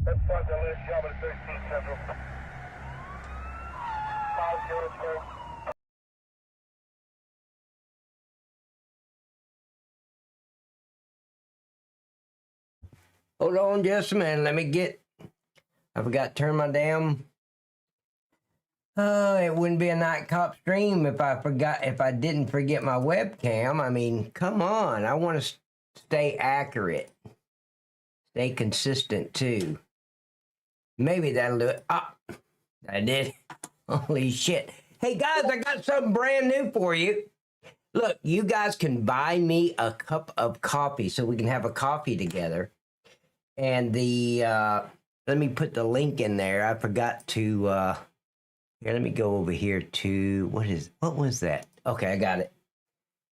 That's fine, the last job at 13 Central. 502. Hold on just a minute. Let me get. I forgot to turn my damn. It wouldn't be a night cop stream if I didn't forget my webcam. I mean, come on. I want to stay accurate, stay consistent too. Maybe that'll do it. Ah, I did. Holy shit. Hey guys, I got something brand new for you. Look, you guys can buy me a cup of coffee so we can have a coffee together. And let me put the link in there. I forgot to, here, let me go over here to, what was that? Okay, I got it.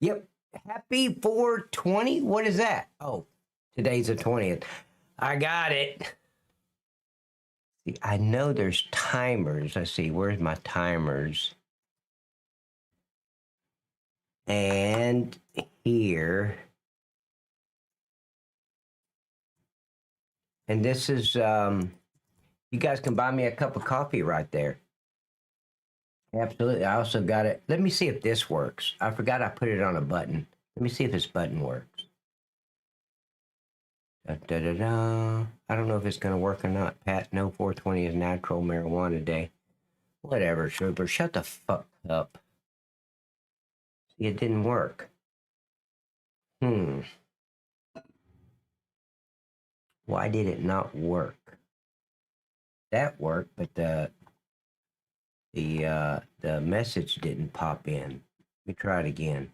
Yep, happy 420. What is that? Oh, today's the 20th. I got it. See, I know there's timers. Let's see, where's my timers? And here. And this is, you guys can buy me a cup of coffee right there. Absolutely. I also got it. Let me see if this works. I forgot I put it on a button. Let me see if this button works. Da, da, da, da. I don't know if it's going to work or not. Pat, no 420 is natural marijuana day. Whatever, Schubert. Shut the fuck up. See, it didn't work. Why did it not work? That worked, but the message didn't pop in. Let me try it again.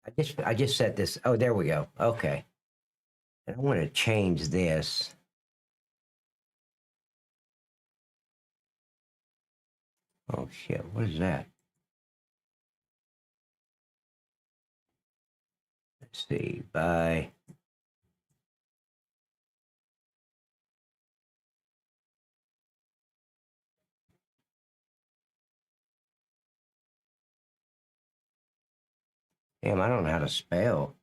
I just set this. Oh, there we go. Okay. And I want to change this. Oh shit! What is that? Let's see. Bye. Damn, I don't know how to spell.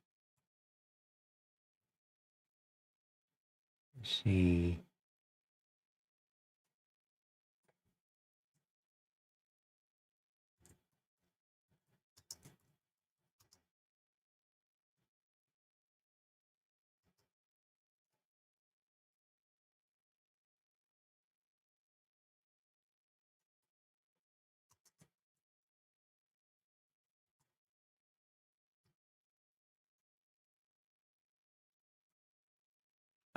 Let's see.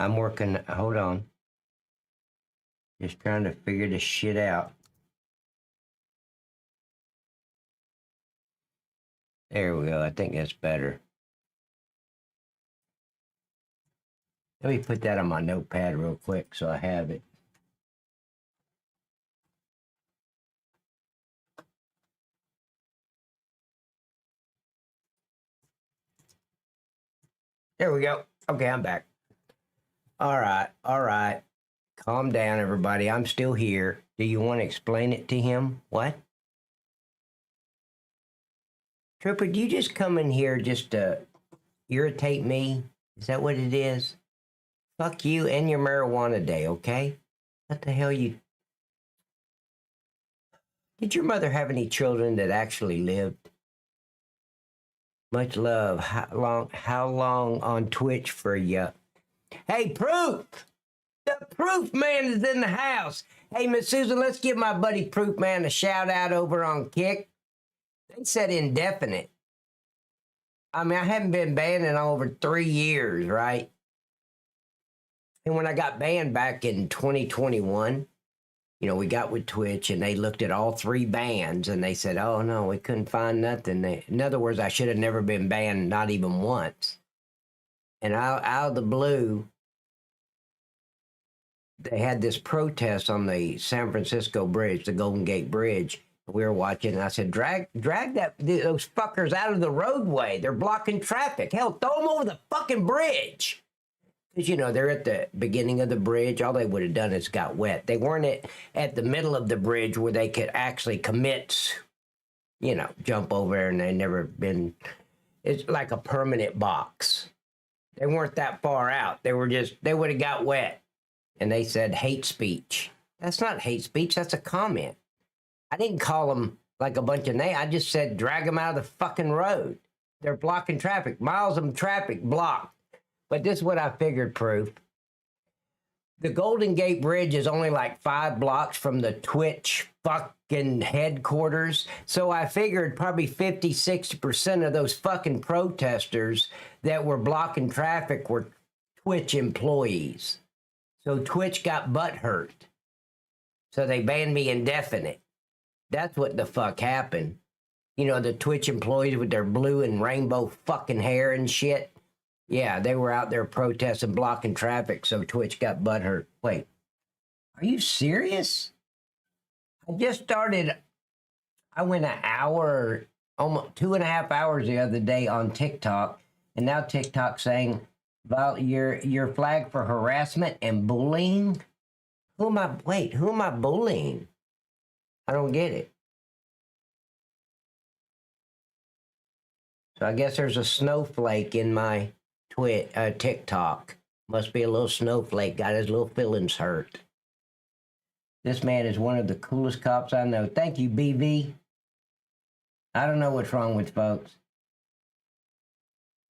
I'm working. Hold on. Just trying to figure this shit out. There we go. I think that's better. Let me put that on my notepad real quick so I have it. There we go. Okay, I'm back. All right. Calm down, everybody. I'm still here. Do you want to explain it to him? What? Trooper, do you just come in here just to irritate me? Is that what it is? Fuck you and your marijuana day, okay? What the hell you... Did your mother have any children that actually lived? Much love. How long on Twitch for you? Hey, Proof! The Proof Man is in the house. Hey, Miss Susan, let's give my buddy Proof Man a shout out over on Kick. They said indefinite. I mean, I haven't been banned in over 3 years, right? And when I got banned back in 2021, we got with Twitch and they looked at all 3 bans and they said, oh, no, we couldn't find nothing. In other words, I should have never been banned, not even once. And out of the blue, they had this protest on the San Francisco Bridge, the Golden Gate Bridge. We were watching, and I said, drag those fuckers out of the roadway. They're blocking traffic. Hell, throw them over the fucking bridge. Because, they're at the beginning of the bridge. All they would have done is got wet. They weren't at the middle of the bridge where they could actually commit, jump over there, and they never been. It's like a permanent box. They weren't that far out. They would have got wet. And they said hate speech. That's not hate speech. That's a comment. I didn't call them like a bunch of names. I just said drag them out of the fucking road. They're blocking traffic. Miles of traffic blocked. But this is what I figured, Proof. The Golden Gate Bridge is only like 5 blocks from the Twitch fucking headquarters. So I figured probably 50, 60% of those fucking protesters that were blocking traffic were Twitch employees. So Twitch got butthurt. So they banned me indefinite. That's what the fuck happened. The Twitch employees with their blue and rainbow fucking hair and shit. Yeah, they were out there protesting, blocking traffic, so Twitch got butthurt. Wait, are you serious? I just started, I went an hour, almost 2.5 hours the other day on TikTok, and now TikTok's saying, you're flagged for harassment and bullying? Who am I bullying? I don't get it. So I guess there's a snowflake in my TikTok. Must be a little snowflake, got his little feelings hurt. This man is one of the coolest cops I know. Thank you, BB. I don't know what's wrong with folks.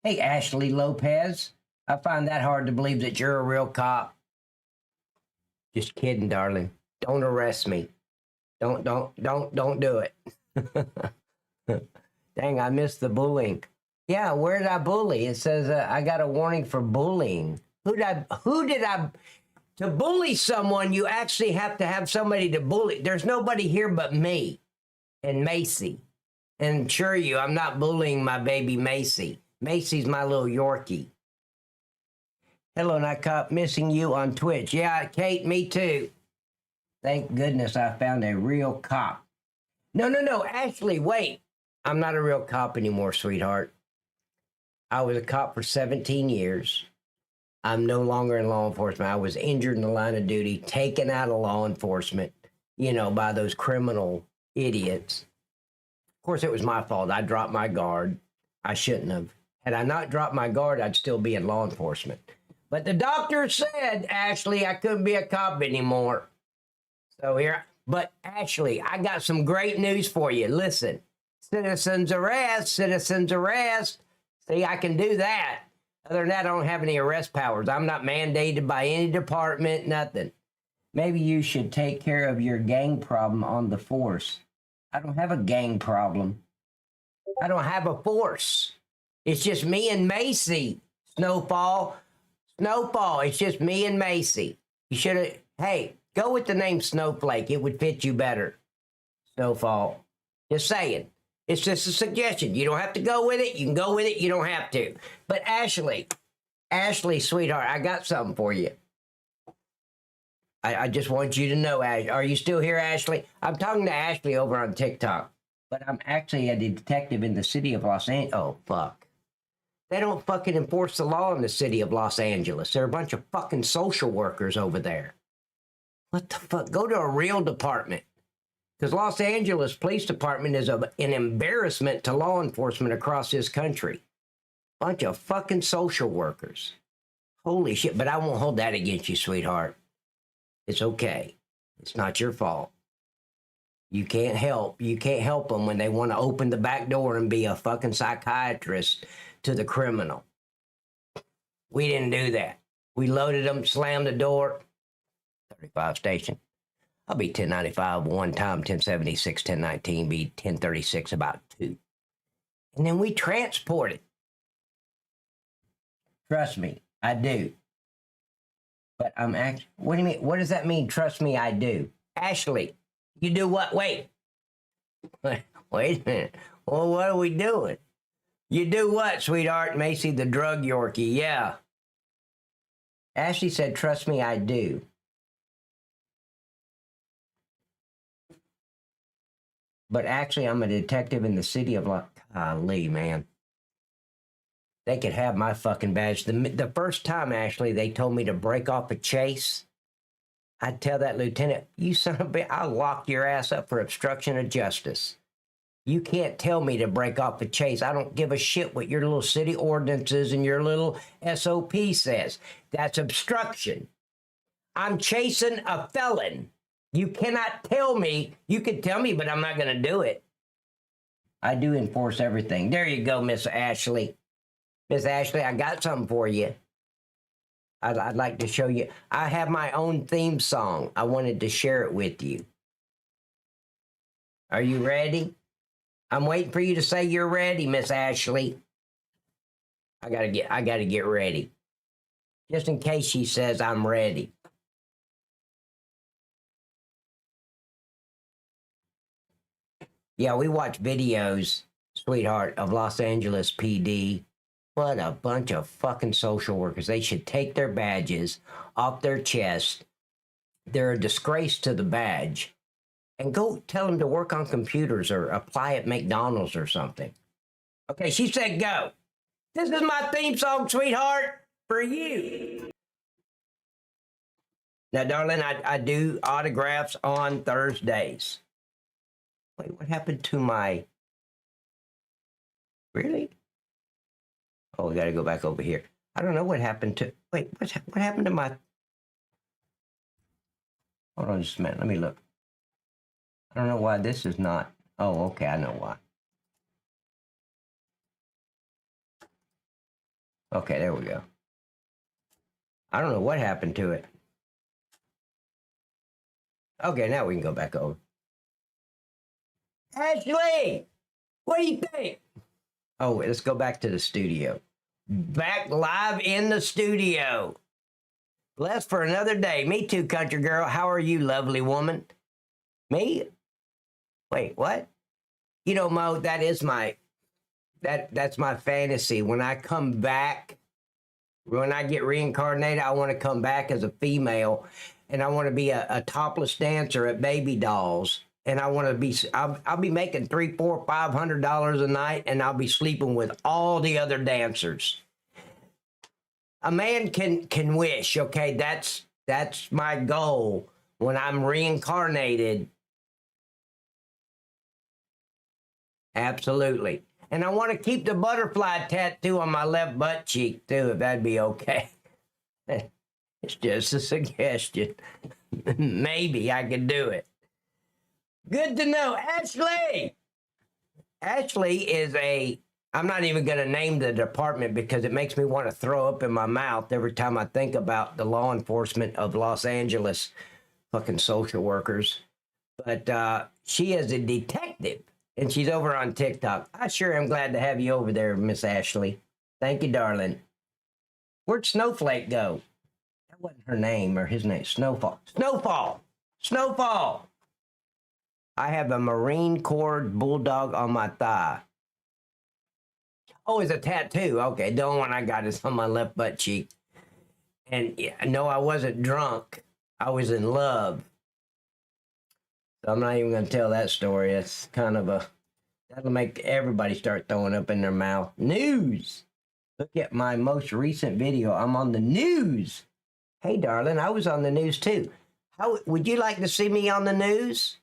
Hey, Ashley Lopez. I find that hard to believe that you're a real cop. Just kidding, darling. Don't arrest me. Don't do it. Dang, I missed the bullying. Yeah, where did I bully? It says I got a warning for bullying. Who did I? To bully someone, you actually have to have somebody to bully. There's nobody here but me and Macy. And assure you, I'm not bullying my baby Macy. Macy's my little Yorkie. Hello, Night Cop. Missing you on Twitch. Yeah, Kate, me too. Thank goodness I found a real cop. No, Ashley, wait. I'm not a real cop anymore, sweetheart. I was a cop for 17 years. I'm no longer in law enforcement. I was injured in the line of duty, taken out of law enforcement, by those criminal idiots. Of course, it was my fault. I dropped my guard. I shouldn't have. Had I not dropped my guard, I'd still be in law enforcement. But the doctor said, Ashley, I couldn't be a cop anymore. So here, but Ashley, I got some great news for you. Listen, citizens arrest. See, I can do that. Other than that, I don't have any arrest powers. I'm not mandated by any department, nothing. Maybe you should take care of your gang problem on the force. I don't have a gang problem. I don't have a force. It's just me and Macy. Snowfall, it's just me and Macy. You should have, hey, go with the name Snowflake. It would fit you better. Snowfall. Just saying. It's just a suggestion. You don't have to go with it. You can go with it. You don't have to. But Ashley, sweetheart, I got something for you. I just want you to know, are you still here, Ashley? I'm talking to Ashley over on TikTok, but I'm actually a detective in the city of Los Angeles. Oh, fuck. They don't fucking enforce the law in the city of Los Angeles. They're a bunch of fucking social workers over there. What the fuck? Go to a real department. Because Los Angeles Police Department is an embarrassment to law enforcement across this country. Bunch of fucking social workers. Holy shit. But I won't hold that against you, sweetheart. It's okay. It's not your fault. You can't help them when they want to open the back door and be a fucking psychiatrist to the criminal. We didn't do that. We loaded them, slammed the door. 35 station. I'll be 1095 one time, 1076, 1019, be 1036 about 2. And then we transport it. Trust me, I do. But I'm actually, what do you mean? What does that mean? Trust me, I do. Ashley, you do what? Wait. Wait a minute. Well, what are we doing? You do what, sweetheart? Macy the drug Yorkie, yeah. Ashley said, trust me, I do. But actually, I'm a detective in the city of Golly, man. They could have my fucking badge. The first time, Ashley, they told me to break off a chase, I'd tell that lieutenant, you son of a bitch, I'll lock your ass up for obstruction of justice. You can't tell me to break off a chase. I don't give a shit what your little city ordinances and your little SOP says. That's obstruction. I'm chasing a felon. You cannot tell me. You can tell me, but I'm not going to do it. I do enforce everything. There you go, Miss Ashley. Miss Ashley, I got something for you. I'd like to show you. I have my own theme song. I wanted to share it with you. Are you ready? I'm waiting for you to say you're ready, Miss Ashley. I gotta get ready. Just in case she says I'm ready. Yeah, we watch videos, sweetheart, of Los Angeles PD. What a bunch of fucking social workers. They should take their badges off their chest. They're a disgrace to the badge. And go tell them to work on computers or apply at McDonald's or something. Okay, she said go. This is my theme song, sweetheart, for you. Now, darling, I do autographs on Thursdays. Wait, what happened to my... Really? Oh, we got to go back over here. I don't know what happened to... Wait, what happened to my... Hold on just a minute. Let me look. I don't know why this is not... Oh, okay, I know why. Okay, there we go. I don't know what happened to it. Okay, now we can go back over. Ashley, what do you think? Oh, let's go back to the studio. Back live in the studio. Blessed for another day. Me too, country girl. How are you, lovely woman? Me? Wait, what? You know, Mo, that is my... That's my fantasy. When I come back, when I get reincarnated, I want to come back as a female, and I want to be a topless dancer at Baby Dolls, and I want to be. I'll be making $300, $400, $500 a night, and I'll be sleeping with all the other dancers. A man can wish. Okay, that's my goal when I'm reincarnated. Absolutely. And I want to keep the butterfly tattoo on my left butt cheek, too, if that'd be okay. It's just a suggestion. Maybe I could do it. Good to know. Ashley! Ashley is I'm not even going to name the department because it makes me want to throw up in my mouth every time I think about the law enforcement of Los Angeles fucking social workers. But she is a detective. And she's over on TikTok. I sure am glad to have you over there, Miss Ashley. Thank you, darling. Where'd Snowflake go? That wasn't her name or his name. Snowfall. Snowfall! Snowfall! I have a Marine Corps bulldog on my thigh. Oh, it's a tattoo. Okay, the only one I got is on my left butt cheek. And yeah, no, I wasn't drunk. I was in love. So I'm not even going to tell that story. It's kind of that'll make everybody start throwing up in their mouth. News. Look at my most recent video. I'm on the news. Hey, darling, I was on the news too. How would you like to see me on the news?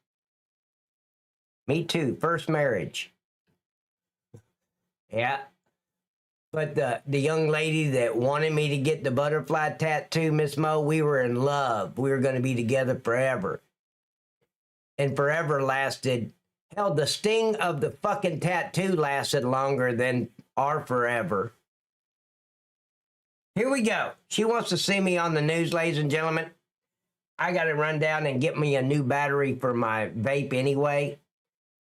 Me too. First marriage. Yeah. But the young lady that wanted me to get the butterfly tattoo, Miss Mo, we were in love. We were going to be together forever. And forever lasted, hell, the sting of the fucking tattoo lasted longer than our forever. Here we go. She wants to see me on the news, ladies and gentlemen. I got to run down and get me a new battery for my vape anyway.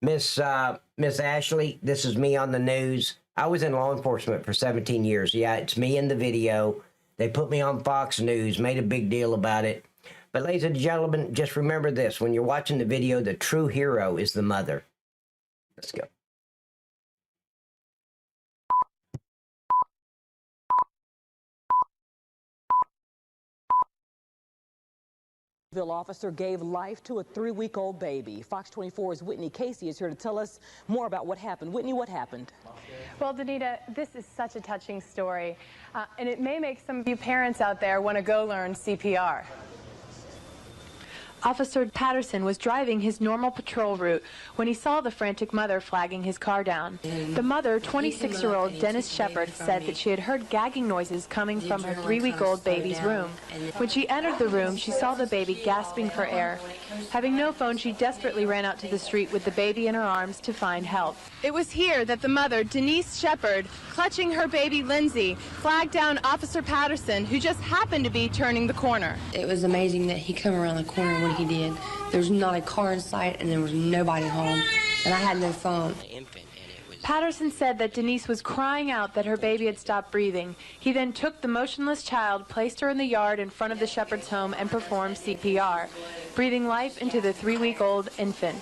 Miss Ashley, this is me on the news. I was in law enforcement for 17 years. Yeah, it's me in the video. They put me on Fox News, made a big deal about it. But ladies and gentlemen, just remember this. When you're watching the video, the true hero is the mother. Let's go. Officer gave life to a 3-week-old baby. Fox 24's Whitney Casey is here to tell us more about what happened. Whitney, what happened? Well, Danita, this is such a touching story, and it may make some of you parents out there want to go learn CPR. Officer Patterson was driving his normal patrol route when he saw the frantic mother flagging his car down. The mother, 26-year-old Dennis Shepard, said that she had heard gagging noises coming from her 3-week-old baby's room. When she entered the room, she saw the baby gasping for air. Having no phone, she desperately ran out to the street with the baby in her arms to find help. It was here that the mother, Denise Shepard, clutching her baby Lindsay, flagged down Officer Patterson, who just happened to be turning the corner. It was amazing that he came around the corner when he did. There was not a car in sight and there was nobody home, and I had no phone. Patterson said that Denise was crying out that her baby had stopped breathing. He then took the motionless child, placed her in the yard in front of the Shepard's home, and performed CPR, breathing life into the 3-week-old infant.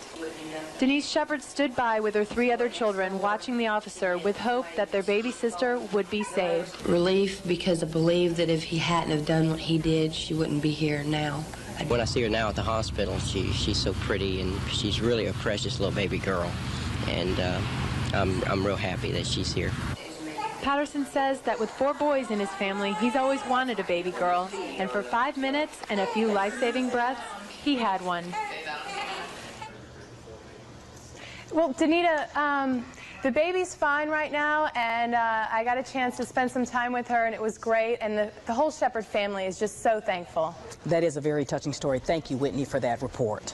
Denise Shepard stood by with her 3 other children, watching the officer with hope that their baby sister would be saved. Relief, because I believe that if he hadn't have done what he did, she wouldn't be here now. When I see her now at the hospital, she's so pretty, and she's really a precious little baby girl. And I'm real happy that she's here. Patterson says that with 4 boys in his family, he's always wanted a baby girl. And for 5 minutes and a few life-saving breaths, he had one. Well, Danita, the baby's fine right now, and I got a chance to spend some time with her, and it was great. And the whole Shepard family is just so thankful. That is a very touching story. Thank you, Whitney, for that report.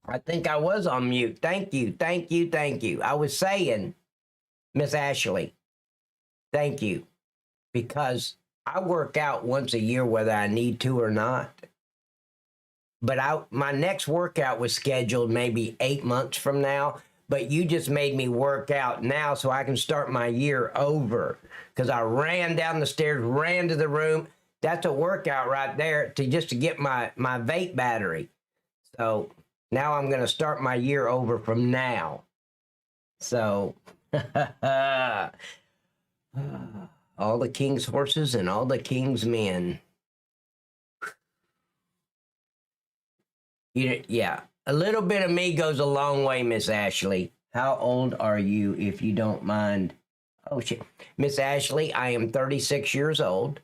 I think I was on mute. Thank you, thank you, thank you. I was saying, Miss Ashley, thank you, because I work out once a year whether I need to or not. But my next workout was scheduled maybe 8 months from now, but you just made me work out now so I can start my year over, because I ran down the stairs, ran to the room. That's a workout right there to get my vape battery. So now I'm going to start my year over from now. So, all the king's horses and all the king's men. Yeah, a little bit of me goes a long way, Miss Ashley. How old are you, if you don't mind? Oh, shit. Miss Ashley, I am 36 years old.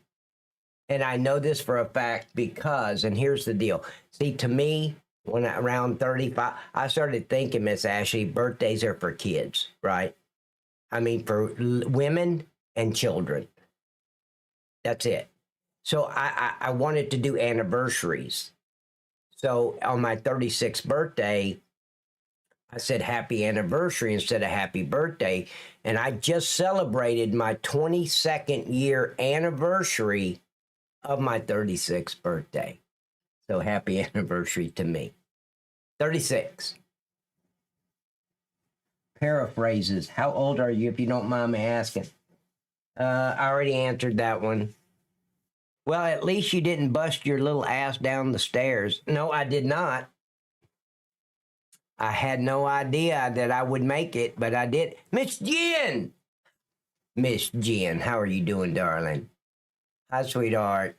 And I know this for a fact because, and here's the deal. See, to me, when around 35, I started thinking, Miss Ashley, birthdays are for kids, right? I mean, for women and children. That's it. So I wanted to do anniversaries. So on my 36th birthday, I said happy anniversary instead of happy birthday. And I just celebrated my 22nd year anniversary of my 36th birthday. So happy anniversary to me. 36. Paraphrases. How old are you, if you don't mind me asking? I already answered that one. Well, at least you didn't bust your little ass down the stairs. No, I did not. I had no idea that I would make it, but I did. Miss Jen! Miss Jen, how are you doing, darling? Hi, sweetheart.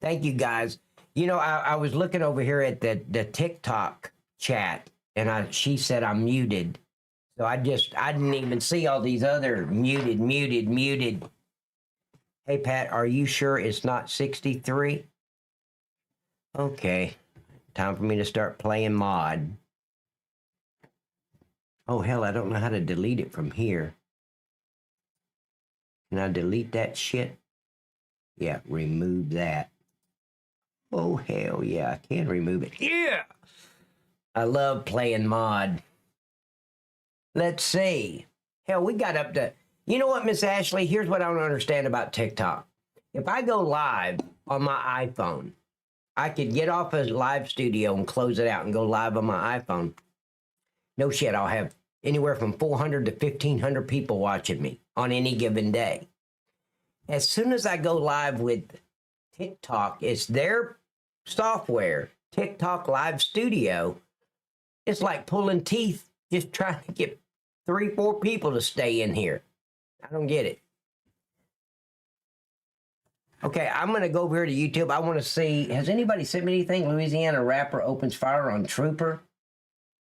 Thank you, guys. You know, I was looking over here at the TikTok chat, and she said I'm muted. So I didn't even see all these other muted. Hey, Pat, are you sure it's not 63? Okay. Time for me to start playing mod. Oh, hell, I don't know how to delete it from here. Can I delete that shit? Yeah, remove that. Oh, hell yeah, I can remove it. Yeah! I love playing mod. Let's see. Hell, we got up to... You know what, Miss Ashley? Here's what I don't understand about TikTok. If I go live on my iPhone, I could get off a live studio and close it out and go live on my iPhone. No shit, I'll have anywhere from 400 to 1,500 people watching me on any given day. As soon as I go live with TikTok, it's their software, TikTok Live Studio. It's like pulling teeth, just trying to get 3-4 people to stay in here. I don't get it. Okay, I'm going to go over here to YouTube. I want to see, has anybody sent me anything? Louisiana rapper opens fire on trooper.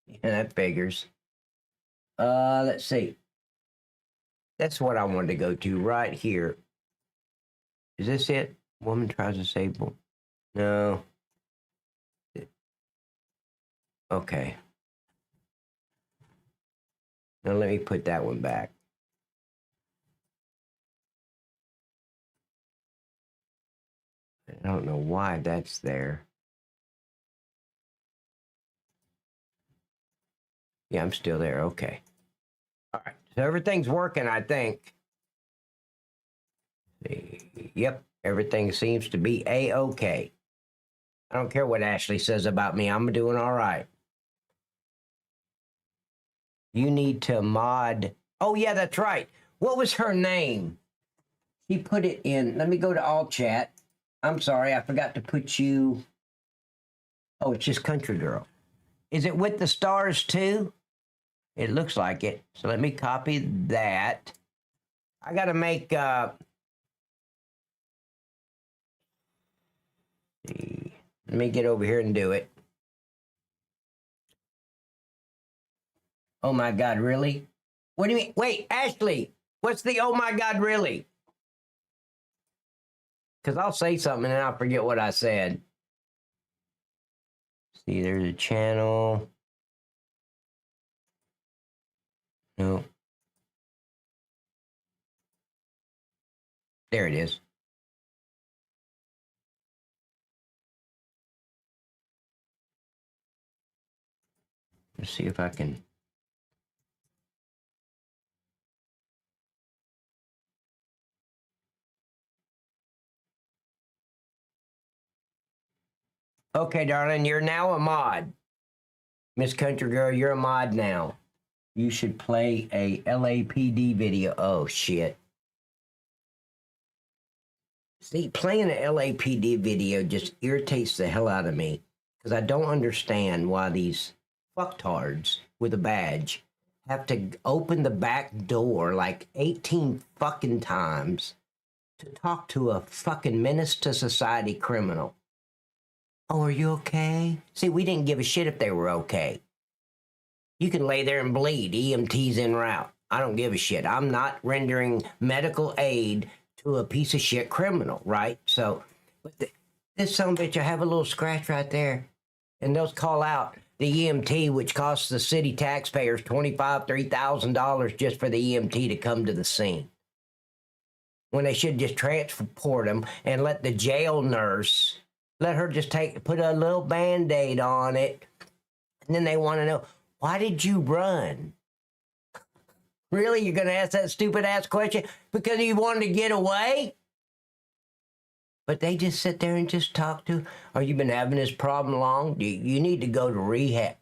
Yeah, that figures. Let's see. That's what I wanted to go to right here. Is this it? Woman tries to save boy. No. Okay. Now let me put that one back. I don't know why that's there. Yeah, I'm still there. Okay. All right. So everything's working, I think. Yep. Everything seems to be A-okay. I don't care what Ashley says about me. I'm doing all right. You need to mod. Oh, yeah, that's right. What was her name? She put it in. Let me go to all chat. I'm sorry, I forgot to put you. Oh, it's just Country Girl. Is it with the stars too? It looks like it. So let me copy that. I got to make. Let me get over here and do it. Oh my God, really? What do you mean? Wait, Ashley, what's the oh my God, really? Because I'll say something and then I'll forget what I said. See, there's a channel. No. There it is. Let's see if I can. Okay, darling, you're now a mod. Miss Country Girl, you're a mod now. You should play a LAPD video. Oh, shit. See, playing an LAPD video just irritates the hell out of me because I don't understand why these fucktards with a badge have to open the back door like 18 fucking times to talk to a fucking menace to society criminal. Oh, are you okay? See, we didn't give a shit if they were okay. You can lay there and bleed. EMT's en route. I don't give a shit. I'm not rendering medical aid to a piece of shit criminal, right? So, but this son of a bitch, I have a little scratch right there. And they'll call out the EMT, which costs the city taxpayers $2,500, $3,000 just for the EMT to come to the scene. When they should just transport them and let the jail nurse, let her just put a little Band-Aid on it. And then they want to know, why did you run? Really? You're going to ask that stupid ass question because you wanted to get away? But they just sit there and just talk to, oh, you been having this problem long? You need to go to rehab.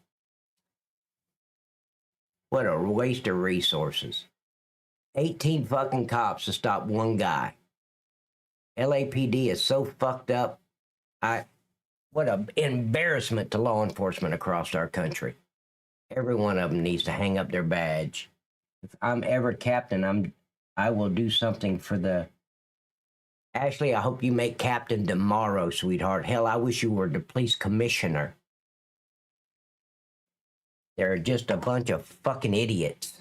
What a waste of resources. 18 fucking cops to stop one guy. LAPD is so fucked up. What an embarrassment to law enforcement across our country. Every one of them needs to hang up their badge. If I'm ever captain, I will do something for the... Ashley, I hope you make captain tomorrow, sweetheart. Hell, I wish you were the police commissioner. They're just a bunch of fucking idiots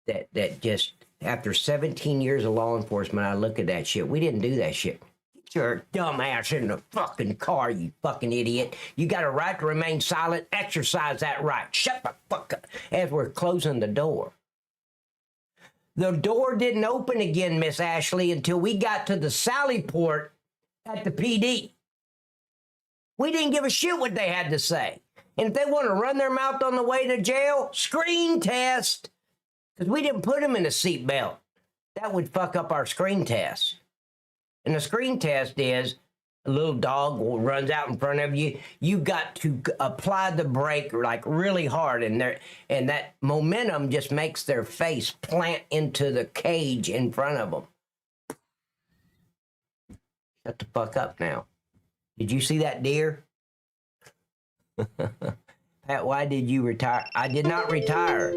that just, after 17 years of law enforcement, I look at that shit. We didn't do that shit. Get your dumb ass in the fucking car, you fucking idiot. You got a right to remain silent. Exercise that right. Shut the fuck up as we're closing the door. The door didn't open again, Miss Ashley, until we got to the Sally port at the PD. We didn't give a shit what they had to say. And if they want to run their mouth on the way to jail, screen test. Because we didn't put them in a seatbelt. That would fuck up our screen test. And the screen test is a little dog runs out in front of you. You've got to apply the brake like really hard, and that momentum just makes their face plant into the cage in front of them. Shut the fuck up now. Did you see that deer? Pat, why did you retire? I did not retire.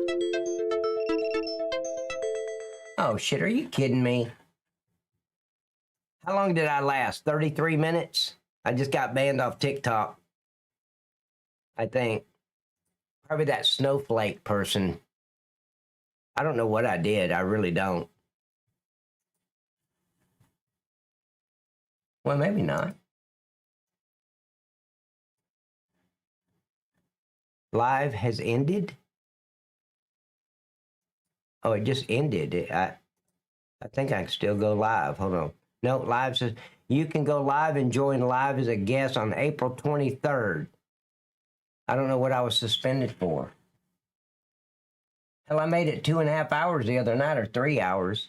Oh shit, are you kidding me? How long did I last? 33 minutes? I just got banned off TikTok. I think. Probably that snowflake person. I don't know what I did. I really don't. Well, maybe not. Live has ended? Oh, it just ended. I think I can still go live. Hold on. No, live says you can go live and join live as a guest on April 23rd. I don't know what I was suspended for. Hell, I made it 2.5 hours the other night, or 3 hours.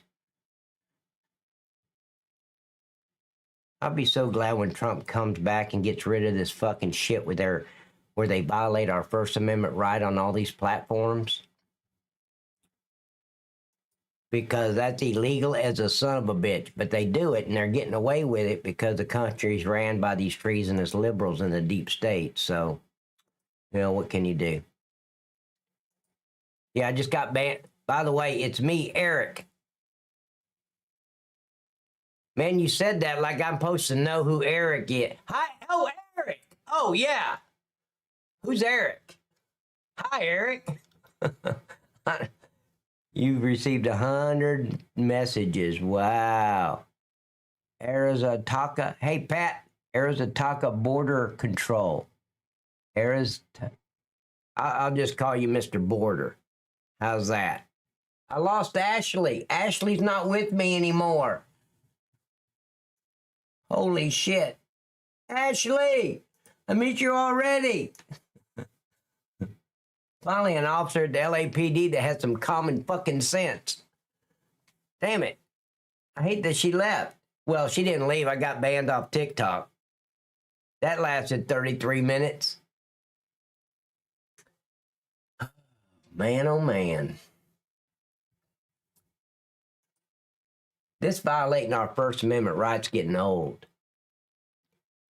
I'll be so glad when Trump comes back and gets rid of this fucking shit where they violate our First Amendment right on all these platforms. Because that's illegal as a son of a bitch. But they do it, and they're getting away with it because the country's ran by these treasonous liberals in the deep state. So, what can you do? Yeah, I just got banned. By the way, it's me, Eric. Man, you said that like I'm supposed to know who Eric is. Hi, oh, Eric. Oh, yeah. Who's Eric? Hi, Eric. You've received 100 messages. Wow. Arizataka. Hey, Pat. Arizataka Border Control. I'll just call you Mr. Border. How's that? I lost Ashley. Ashley's not with me anymore. Holy shit. Ashley, I miss you already. Finally, an officer at the LAPD that has some common fucking sense. Damn it. I hate that she left. Well, she didn't leave. I got banned off TikTok. That lasted 33 minutes. Man, oh man. This violating our First Amendment rights getting old.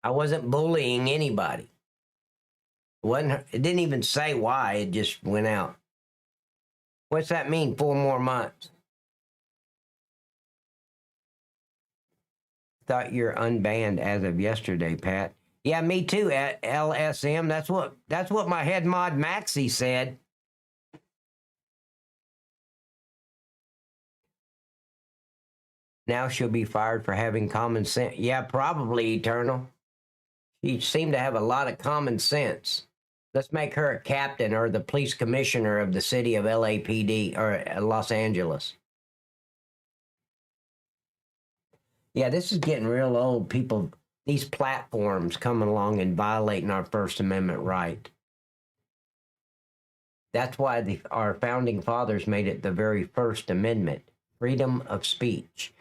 I wasn't bullying anybody. It didn't even say why, it just went out. What's that mean, 4 more months? Thought you're unbanned as of yesterday, Pat. Yeah, me too, at LSM. That's what my head mod Maxie said. Now she'll be fired for having common sense. Yeah, probably, Eternal. She seemed to have a lot of common sense. Let's make her a captain or the police commissioner of the city of LAPD or Los Angeles. Yeah, this is getting real old. People, these platforms coming along and violating our First Amendment right. That's why our founding fathers made it the very First Amendment, freedom of speech.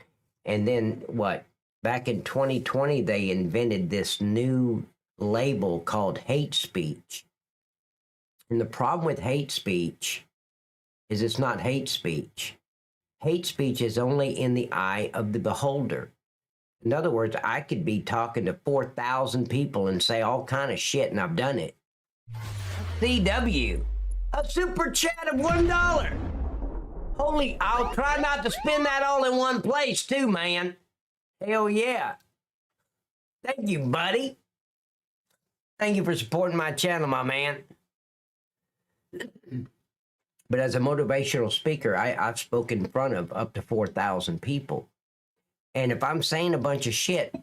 And then what? back in 2020, they invented this new label called hate speech. And the problem with hate speech is it's not hate speech. Hate speech is only in the eye of the beholder. In other words, I could be talking to 4,000 people and say all kind of shit, and I've done it. CW, a super chat of $1. Holy, I'll try not to spend that all in one place too, man. Hell yeah. Thank you, buddy. Thank you for supporting my channel, my man. But as a motivational speaker, I've spoken in front of up to 4,000 people. And if I'm saying a bunch of shit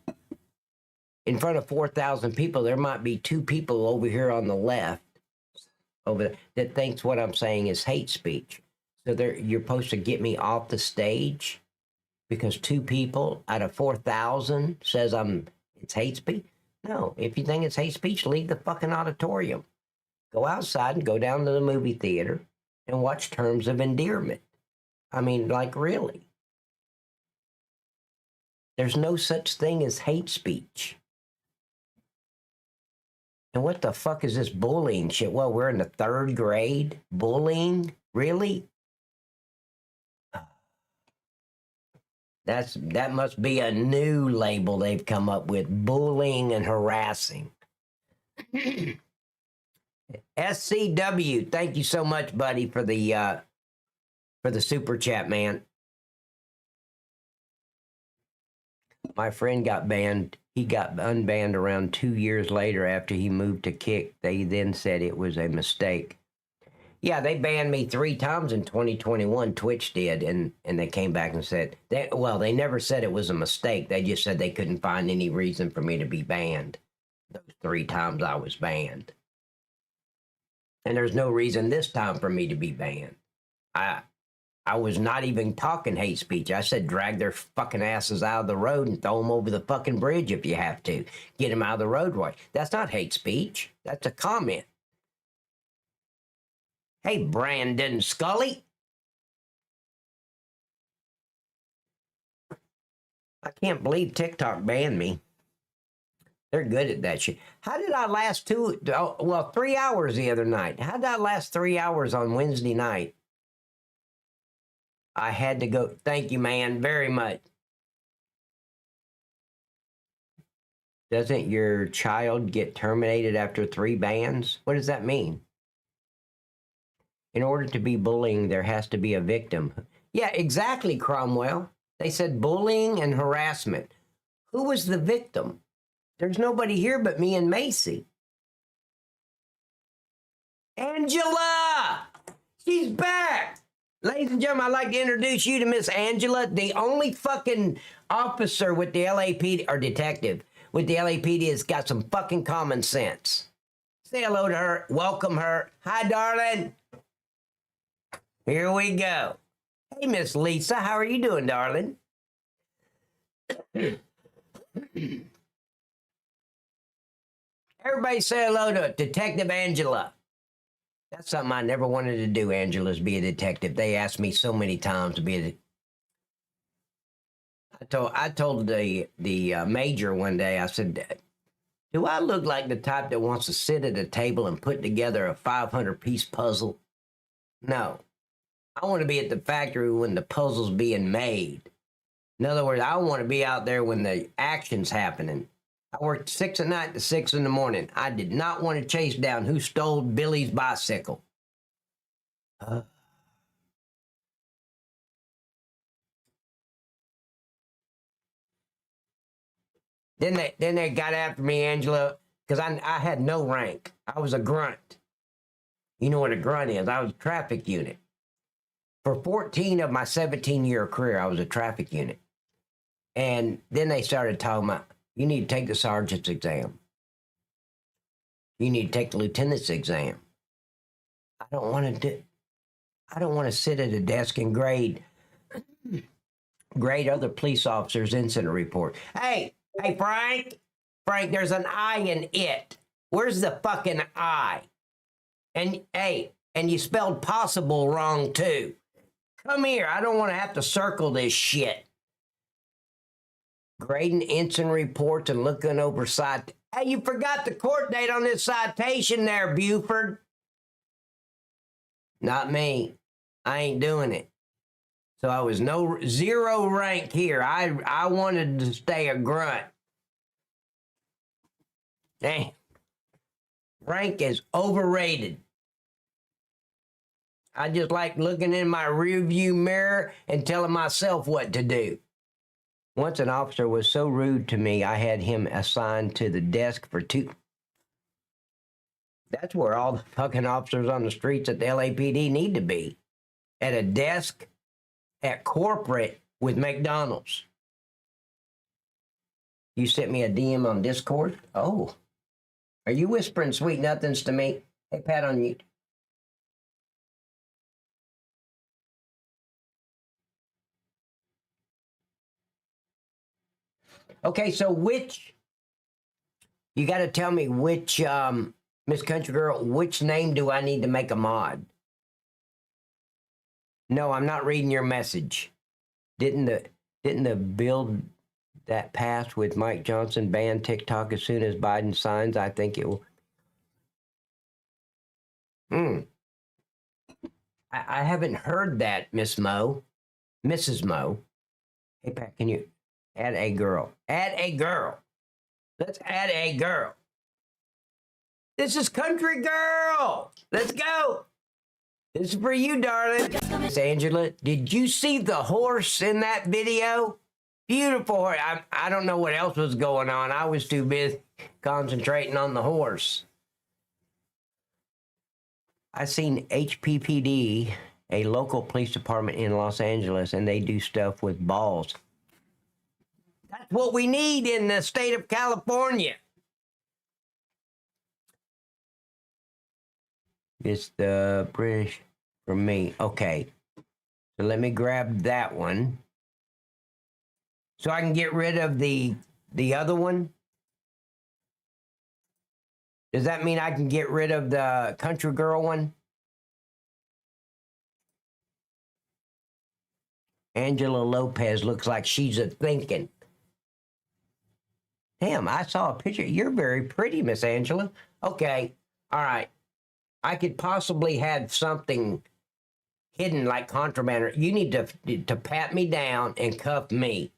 in front of 4,000 people, there might be 2 people over here on the left over there that thinks what I'm saying is hate speech. So you're supposed to get me off the stage because 2 people out of 4,000 says it's hate speech? No, if you think it's hate speech, leave the fucking auditorium. Go outside and go down to the movie theater and watch Terms of Endearment. I mean, like, really. There's no such thing as hate speech. And what the fuck is this bullying shit? Well, we're in the 3rd grade. Bullying? Really? That must be a new label they've come up with. Bullying and harassing. SCW, thank you so much, buddy, for the super chat, man. My friend got banned. He got unbanned around 2 years later after he moved to Kick. They then said it was a mistake. Yeah, they banned me 3 times in 2021. Twitch did, and they came back and said, they never said it was a mistake. They just said they couldn't find any reason for me to be banned. Those 3 times I was banned. And there's no reason this time for me to be banned. I was not even talking hate speech. I said drag their fucking asses out of the road and throw them over the fucking bridge if you have to. Get them out of the roadway. That's not hate speech. That's a comment. Hey, Brandon Scully. I can't believe TikTok banned me. They're good at that shit. How did I last 3 hours the other night? How did I last 3 hours on Wednesday night? I had to go. Thank you, man, very much. Doesn't your child get terminated after 3 bans? What does that mean? In order to be bullying, there has to be a victim. Yeah, exactly, Cromwell. They said bullying and harassment. Who was the victim? There's nobody here but me and Macy. Angela! She's back! Ladies and gentlemen, I'd like to introduce you to Miss Angela, the only fucking officer with the LAPD, or detective, with the LAPD that's got some fucking common sense. Say hello to her, welcome her. Hi, darling. Here we go. Hey, Miss Lisa, how are you doing, darling? Everybody say hello to Detective Angela. That's something I never wanted to do, Angela, is be a detective. They asked me so many times to be a I told the major one day, I said, do I look like the type that wants to sit at a table and put together a 500-piece puzzle? No. I want to be at the factory when the puzzle's being made. In other words, I want to be out there when the action's happening. I worked 6 at night to 6 in the morning. I did not want to chase down who stole Billy's bicycle. Then they got after me, Angela, because I had no rank. I was a grunt. You know what a grunt is. I was a traffic unit. For 14 of my 17-year career, I was a traffic unit. And then they started talking about, you need to take the sergeant's exam. You need to take the lieutenant's exam. I don't want to sit at a desk and grade other police officers' incident report. Hey, Frank, there's an I in it. Where's the fucking I? And you spelled possible wrong too. Come here. I don't want to have to circle this shit. grading incident reports and looking over Hey, you forgot the court date on this citation there, Buford. Not me. I ain't doing it. So I was zero rank here. I wanted to stay a grunt. Dang. Rank is overrated. I just like looking in my rearview mirror and telling myself what to do. Once an officer was so rude to me, I had him assigned to the desk for 2. That's where all the fucking officers on the streets at the LAPD need to be. At a desk at corporate with McDonald's. You sent me a DM on Discord? Oh. Are you whispering sweet nothings to me? Hey, Pat, on you. Okay, so you got to tell me which, Miss Country Girl, which name do I need to make a mod? No, I'm not reading your message. Didn't the bill that passed with Mike Johnson ban TikTok as soon as Biden signs? I think it will. I haven't heard that, Miss Mo. Mrs. Mo. Hey, Pat, can you add a girl? Add a girl. Let's add a girl. This is Country Girl. Let's go. This is for you, darling. Miss Angela, did you see the horse in that video? Beautiful horse. I don't know what else was going on. I was too busy concentrating on the horse. I seen HPPD, a local police department in Los Angeles, and they do stuff with balls. That's what we need in the state of California. It's the British for me. Okay. So let me grab that one. So I can get rid of the other one? Does that mean I can get rid of the Country Girl one? Angela Lopez looks like she's a thinking. Damn, I saw a picture. You're very pretty, Miss Angela. Okay. All right. I could possibly have something hidden like contraband. You need to pat me down and cuff me.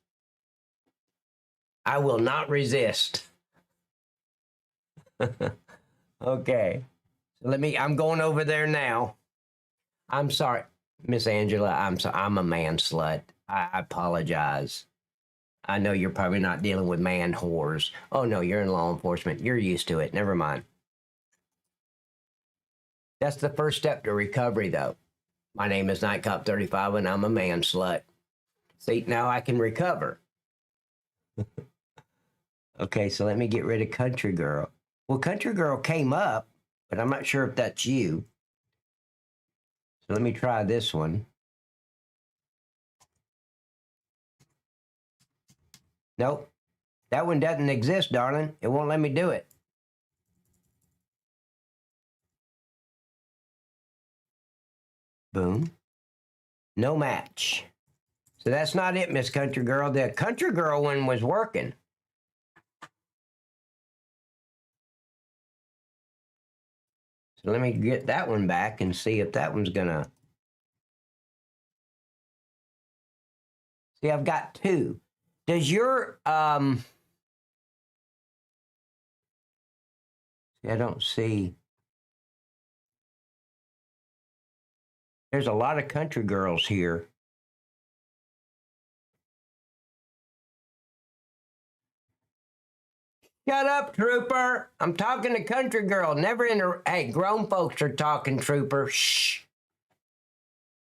I will not resist. Okay. So I'm going over there now. I'm sorry, Miss Angela. I'm a man slut. I apologize. I know you're probably not dealing with man whores. Oh no, you're in law enforcement. You're used to it. Never mind. That's the first step to recovery, though. My name is Night Cop 35, and I'm a man slut. See, now I can recover. Okay, so let me get rid of Country Girl. Well, Country Girl came up, but I'm not sure if that's you. So let me try this one. Nope. That one doesn't exist, darling. It won't let me do it. Boom. No match. So that's not it, Miss Country Girl. The Country Girl one was working. So let me get that one back and see if that one's gonna. See, I've got 2. Does your See, I don't see. There's a lot of country girls here. Shut up, Trooper. I'm talking to Country Girl. Hey, grown folks are talking, Trooper. Shh.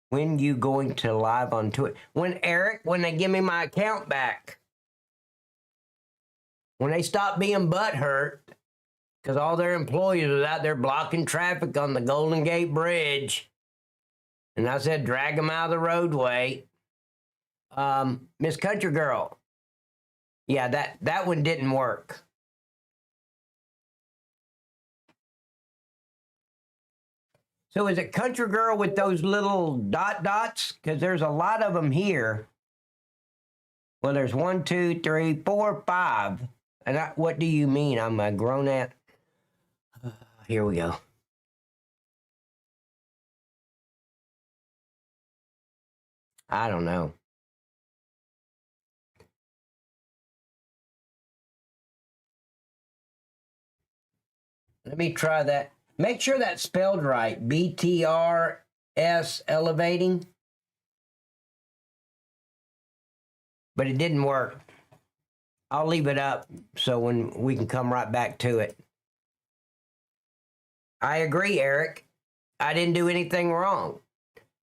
When you going to live on Twitter? When they give me my account back. When they stop being butthurt because all their employees was out there blocking traffic on the Golden Gate Bridge. And I said, drag them out of the roadway. Miss Country Girl. Yeah, that one didn't work. So is it Country Girl with those little dots? Because there's a lot of them here. Well, there's 1, 2, 3, 4, 5. And what do you mean? I'm a grown at. Here we go. I don't know. Let me try that. Make sure that's spelled right. BTRS elevating. But it didn't work. I'll leave it up so when we can come right back to it. I agree, Eric. I didn't do anything wrong.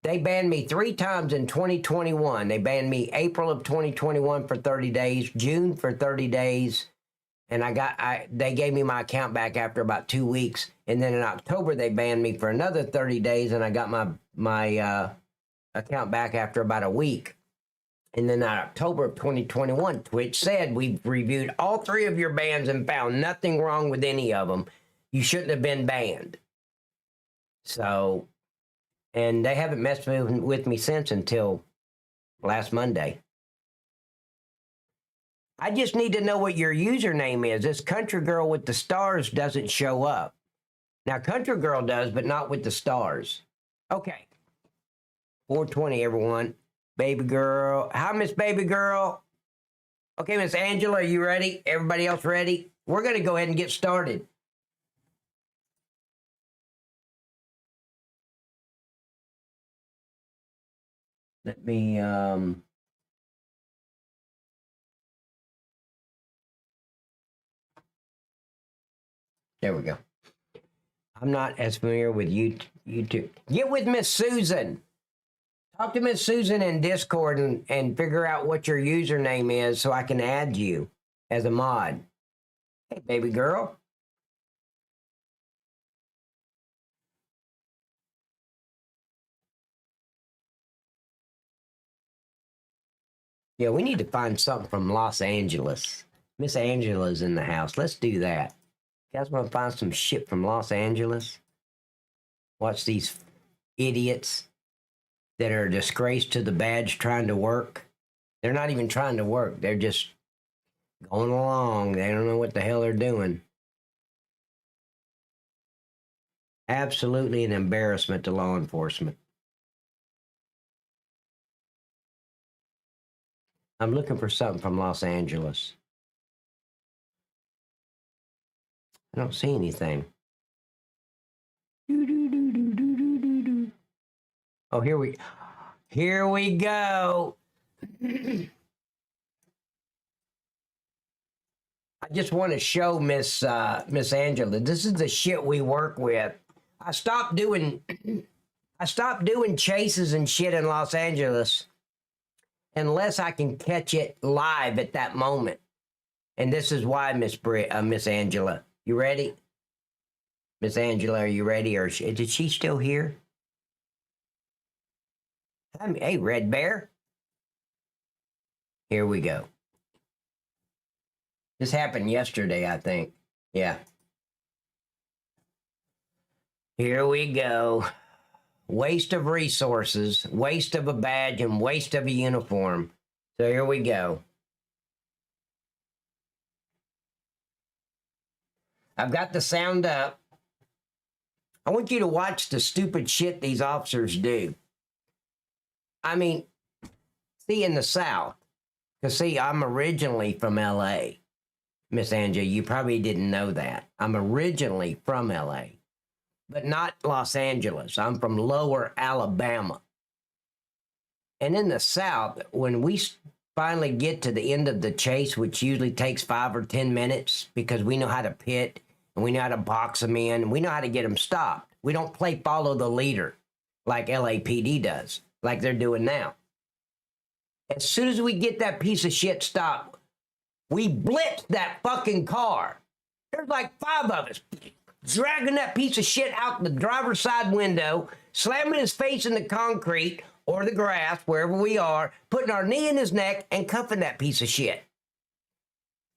They banned me 3 times in 2021. They banned me April of 2021 for 30 days, June for 30 days, and they gave me my account back after about 2 weeks. And then in October, they banned me for another 30 days, and I got my account back after about a week. And then in October of 2021, Twitch said, we've reviewed all 3 of your bans and found nothing wrong with any of them. You shouldn't have been banned. So, and they haven't messed with me since until last Monday. I just need to know what your username is. This country girl with the stars doesn't show up. Now, country girl does, but not with the stars. Okay. 420, everyone. Baby girl. Hi, Miss Baby Girl. Okay, Miss Angela, are you ready? Everybody else ready? We're going to go ahead and get started. Let me, there we go. I'm not as familiar with YouTube. Get with Miss Susan. Talk to Miss Susan in Discord and figure out what your username is so I can add you as a mod. Hey, baby girl. Yeah, we need to find something from Los Angeles. Miss Angela's in the house. Let's do that. You guys want to find some shit from Los Angeles? Watch these idiots that are a disgrace to the badge trying to work. They're not even trying to work. They're just going along. They don't know what the hell they're doing. Absolutely an embarrassment to law enforcement. I'm looking for something from Los Angeles. I don't see anything. Oh, here we go. I just want to show Miss Angela. This is the shit we work with. I stopped doing chases and shit in Los Angeles unless I can catch it live at that moment. And this is why, Miss Angela. You ready? Miss Angela, are you ready? Or is she still here? Hey, Red Bear. Here we go. This happened yesterday, I think. Yeah. Here we go. Waste of resources, waste of a badge, and waste of a uniform. So here we go. I've got the sound up. I want you to watch the stupid shit these officers do. I mean, see, in the South, because see, I'm originally from L.A., Miss Angela, you probably didn't know that. I'm originally from L.A., but not Los Angeles. I'm from Lower Alabama. And in the South, when we finally get to the end of the chase, which usually takes 5 or 10 minutes because we know how to pit and we know how to box them in and we know how to get them stopped. We don't play follow the leader like LAPD does, like they're doing now. As soon as we get that piece of shit stopped, we blitz that fucking car. There's like 5 of us dragging that piece of shit out the driver's side window, slamming his face in the concrete or the grass, wherever we are, putting our knee in his neck and cuffing that piece of shit.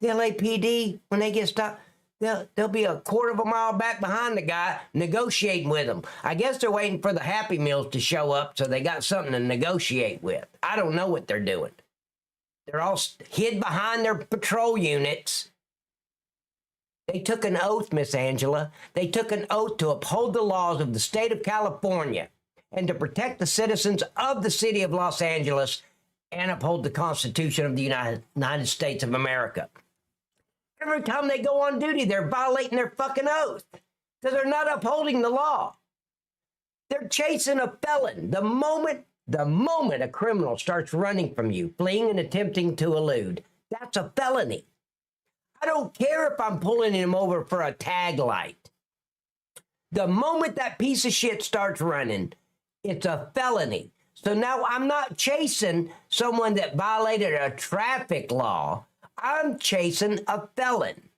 The LAPD, when they get stopped, they'll be a quarter of a mile back behind the guy negotiating with him. I guess they're waiting for the Happy Meals to show up so they got something to negotiate with. I don't know what they're doing. They're all hid behind their patrol units. They took an oath, Miss Angela. They took an oath to uphold the laws of the state of California and to protect the citizens of the city of Los Angeles and uphold the Constitution of the United States of America. Every time they go on duty, they're violating their fucking oath because they're not upholding the law. They're chasing a felon. The moment a criminal starts running from you, fleeing and attempting to elude, that's a felony. I don't care if I'm pulling him over for a tag light. The moment that piece of shit starts running, it's a felony. So now I'm not chasing someone that violated a traffic law. I'm chasing a felon.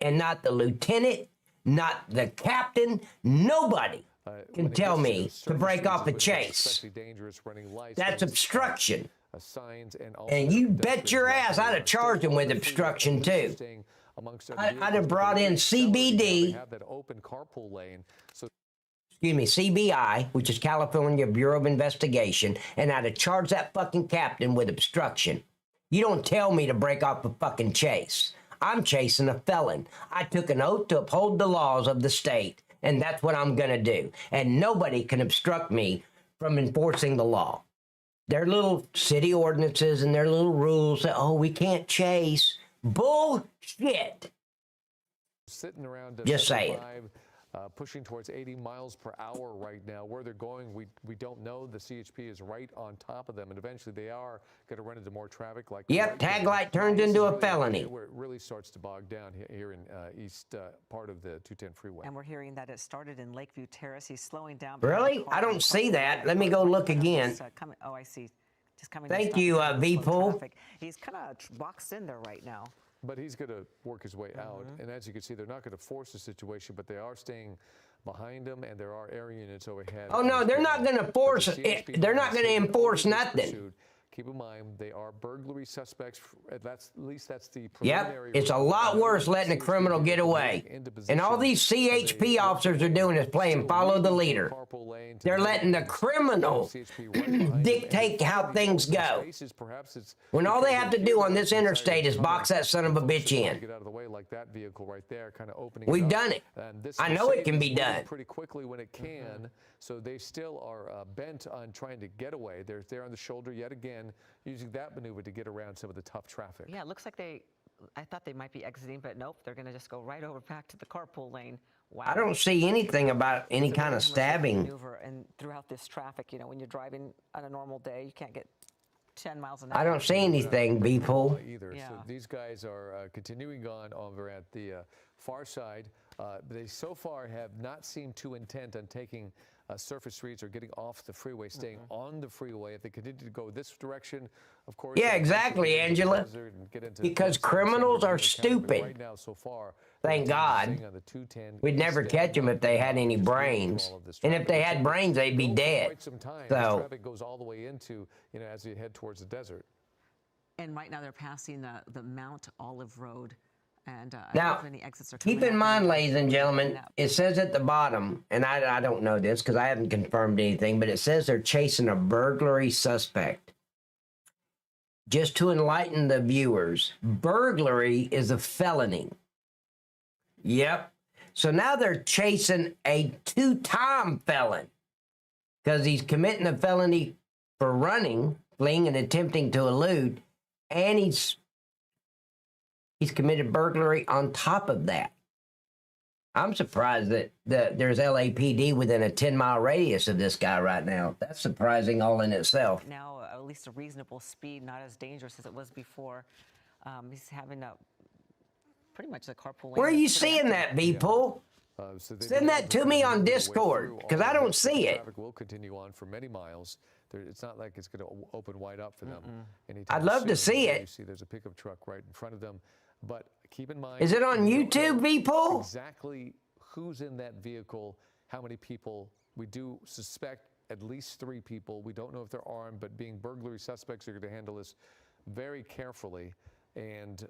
And not the lieutenant, not the captain, nobody can tell me to break off a chase. That's obstruction. And you bet your ass I'd have charged him with obstruction too. I'd have brought in CBD, CBI, which is California Bureau of Investigation, and I'd have charged that fucking captain with obstruction. You don't tell me to break off a fucking chase. I'm chasing a felon. I took an oath to uphold the laws of the state, and that's what I'm going to do. And nobody can obstruct me from enforcing the law. Their little city ordinances and their little rules that, oh, we can't chase. Bullshit. Sitting around just saying. Pushing towards 80 miles per hour right now. Where they're going, we don't know. The CHP is right on top of them, and eventually they are going to run into more traffic. Yep, tag light turned into a felony. Where it really starts to bog down here in east part of the 210 freeway. And we're hearing that it started in Lakeview Terrace. He's slowing down. Really? I don't see that. Let me go look again. Oh, I see. Just coming. Thank you, V-Pool. He's kind of boxed in there right now. But he's going to work his way out. And as you can see, they're not going to force the situation, but they are staying behind him, and there are air units overhead. Oh, no, they're not going to force it. They're not going to enforce nothing. Keep in mind, they are burglary suspects. At least that's the preliminary. Yep, it's a lot worse letting a criminal get away. And all these CHP officers are doing is playing follow the leader. They're letting the criminal dictate how things go. When all they have to do on this interstate is box that son of a bitch in. We've done it. I know it can be done. Pretty quickly when it can. So they still are bent on trying to get away. They're there on the shoulder yet again, using that maneuver to get around some of the tough traffic. Yeah, it looks like I thought they might be exiting, but nope, they're going to just go right over back to the carpool lane. Wow. I don't see anything about any kind of stabbing. And throughout this traffic, you know, when you're driving on a normal day, you can't get 10 miles an hour. I don't see anything, B-Pool. Either. Yeah. So these guys are continuing on over at the far side. They so far have not seemed too intent on taking surface streets or getting off the freeway, staying on the freeway. If they continue to go this direction, of course. Yeah, exactly, Angela. Because criminals are stupid. Right now, so far, thank God. We'd never catch them if they had any brains. And if they had brains, they'd be dead. So traffic goes all the way into, you know, as you head towards the desert. And right now they're passing the Mount Olive Road. And now, keep in mind, ladies and gentlemen, it says at the bottom, and I don't know this because I haven't confirmed anything, but it says they're chasing a burglary suspect. Just to enlighten the viewers, burglary is a felony. Yep. So now they're chasing a two-time felon because he's committing a felony for running, fleeing, and attempting to elude, and he's committed burglary on top of that. I'm surprised that there's LAPD within a 10-mile radius of this guy right now. That's surprising all in itself. Now, at least a reasonable speed, not as dangerous as it was before. He's having pretty much a carpool lane. Where are you seeing that, B-Pool? Send that to me on Discord, because I don't see it. Traffic will continue on for many miles. It's not like it's going to open wide up for them. I'd love to see it. You see there's a pickup truck right in front of them. But keep in mind, is it on YouTube, V-Pool? Exactly who's in that vehicle, how many people. We do suspect at least 3 people. We don't know if they're armed, but being burglary suspects, are going to handle this very carefully. And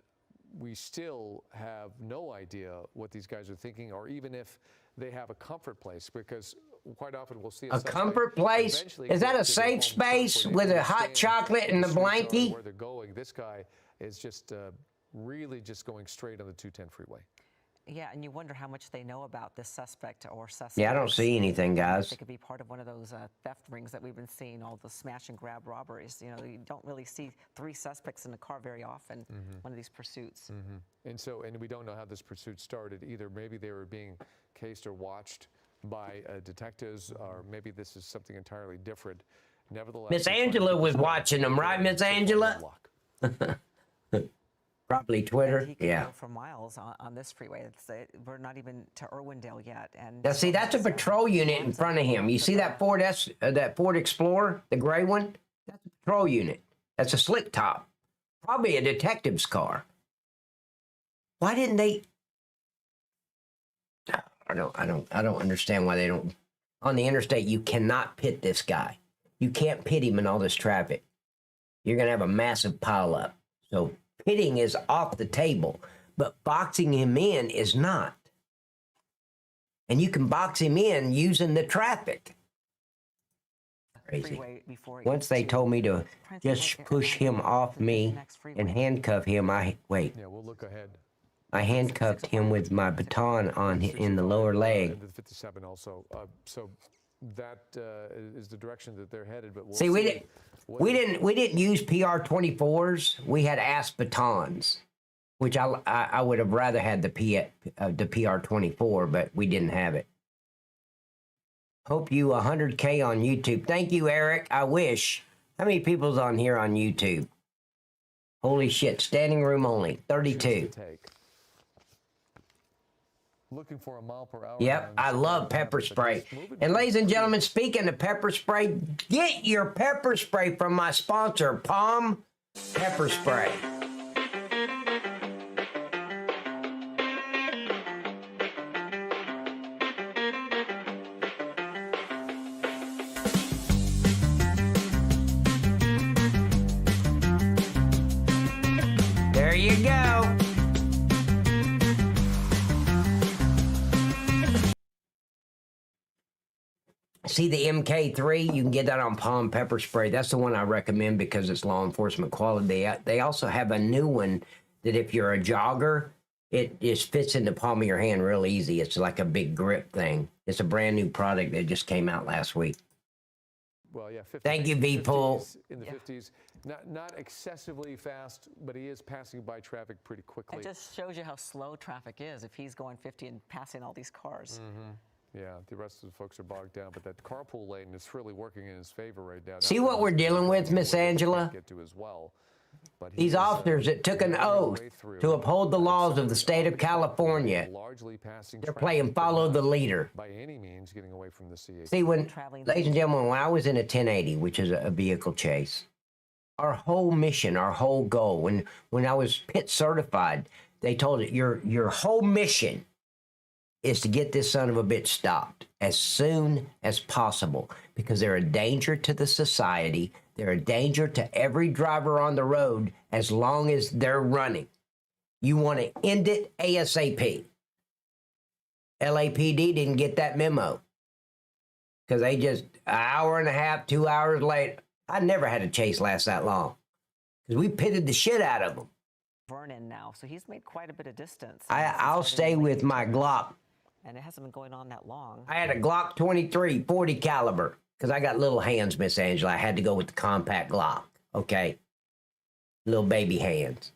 we still have no idea what these guys are thinking, or even if they have a comfort place, because quite often we'll see A comfort place? Is that a safe space with a hot chocolate and a blankie? Where they're going. This guy is just really just going straight on the 210 freeway. Yeah, and you wonder how much they know about this suspect or suspects. Yeah, I don't see anything, guys. They could be part of one of those theft rings that we've been seeing, all the smash and grab robberies. You know, you don't really see 3 suspects in a car very often, one of these pursuits. And we don't know how this pursuit started either. Maybe they were being cased or watched by detectives, or maybe this is something entirely different. Nevertheless, Miss Angela was watching them, right, Miss Angela? Probably Twitter. He can Yeah. go for miles on this freeway. We're not even to Irwindale yet. And Now, see, that's a patrol unit in front of him. You see that that Ford Explorer, the gray one? That's a patrol unit. That's a slick top. Probably a detective's car. Why didn't they? I don't understand why they don't. On the interstate, you cannot pit this guy. You can't pit him in all this traffic. You're gonna have a massive pileup. So pitting is off the table, but boxing him in is not. And you can box him in using the traffic. Crazy. Once they told me to just push him off me and handcuff him, wait. Yeah, we'll look ahead. I handcuffed him with my baton in the lower leg. And the 57 also. So that is the direction that they're headed. But we'll See, we didn't use PR-24s. We had ass batons, which I would have rather had the PR-24, but we didn't have it. Hope you 100K on YouTube. Thank you, Eric. I wish. How many people's on here on YouTube? Holy shit! Standing room only. 32. Looking for a mile per hour. Yep, I love pepper spray. And ladies and gentlemen, speaking of pepper spray, get your pepper spray from my sponsor, Palm Pepper Spray. There you go. See the MK3? You can get that on Palm Pepper Spray. That's the one I recommend because it's law enforcement quality. They also have a new one that if you're a jogger, it just fits in the palm of your hand real easy. It's like a big grip thing. It's a brand new product that just came out last week. Well, yeah. 50, Thank you, V-Pool. In the 50s, not excessively fast, but he is passing by traffic pretty quickly. It just shows you how slow traffic is if he's going 50 and passing all these cars. Yeah, the rest of the folks are bogged down, but that carpool lane is really working in his favor right now. See what we're dealing with, Miss Angela? Get to as well. But These officers that took an oath to uphold the laws of the state of California, they're playing follow the leader. By any means, getting away from the CA. See, ladies and gentlemen, when I was in a 1080, which is a vehicle chase, our whole mission, our whole goal, when I was pit certified, they told it, your whole mission is to get this son of a bitch stopped as soon as possible because they're a danger to the society. They're a danger to every driver on the road as long as they're running. You want to end it ASAP. LAPD didn't get that memo because they just an hour and a half, 2 hours later. I never had a chase last that long because we pitted the shit out of them. Vernon now, so he's made quite a bit of distance. I'll stay with my Glock. And it hasn't been going on that long. I had a Glock 23, 40 caliber, because I got little hands, Miss Angela. I had to go with the compact Glock, okay? Little baby hands.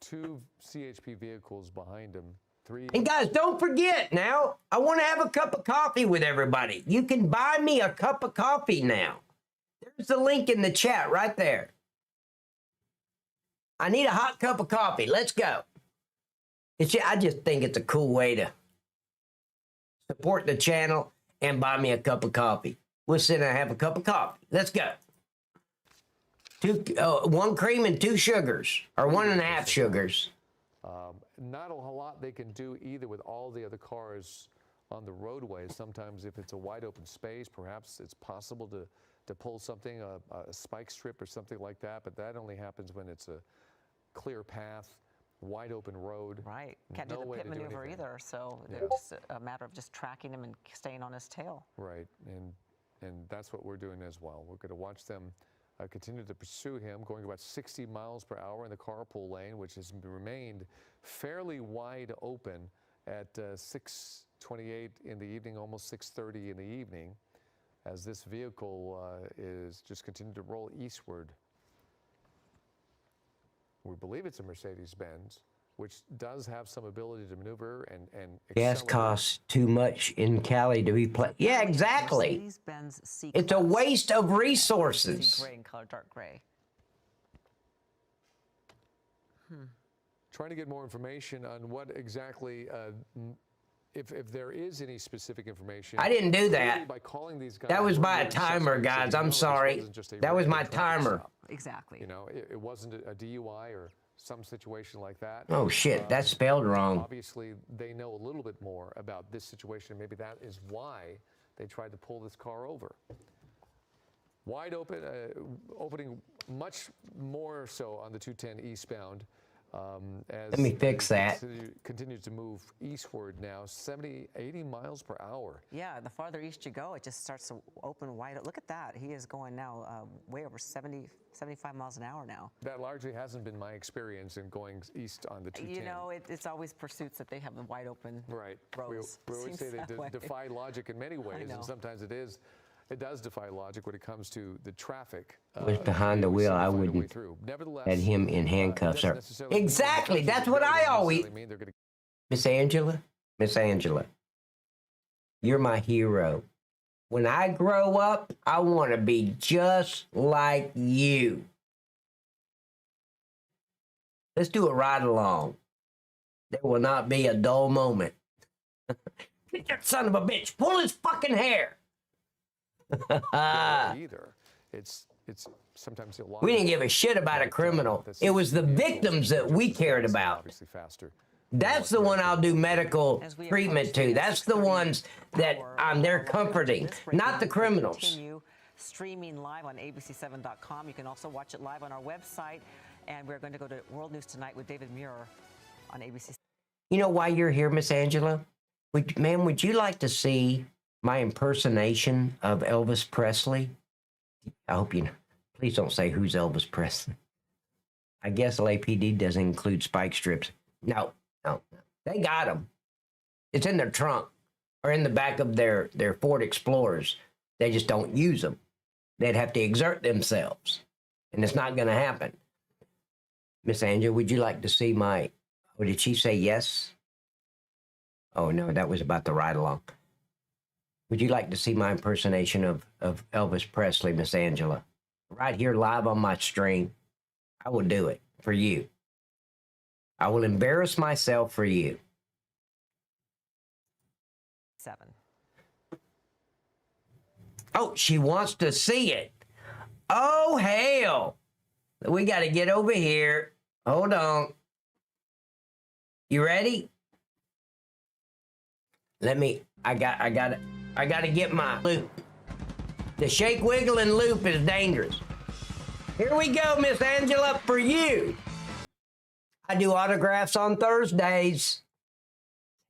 Two CHP vehicles behind him. Three. And guys, don't forget now, I want to have a cup of coffee with everybody. You can buy me a cup of coffee now. There's the link in the chat right there. I need a hot cup of coffee. Let's go. I just think it's a cool way to support the channel and buy me a cup of coffee. We'll sit and have a cup of coffee. Let's go. 1 cream and 2 sugars, or 1.5 sugars. Not a whole lot they can do either with all the other cars on the roadway. Sometimes if it's a wide open space, perhaps it's possible to to pull something, a spike strip or something like that, but that only happens when it's a clear path, wide open road. Right. Can't no do the way pit to do maneuver anything. either, so Yeah. it's a matter of just tracking him and staying on his tail. Right, and that's what we're doing as well. We're going to watch them continue to pursue him, going about 60 miles per hour in the carpool lane, which has remained fairly wide open at 6:28 in the evening, almost 6:30 in the evening, as this vehicle is just continuing to roll eastward. We believe it's a Mercedes-Benz, which does have some ability to maneuver and Gas accelerate. costs too much in Cali to be played. Yeah, exactly. Mercedes-Benz C It's a Class. waste of See resources. gray in color, dark gray. Trying to get more information on what exactly, if there is any specific information. I didn't do that. Really by calling these guys, That was by a road timer, suspects, guys. so I'm this sorry. wasn't just a That was my regular traffic timer. stop. Exactly. You know, it wasn't a DUI or some situation like that. Oh shit, that's spelled wrong. Obviously, they know a little bit more about this situation. Maybe that is why they tried to pull this car over. Wide open, opening much more so on the 210 eastbound. As Let me fix that. Continues to move eastward now, 70, 80 miles per hour. Yeah, the farther east you go, it just starts to open wide. Look at that. He is going now way over 70, 75 miles an hour now. That largely hasn't been my experience in going east on the 210. You know, it's always pursuits that they have the wide open Right. roads. We always Seems say they that way. defy logic in many ways, know. and sometimes it does defy logic when it comes to the traffic. Was behind the wheel, I wouldn't had him in handcuffs. Or exactly, that's what I always. Miss Angela, you're my hero. When I grow up, I want to be just like you. Let's do a ride along. There will not be a dull moment. Get that son of a bitch. Pull his fucking hair. Either. It's sometimes illogical. We didn't give a shit about a criminal. It was the victims that we cared about. Obviously faster. That's the one I'll do medical treatment to. That's the ones that they're comforting, not the criminals. Continue streaming live on abc7.com. You can also watch it live on our website. And we're going to go to World News Tonight with David Muir on ABC. You know why you're here, Miss Angela? Would you like to see my impersonation of Elvis Presley? I hope you know. Please don't say who's Elvis Presley. I guess LAPD doesn't include spike strips. No. They got them. It's in their trunk or in the back of their Ford Explorers. They just don't use them. They'd have to exert themselves. And it's not going to happen. Miss Angela, would you like to see my... Oh, did she say yes? Oh, no, that was about the ride-along. Would you like to see my impersonation of Elvis Presley, Miss Angela? Right here live on my stream. I will do it for you. I will embarrass myself for you. 7. Oh, she wants to see it. Oh, hell. We got to get over here. Hold on. You ready? I got to get my loop. The shake, wiggle, and loop is dangerous. Here we go, Miss Angela, for you. I do autographs on Thursdays.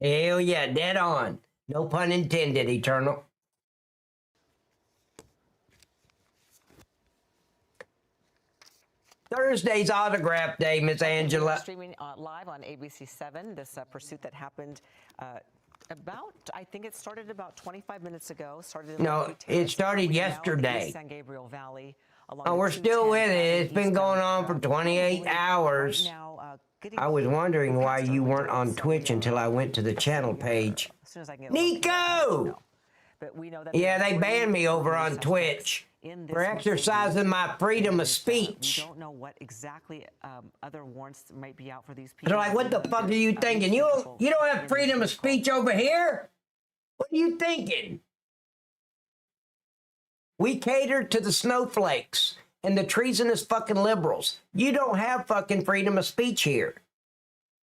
Hell yeah, dead on. No pun intended, Eternal. Thursday's autograph day, Miss Angela. Streaming live on ABC7, this pursuit that happened I think it started about 25 minutes ago. It started yesterday. San Gabriel Valley. Oh, we're still with it. It's been going on for 28 hours. I was wondering why you weren't on Twitch until I went to the channel page. Nico! Yeah, they banned me over on Twitch for exercising my freedom of speech. We don't know what exactly other warrants might be out for these people. They're like, what the fuck are you thinking? You don't have freedom of speech over here? What are you thinking? We cater to the snowflakes and the treasonous fucking liberals. You don't have fucking freedom of speech here.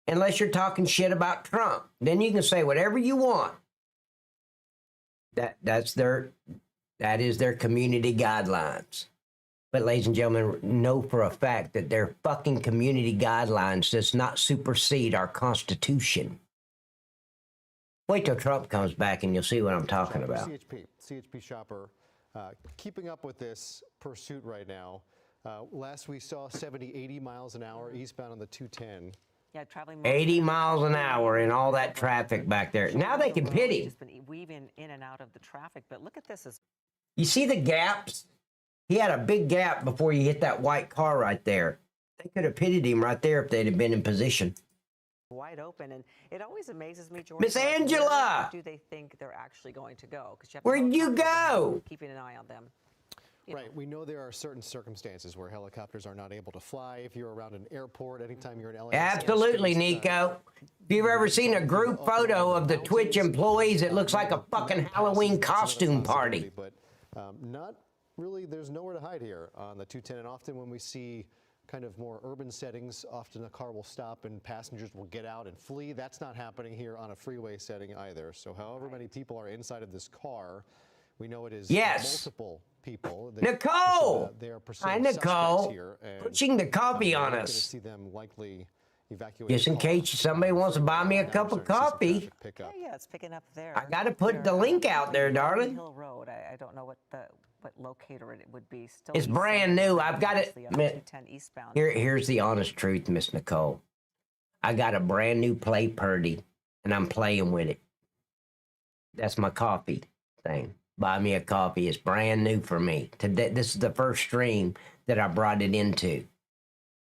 Unless you're talking shit about Trump. Then you can say whatever you want. That's their That is their community guidelines. But ladies and gentlemen, know for a fact that their fucking community guidelines does not supersede our Constitution. Wait till Trump comes back and you'll see what I'm talking about. CHP shopper, keeping up with this pursuit right now. Last we saw 70, 80 miles an hour eastbound on the 210. Yeah, traveling 80 miles an hour and all that traffic back there. Now they can pit him. Just been weaving in and out of the traffic, but look at this. You see the gaps? He had a big gap before he hit that white car right there. They could have pitted him right there if they'd have been in position. Wide open, and it always amazes me, George. Miss Angela! Where do they think they're actually going to go? Where'd you go? Keeping an eye on them. Right, we know there are certain circumstances where helicopters are not able to fly. If you're around an airport, anytime you're in LA. Absolutely, Nico. If you've ever seen a group photo of the Twitch employees, it looks like a fucking Halloween costume party. But not really, there's nowhere to hide here on the 210. And often when we see kind of more urban settings, often a car will stop and passengers will get out and flee. That's not happening here on a freeway setting either. So however many people are inside of this car, we know it is multiple people. Nicole! They are pursuing Nicole. here, pushing the coffee on us. See them likely just in case somebody wants to buy me a cup of coffee. Yeah, it's picking up there. I got to put the link out there, darling. Hill Road. I don't know what locator it would be. Still it's brand new. I've got it. Eastbound. Here's the honest truth, Miss Nicole. I got a brand new Play Purdy, and I'm playing with it. That's my coffee thing. Buy me a coffee. It's brand new for me. Today, this is the first stream that I brought it into.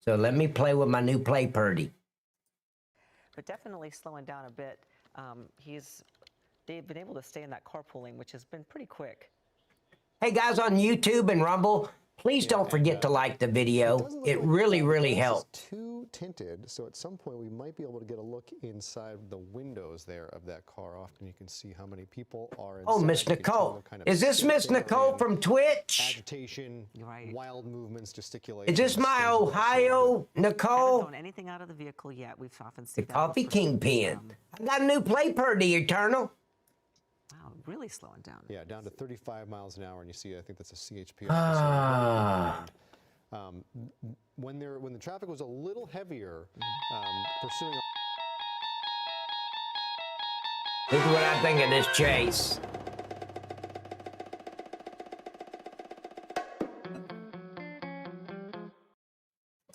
So let me play with my new Play Purdy. But definitely slowing down a bit. They've been able to stay in that carpooling, which has been pretty quick. Hey guys on YouTube and Rumble, please don't forget to like the video. It really, really helps. Too tinted, so at some point we might be able to get a look inside the windows there of that car. Often you can see how many people are inside. Oh, Miss Nicole. Is this Miss Nicole from Twitch? Agitation, wild movements, gesticulation. Is this my Ohio Nicole? Haven't thrown anything out of the vehicle yet. We've often seen the Coffee Kingpin. I got a new Play Purdy, Eternal. Wow, really slowing down. Yeah, down to 35 miles an hour, and you see, I think that's a CHP Ah. When the traffic was a little heavier, pursuing. This is what I think of this chase.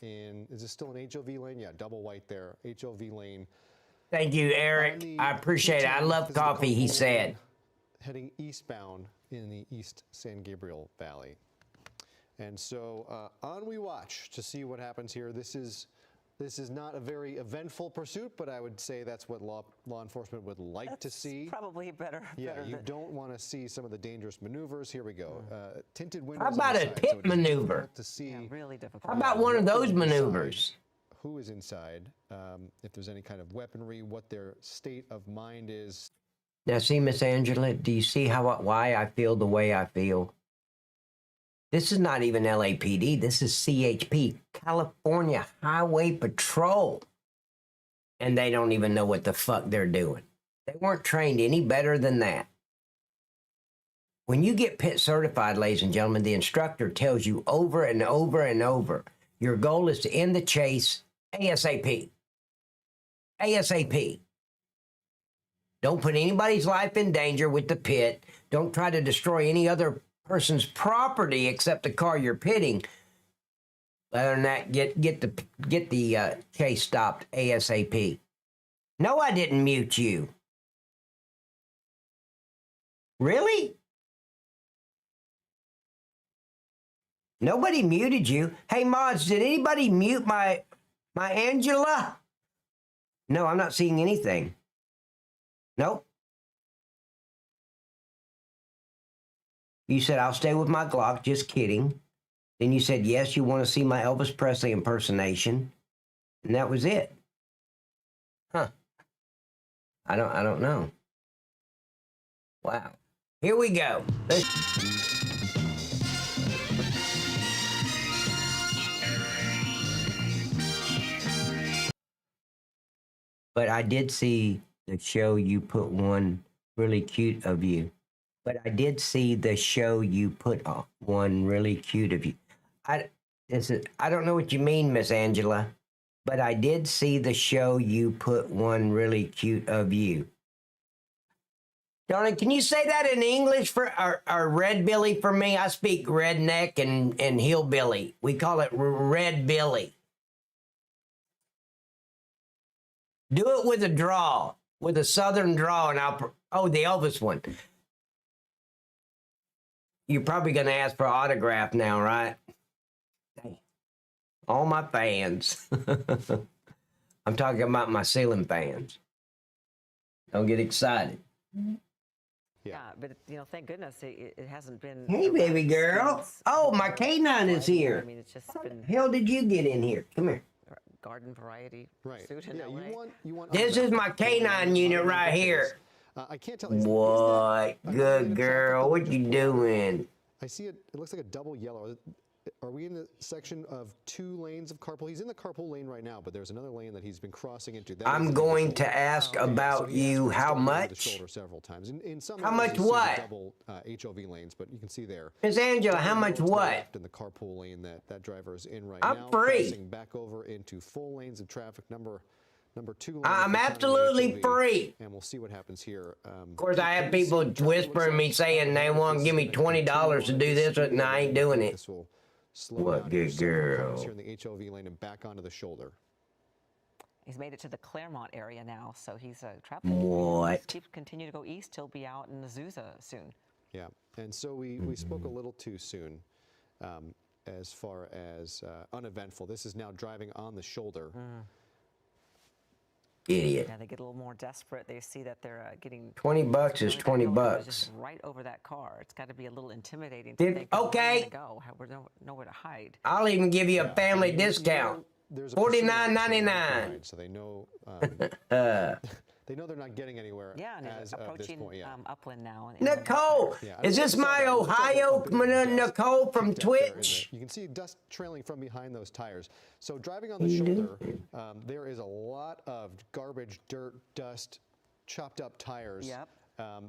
And is this still an HOV lane? Yeah, double white there, HOV lane. Thank you, Eric. I appreciate it. I love coffee, he said. Heading eastbound in the East San Gabriel Valley. And so on we watch to see what happens here. This is not a very eventful pursuit, but I would say that's what law enforcement would like to see. Probably better. Yeah, you don't want to see some of the dangerous maneuvers. Here we go. Tinted windows. How about a pit maneuver? To see really difficult. How about one of those maneuvers? Who is inside? If there's any kind of weaponry, what their state of mind is. Now, see, Miss Angela, do you see why I feel the way I feel? This is not even LAPD. This is CHP, California Highway Patrol. And they don't even know what the fuck they're doing. They weren't trained any better than that. When you get pit certified, ladies and gentlemen, the instructor tells you over and over and over, your goal is to end the chase ASAP. ASAP. Don't put anybody's life in danger with the pit. Don't try to destroy any other person's property except the car you're pitting. Other than that, get the chase stopped ASAP. No, I didn't mute you. Really? Nobody muted you. Hey, mods, did anybody mute my Angela? No, I'm not seeing anything. Nope. You said, I'll stay with my Glock, just kidding. Then you said, yes, you want to see my Elvis Presley impersonation. And that was it. Huh. I don't know. Wow. Here we go. But I did see the show you put one really cute of you. But I did see the show you put on, one really cute of you. I don't know what you mean, Miss Angela, but I did see the show you put one really cute of you. Darling, can you say that in English for our red billy for me? I speak redneck and hillbilly. We call it red billy. Do it with a draw, with a southern draw, and the Elvis one. You're probably going to ask for an autograph now, right? All my fans. I'm talking about my ceiling fans. Don't get excited. Yeah, but thank goodness it hasn't been. Hey, baby girl. Oh, my canine is here. I mean, it's just How been the hell did you get in here? Come here. garden variety Right. suit in Yeah, LA. you want This is my canine unit right here. I can't tell. What? Good girl. What you doing? I see it. It looks like a double yellow. Are we in the section of 2 lanes of carpool? He's in the carpool lane right now, but there's another lane that he's been crossing into. I'm going to ask about you how much? Several times. In some How much areas you see the what? double HOV lanes, but you can see there. Miss Angela, how much what? In the carpool lane that driver is in right I'm now. free. Crossing back over into full lanes of traffic. Number 2 lane. I'm absolutely free. And we'll see what happens here. Of course, I have people whispering me saying they want to give me $20 to do this, and I ain't doing it. This will slow What down good here. So cars girl. here in the HOV lane and back onto the shoulder. He's made it to the Claremont area now, so he's traveling. What? Continue to go east. He'll be out in Azusa soon. Yeah, and so we spoke a little too soon as far as uneventful. This is now driving on the shoulder. Idiot. Yeah, they get a little more desperate. They see that they're getting $20 is $20. just right over that car. It's got to be a little intimidating. Did- to think, where are we okay. gonna go? We're nowhere to hide. I'll even give you a family discount. There's a $49.99. So they know they know they're not getting anywhere Yeah, and as they're of this approaching point. Yeah. Upland now. Nicole, Yeah, is this my Ohio Nicole from Kicked out there in Twitch? You can see dust trailing from behind those tires. So driving on the shoulder, there is a lot of garbage, dirt, dust, chopped up tires Yep.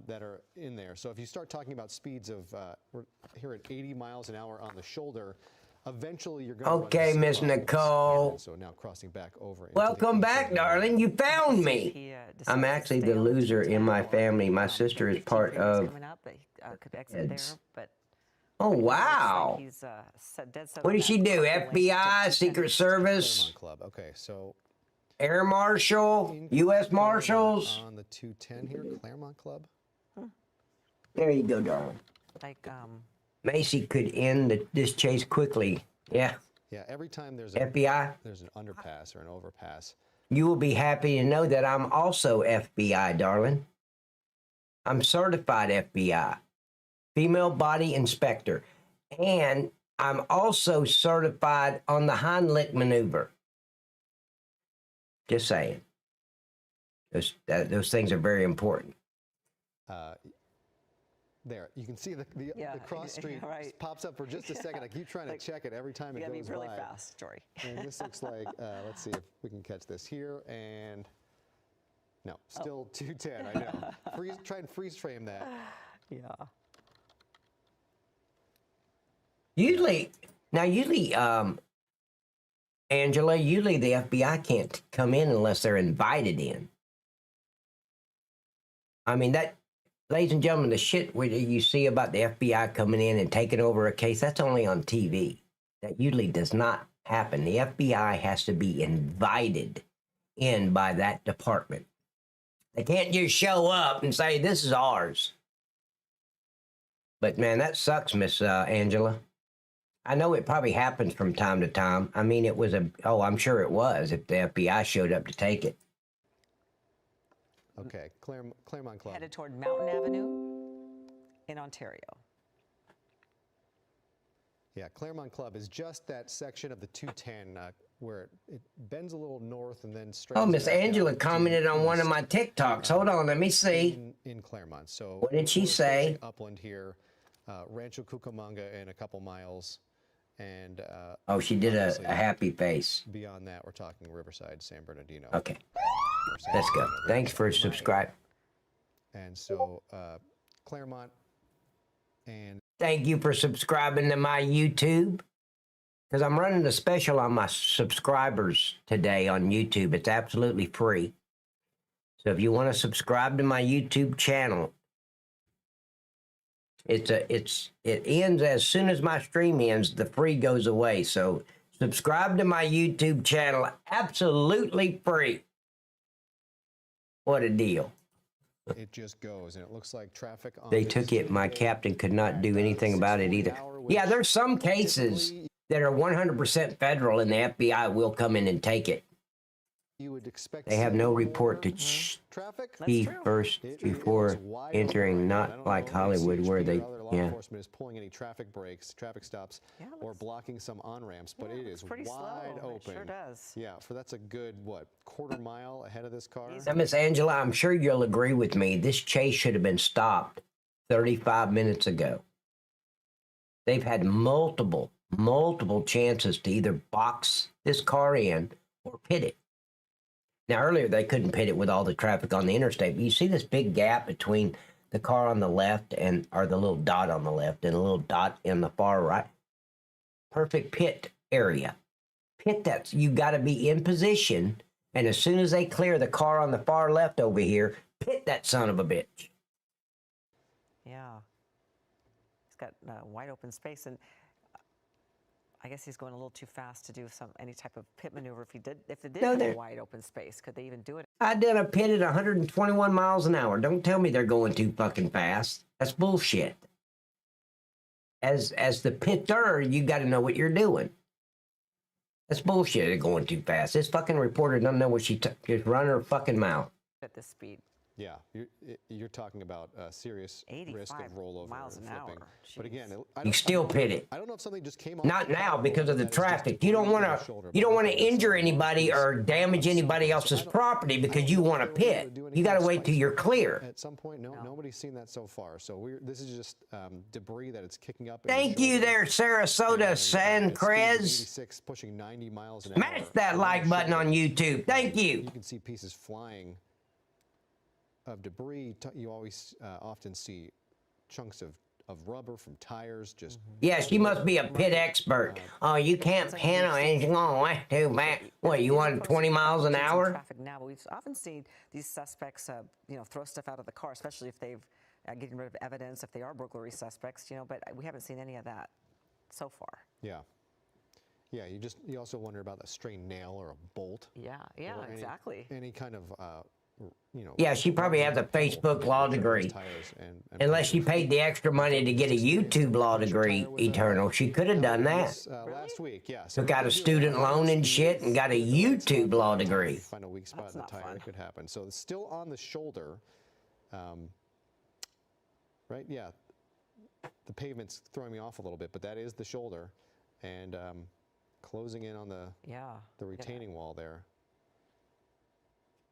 that are in there. So if you start talking about speeds of, we're here at 80 miles an hour on the shoulder, eventually you're going to Okay, Miss Nicole. So now crossing back over. into Welcome the back, HOV. darling. You found me. He, decides I'm to actually stay the on loser in my 210 or, family. My sister is 15 part freeways of. coming up, but he, could exit there, It's- but Oh, looks like wow. he's dead set What on did she that do? carpool lane to FBI, 210. Secret Service, Claremont Club. Okay, so Air Marshal, in U.S. Claremont Marshals. on the 210 here, Claremont Club. There you go, darling. Like, Macy could end this chase quickly. Yeah, Yeah, every time there's FBI. there's an underpass or an overpass. You will be happy to know that I'm also FBI, darling. I'm certified FBI, female body inspector, and I'm also certified on the Heimlich maneuver. Just saying. Those things are very important. There, you can see the cross street right. pops up for just a second. I keep trying to check it every time you it gotta goes be really by. fast, Jory. And this looks like, let's see if we can catch this here. And no, still 210. I know. Try and freeze frame that. Yeah. Usually, Angela, usually the FBI can't come in unless they're invited in. I mean, that, ladies and gentlemen, the shit where you see about the FBI coming in and taking over a case, that's only on TV. That usually does not happen. The FBI has to be invited in by that department. They can't just show up and say, this is ours. But man, that sucks, Miss Angela. I know it probably happens from time to time. I mean, it was I'm sure it was if the FBI showed up to take it. Okay, Claremont Club. Headed toward Mountain Avenue in Ontario. Yeah, Claremont Club is just that section of the 210 where it bends a little north and then straight. Oh, Miss Angela commented on one of my TikToks. Hold on, let me see. In Claremont. So What did she we're say? approaching Upland here, Rancho Cucamonga in a couple miles, and Oh, she did obviously a happy face. beyond that, we're talking Riverside, San Bernardino. Okay, or San let's go. Bernardino, Thanks for Riverside. subscribing. And so Claremont, And Thank you for subscribing to my YouTube. Because I'm running a special on my subscribers today on YouTube. It's absolutely free. So if you want to subscribe to my YouTube channel, it ends as soon as my stream ends, the free goes away. So subscribe to my YouTube channel, absolutely free. What a deal. it just goes, and it looks like traffic on They this took it. My captain could not do anything about it either. Yeah, there's some cases that are 100% federal, and the FBI will come in and take it. you would expect They have no more report to traffic. chief first It before is wide entering, open. I not don't like know if Hollywood where CHP they, or other law yeah. enforcement is pulling any traffic breaks, traffic stops, Yeah, or looks- blocking some on-ramps, but yeah, it looks is pretty wide slow. open. It sure does. Yeah, that's a good, what, quarter mile ahead of this car? Now, Miss Angela, I'm sure you'll agree with me. This chase should have been stopped 35 minutes ago. They've had multiple chances to either box this car in or pit it. Now, earlier they couldn't pit it with all the traffic on the interstate, but you see this big gap between the car on the left or the little dot on the left and a little dot in the far right? Perfect pit area. Pit that. You got to be in position, and as soon as they clear the car on the far left over here, pit that son of a bitch. Yeah. He's got wide open space, and I guess he's going a little too fast to do any type of pit maneuver. If they did No, have a they're- wide open space, could they even do it? I did a pit at 121 miles an hour. Don't tell me they're going too fucking fast. That's bullshit. As the pitter, you got to know what you're doing. That's bullshit. They're going too fast. This fucking reporter doesn't know what she just run her fucking mouth. At this speed. Yeah, you're talking about a serious risk of 85 rollover miles and an flipping. hour. But again, You still pit it. I don't know if something just came off. Not the now car because of the that is just traffic. You don't breathing want on the to. shoulder, You but don't want to hopefully injure something anybody else or is damage anybody so else's I don't- property I because don't you know want to if they were able pit. do any You got kind to of wait till spikes you're clear. At some point, nobody's seen that so far. So this is just debris that it's kicking up. in the Thank you shoulder. there, Sarasota And, San it speeds at Crez. 86, pushing 90 miles an hour. Smash that on like the button on shoulder. YouTube. Thank you. You can see pieces flying of debris. You always often see chunks of rubber from tires just. Yeah, she must be a pit expert. Oh, you can't pin on anything on way too bad. What, you want 20 miles an Some hour? Traffic now, but we've often seen these suspects, throw stuff out of the car, especially if they've getting rid of evidence, if they are burglary suspects, but we haven't seen any of that so far. Yeah. Yeah, you also wonder about a stray nail or a bolt. Yeah, or exactly. Any kind of Yeah, she probably has a Facebook law degree. Unless she paid the extra money to get a YouTube law degree, Eternal. She could have done that. Last week, yeah. Took out a student loan and shit and got a YouTube law degree. Find a weak spot in the not tire, fun. it could happen. So it's still on the shoulder, right? Yeah, the pavement's throwing me off a little bit, but that is the shoulder, and closing in on the retaining wall there.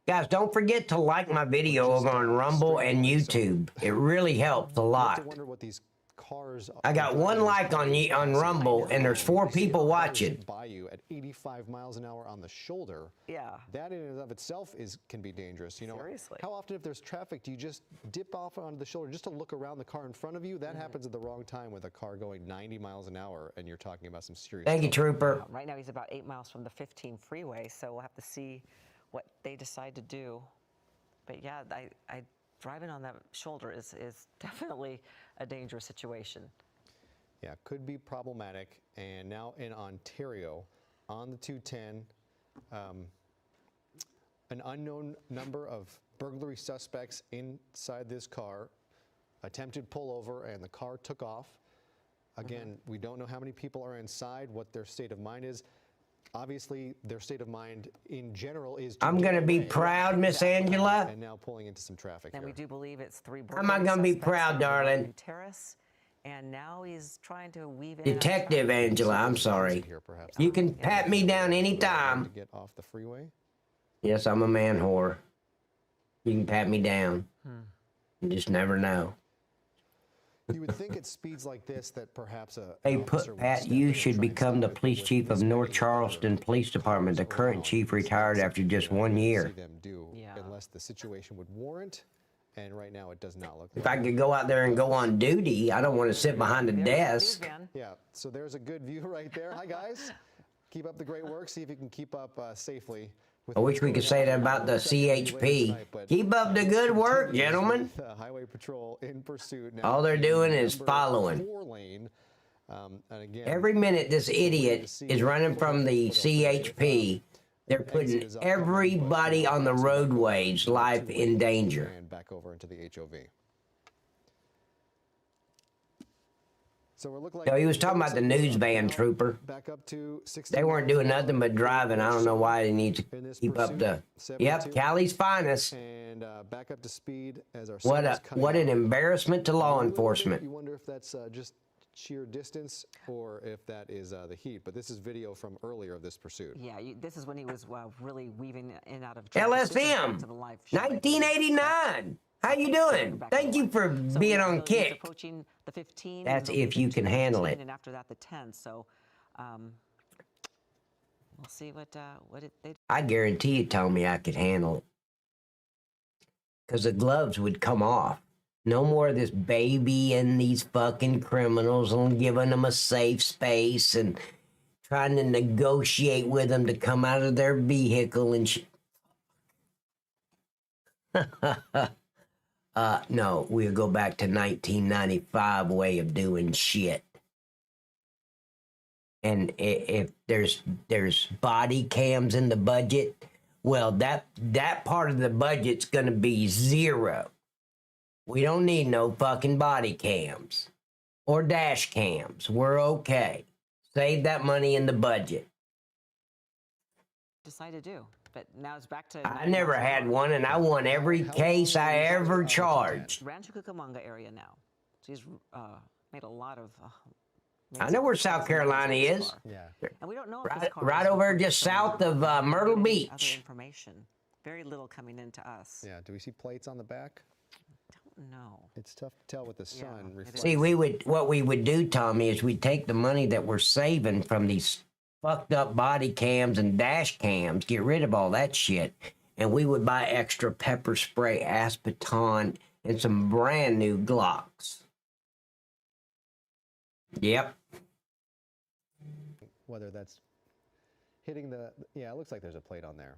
Guys, don't forget to like my video over on Rumble and YouTube. It really helps a You have lot. to wonder what these cars. I got one like on Rumble, and there's 4 people watching. By you at 85 miles an hour on the shoulder. Yeah. That in and of itself can be dangerous. Seriously. How often, if there's traffic, do you just dip off onto the shoulder just to look around the car in front of you? That happens at the wrong time with a car going 90 miles an hour, and you're talking about some serious. Thank you, trouble. Trooper. Right now he's about 8 miles from the 15 freeway, so we'll have to see what they decide to do. But yeah, I driving on that shoulder is definitely a dangerous situation. Yeah, could be problematic. And now in Ontario, on the 210, an unknown number of burglary suspects inside this car attempted pullover, and the car took off. Again, we don't know how many people are inside, what their state of mind is. Obviously, their state of mind in general is. I'm going to be proud, Miss Angela. And now pulling into some traffic And here. we do believe it's 3 I'm burglary not gonna be suspects proud, on darling. Terrace, and now he's trying to weave in. Detective Angela, I'm sorry. Here, perhaps. You can pat me down To anytime. get off the freeway. Yes, I'm a man whore. You can pat me down. You just never know. You would think at speeds like this that perhaps a. Hey, an officer would Pat, step you in and should try and become the stop it, police but chief of with North this Charleston Police Department, the current around, chief it's not retired after something just that I 1 would year. see them do Yeah. unless the situation would warrant. and right now it does not look If like I could go out there and go on duty, I don't want to sit behind a desk. Yeah, so there's a good view right there. Hi, guys. Keep up the great work. See if you can keep up safely. I wish we could say that about the CHP. Keep up the good work, gentlemen. Highway Patrol in pursuit. Now All they're doing is following. 4-lane. And again, Every minute this idiot is running from the CHP, they're putting everybody on the roadways' life in danger. And back over into the HOV. So we're looking like So he was talking about the news van, trooper. back up to 60 They weren't doing nothing but driving. I don't know why they need to keep up the. Yep, Cali's finest. and back up to speed as our What an embarrassment to law enforcement. You wonder if that's just sheer distance or if that is the heat. But this is video from earlier of this pursuit. Yeah, this is when he was really weaving in and out of LSM, 1989. How you doing? Thank you for being on Kick. Approaching the 15. That's if you can handle it. And after that, the 10. So we'll see what they. I guarantee you told me I could handle it. Because the gloves would come off. No more of this baby and these fucking criminals and giving them a safe space and trying to negotiate with them to come out of their vehicle and shit. No, we'll go back to 1995 way of doing shit. And if there's body cams in the budget, well, that part of the budget's going to be zero. We don't need no fucking body cams or dash cams. We're okay. Save that money in the budget. Decide to do. But now it's back to. I never had one, and I won every case I ever charged. Rancho Cucamonga area now. She's made a lot of. I know where South Carolina is. Yeah. And we don't know if this car Right over just south of Myrtle Beach. Other information. Very little coming into us. Yeah. Do we see plates on the back? Don't know. It's tough to tell with the sun. See, what we would do, Tommy, is we'd take the money that we're saving from these fucked up body cams and dash cams, get rid of all that shit, and we would buy extra pepper spray, Aspeton, and some brand new Glocks. Yep. Whether that's hitting the, yeah, it looks like there's a plate on there.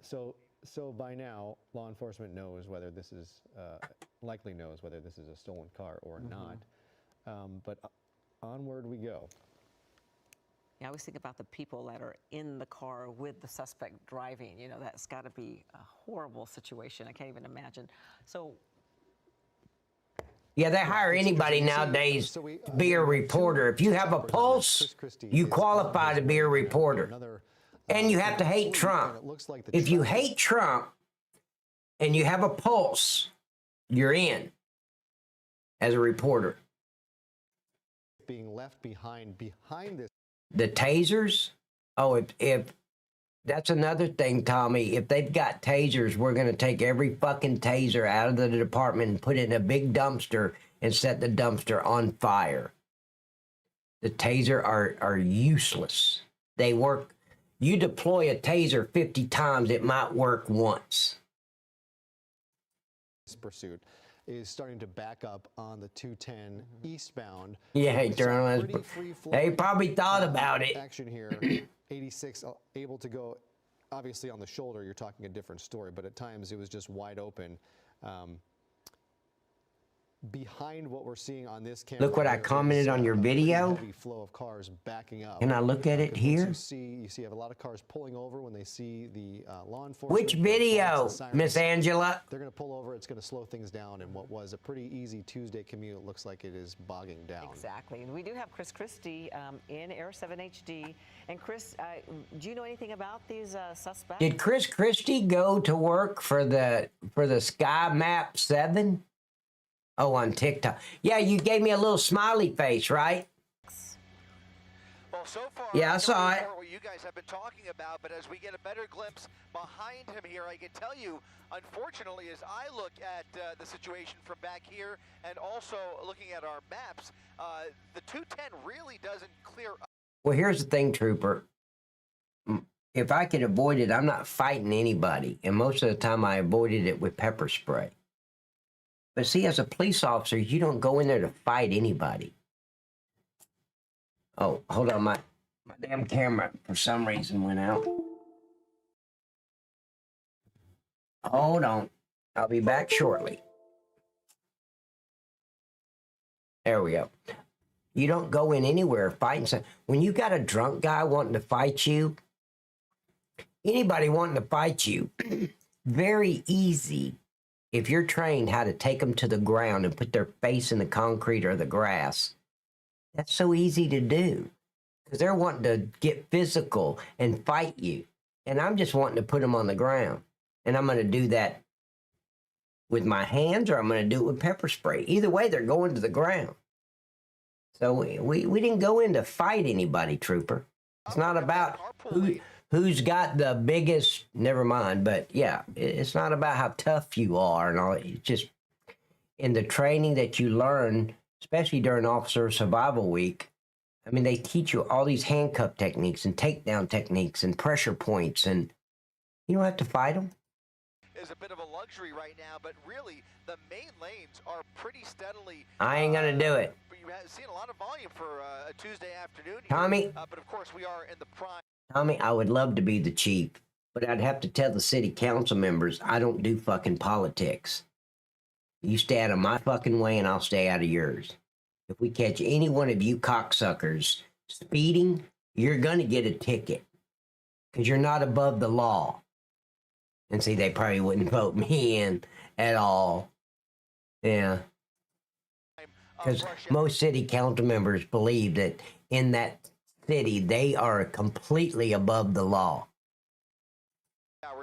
So by now, law enforcement knows whether this is, likely knows whether this is a stolen car or not. But onward we go. I always think about the people that are in the car with the suspect driving. You know, that's got to be a horrible situation. I can't even imagine. So. Yeah, they hire anybody nowadays to be a reporter. If you have a pulse, you qualify to be a reporter. And you have to hate Trump. If you hate Trump and you have a pulse, you're in as a reporter. Being left behind this. The tasers? Oh, if that's another thing, Tommy. If they've got tasers, we're going to take every fucking taser out of the department and put it in a big dumpster and set the dumpster on fire. The taser are useless. They work. You deploy a taser 50 times, it might work once. This pursuit is starting to back up on the 210 eastbound. Yeah, they probably thought about it. Action here, 86 able to go, obviously on the shoulder, you're talking a different story, but at times it was just wide open. Behind what we're seeing on this camera. Look what I commented on your video. Heavy flow of cars backing up. Can I look at it here? You see a lot of cars pulling over when they see the law enforcement. Which video, Miss Angela? They're going to pull over. It's going to slow things down. And what was a pretty easy Tuesday commute looks like it is bogging down. Exactly. And we do have Chris Christie in Air 7 HD. And Chris, do you know anything about these suspects? Did Chris Christie go to work for the Sky Map 7? Oh, on TikTok. Yeah, you gave me a little smiley face, right? Well, so far, yeah, I saw it. What you guys have been talking about, but as we get a better glimpse behind him here, I can tell you, unfortunately, as I look at the situation from back here and also looking at our maps, the 210 really doesn't clear up. Well, here's the thing, Trooper. if I could avoid it, I'm not fighting anybody. And most of the time I avoided it with pepper spray. But see, as a police officer, you don't go in there to fight anybody. Oh, hold on. My damn camera, for some reason, went out. Hold on. I'll be back shortly. There we go. You don't go in anywhere fighting. When you got a drunk guy wanting to fight you, anybody wanting to fight you, very easy. If you're trained how to take them to the ground and put their face in the concrete or the grass, that's so easy to do because they're wanting to get physical and fight you. And I'm just wanting to put them on the ground. And I'm going to do that with my hands or I'm going to do it with pepper spray. Either way, they're going to the ground. So we didn't go in to fight anybody, Trooper. It's not about who's got the biggest, never mind, but yeah, it's not about how tough you are and all. It's just in the training that you learn, especially during Officer Survival Week. I mean, they teach you all these handcuff techniques and takedown techniques and pressure points, and you don't have to fight them. Is a bit of a luxury right now, but really the main lanes are pretty steadily. I ain't gonna do it. But you have seen a lot of volume for a Tuesday afternoon here. Tommy. But of course we are in the prime. Tommy, I would love to be the chief, but I'd have to tell the city council members I don't do fucking politics. You stay out of my fucking way and I'll stay out of yours. If we catch any one of you cocksuckers speeding, you're going to get a ticket because you're not above the law. And see, they probably wouldn't vote me in at all. Yeah. Because most city council members believe that in that city, they are completely above the law.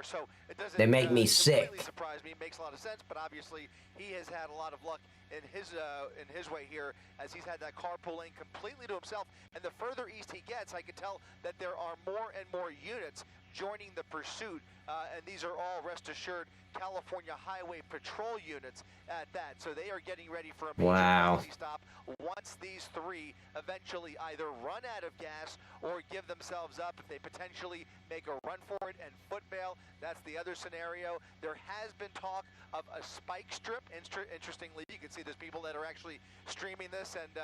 So it doesn't, they make me sick. Surprise me. It makes a lot of sense, but obviously he has had a lot of luck in his way here as he's had that carpool lane completely to himself. And the further east he gets, I can tell that there are more and more units joining the pursuit, and these are all, rest assured, California Highway Patrol units at that. So they are getting ready for a major stop once these three eventually either run out of gas or give themselves up. If they potentially make a run for it and foot bail, that's the other scenario. There has been talk of a spike strip. Interestingly, you can see there's people that are actually streaming this and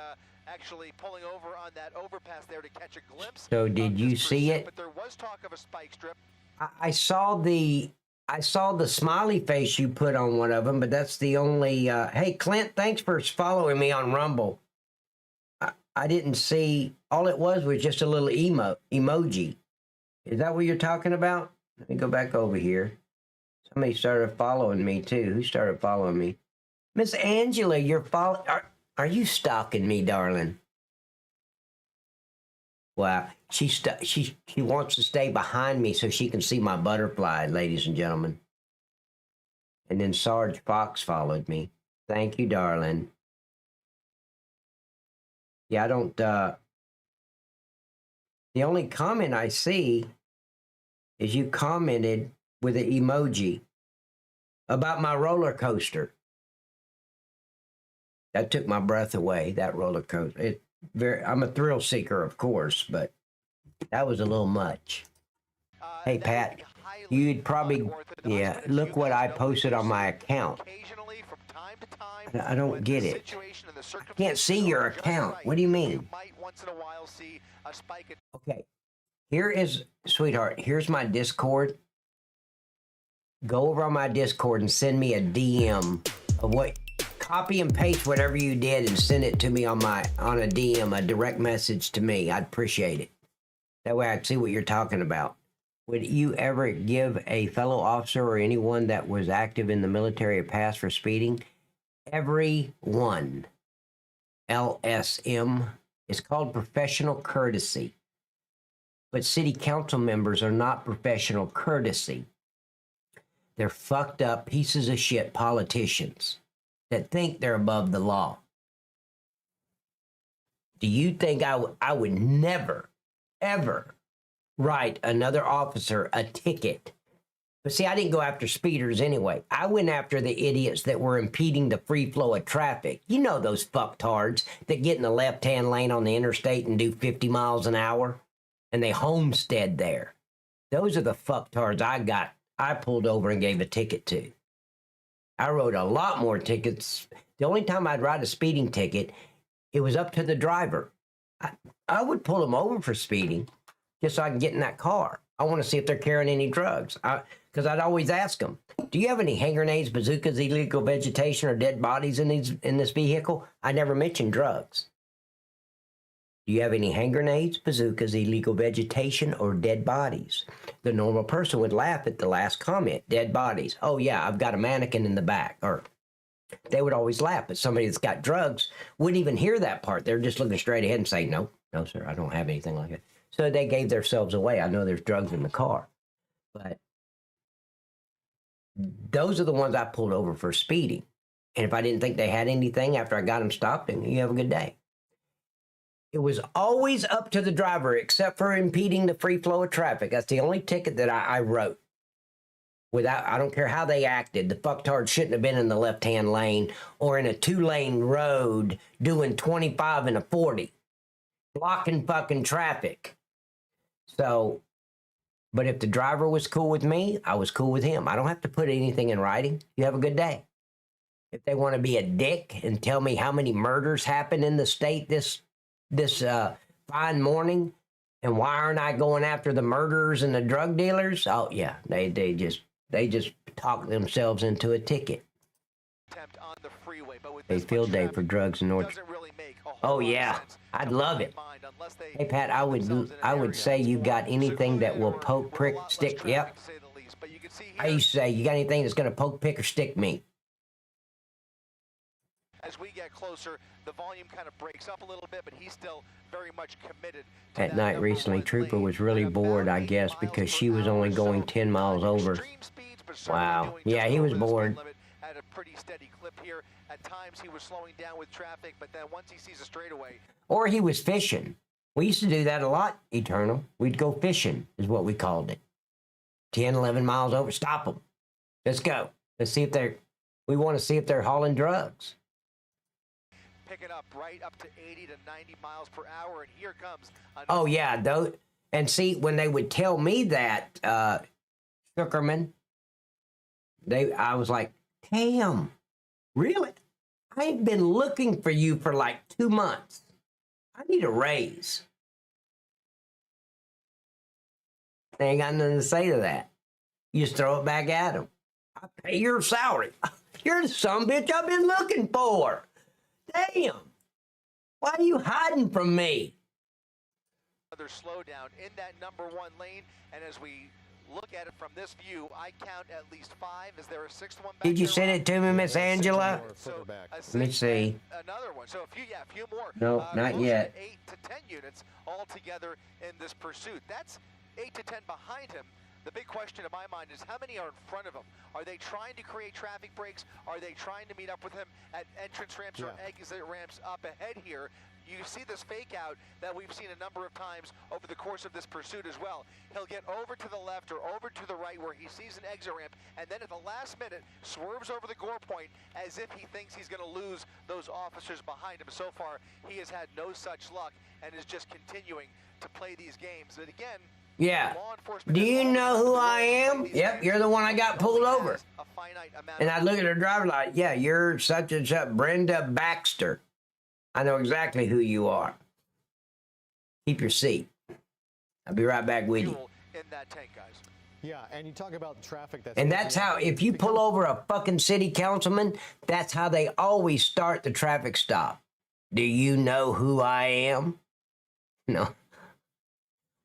actually pulling over on that overpass there to catch a glimpse. So did you see it? But there was talk of a spike strip. I saw the smiley face you put on one of them, but that's the only. Hey, Clint, thanks for following me on Rumble. I didn't see. All it was just a little emoji. Is that what you're talking about? Let me go back over here. Somebody started following me too. Who started following me? Miss Angela, you're following. Are you stalking me, darling? Wow, she wants to stay behind me so she can see my butterfly, ladies and gentlemen. And then Sarge Fox followed me. Thank you, darling. Yeah, I don't. The only comment I see is you commented with an emoji about my roller coaster. That took my breath away. That roller coaster. I'm a thrill seeker, of course, but that was a little much. Hey, Pat, you'd probably, yeah, look what I posted on my account. I don't get it. I can't see your account. What do you mean? Okay, here is, sweetheart, here's my Discord. Go over on my Discord and send me a DM of what. Copy and paste whatever you did and send it to me on a DM, a direct message to me. I'd appreciate it. That way I'd see what you're talking about. Would you ever give a fellow officer or anyone that was active in the military a pass for speeding? Everyone. LSM. It's called professional courtesy. But city council members are not professional courtesy. They're fucked up pieces of shit politicians that think they're above the law. Do you think I would never, ever write another officer a ticket? But see, I didn't go after speeders anyway. I went after the idiots that were impeding the free flow of traffic. You know those fucktards that get in the left-hand lane on the interstate and do 50 miles an hour, and they homestead there. Those are the fucktards I pulled over and gave a ticket to. I wrote a lot more tickets. The only time I'd write a speeding ticket, it was up to the driver. I would pull them over for speeding just so I can get in that car. I want to see if they're carrying any drugs. Because I'd always ask them, do you have any hand grenades, bazookas, illegal vegetation, or dead bodies in this vehicle? I never mentioned drugs. Do you have any hand grenades, bazookas, illegal vegetation, or dead bodies? The normal person would laugh at the last comment, dead bodies. Oh, yeah, I've got a mannequin in the back. Or they would always laugh, but somebody that's got drugs wouldn't even hear that part. They're just looking straight ahead and saying, no, sir, I don't have anything like that. So they gave themselves away. I know there's drugs in the car. But those are the ones I pulled over for speeding. And if I didn't think they had anything after I got them stopped, then you have a good day. It was always up to the driver, except for impeding the free flow of traffic. That's the only ticket that I wrote. I don't care how they acted. The fucktard shouldn't have been in the left-hand lane or in a 2-lane road doing 25 and a 40, blocking fucking traffic. So, but if the driver was cool with me, I was cool with him. I don't have to put anything in writing. You have a good day. If they want to be a dick and tell me how many murders happened in the state this fine morning, and why aren't I going after the murderers and the drug dealers? Oh yeah, they just talk themselves into a ticket. On the freeway, but with A field day for drugs in North. Really oh yeah, I'd love it. Hey Pat, I would say you got anything that will poke, prick, stick. Yep. I used to say, you got anything that's gonna poke, pick, or stick me? As we get closer, the volume kind of breaks up a little bit, but he's still very much committed. At night recently, Trooper was really bored, I guess, because she was only going 10 miles over. Wow. Yeah, he was bored. At a pretty steady clip here. At times he was slowing down with traffic, but then once he sees a straightaway. Or he was fishing. We used to do that a lot, Eternal. We'd go fishing, is what we called it. 10, 11 miles over, stop them. Let's go. Let's see if we want to see if they're hauling drugs. Picking up right up to 80 to 90 miles per hour, and here comes. Oh yeah, though. And see, when they would tell me that, Zuckerman, I was like, damn, really? I ain't been looking for you for like 2 months. I need a raise. They ain't got nothing to say to that. You just throw it back at them. I pay your salary. You're the son of a bitch I've been looking for. Damn. Why are you hiding from me? Another slowdown in that #1 lane, and as we look at it from this view, I count at least 5. Is there a 6th one back? Did you send it to me, Miss Angela? So, let me see. Another one. So a few more. No, not yet. 8 to 10 units all together in this pursuit. That's 8 to 10 behind him. The big question in my mind is how many are in front of him? Are they trying to create traffic breaks? Are they trying to meet up with him at entrance ramps or exit ramps up ahead here? You see this fake out that we've seen a number of times over the course of this pursuit as well. He'll get over to the left or over to the right where he sees an exit ramp, and then at the last minute swerves over the gore point as if he thinks he's going to lose those officers behind him. So far, he has had no such luck and is just continuing to play these games. But again, yeah. Do you know who I am? Yep, you're the one I got pulled over. And I look at her driver like, yeah, you're such and such Brenda Baxter. I know exactly who you are. Keep your seat. I'll be right back with you. In that tank, guys. Yeah, and you talk about traffic. And that's how, if you pull over a fucking city councilman, that's how they always start the traffic stop. Do you know who I am? No.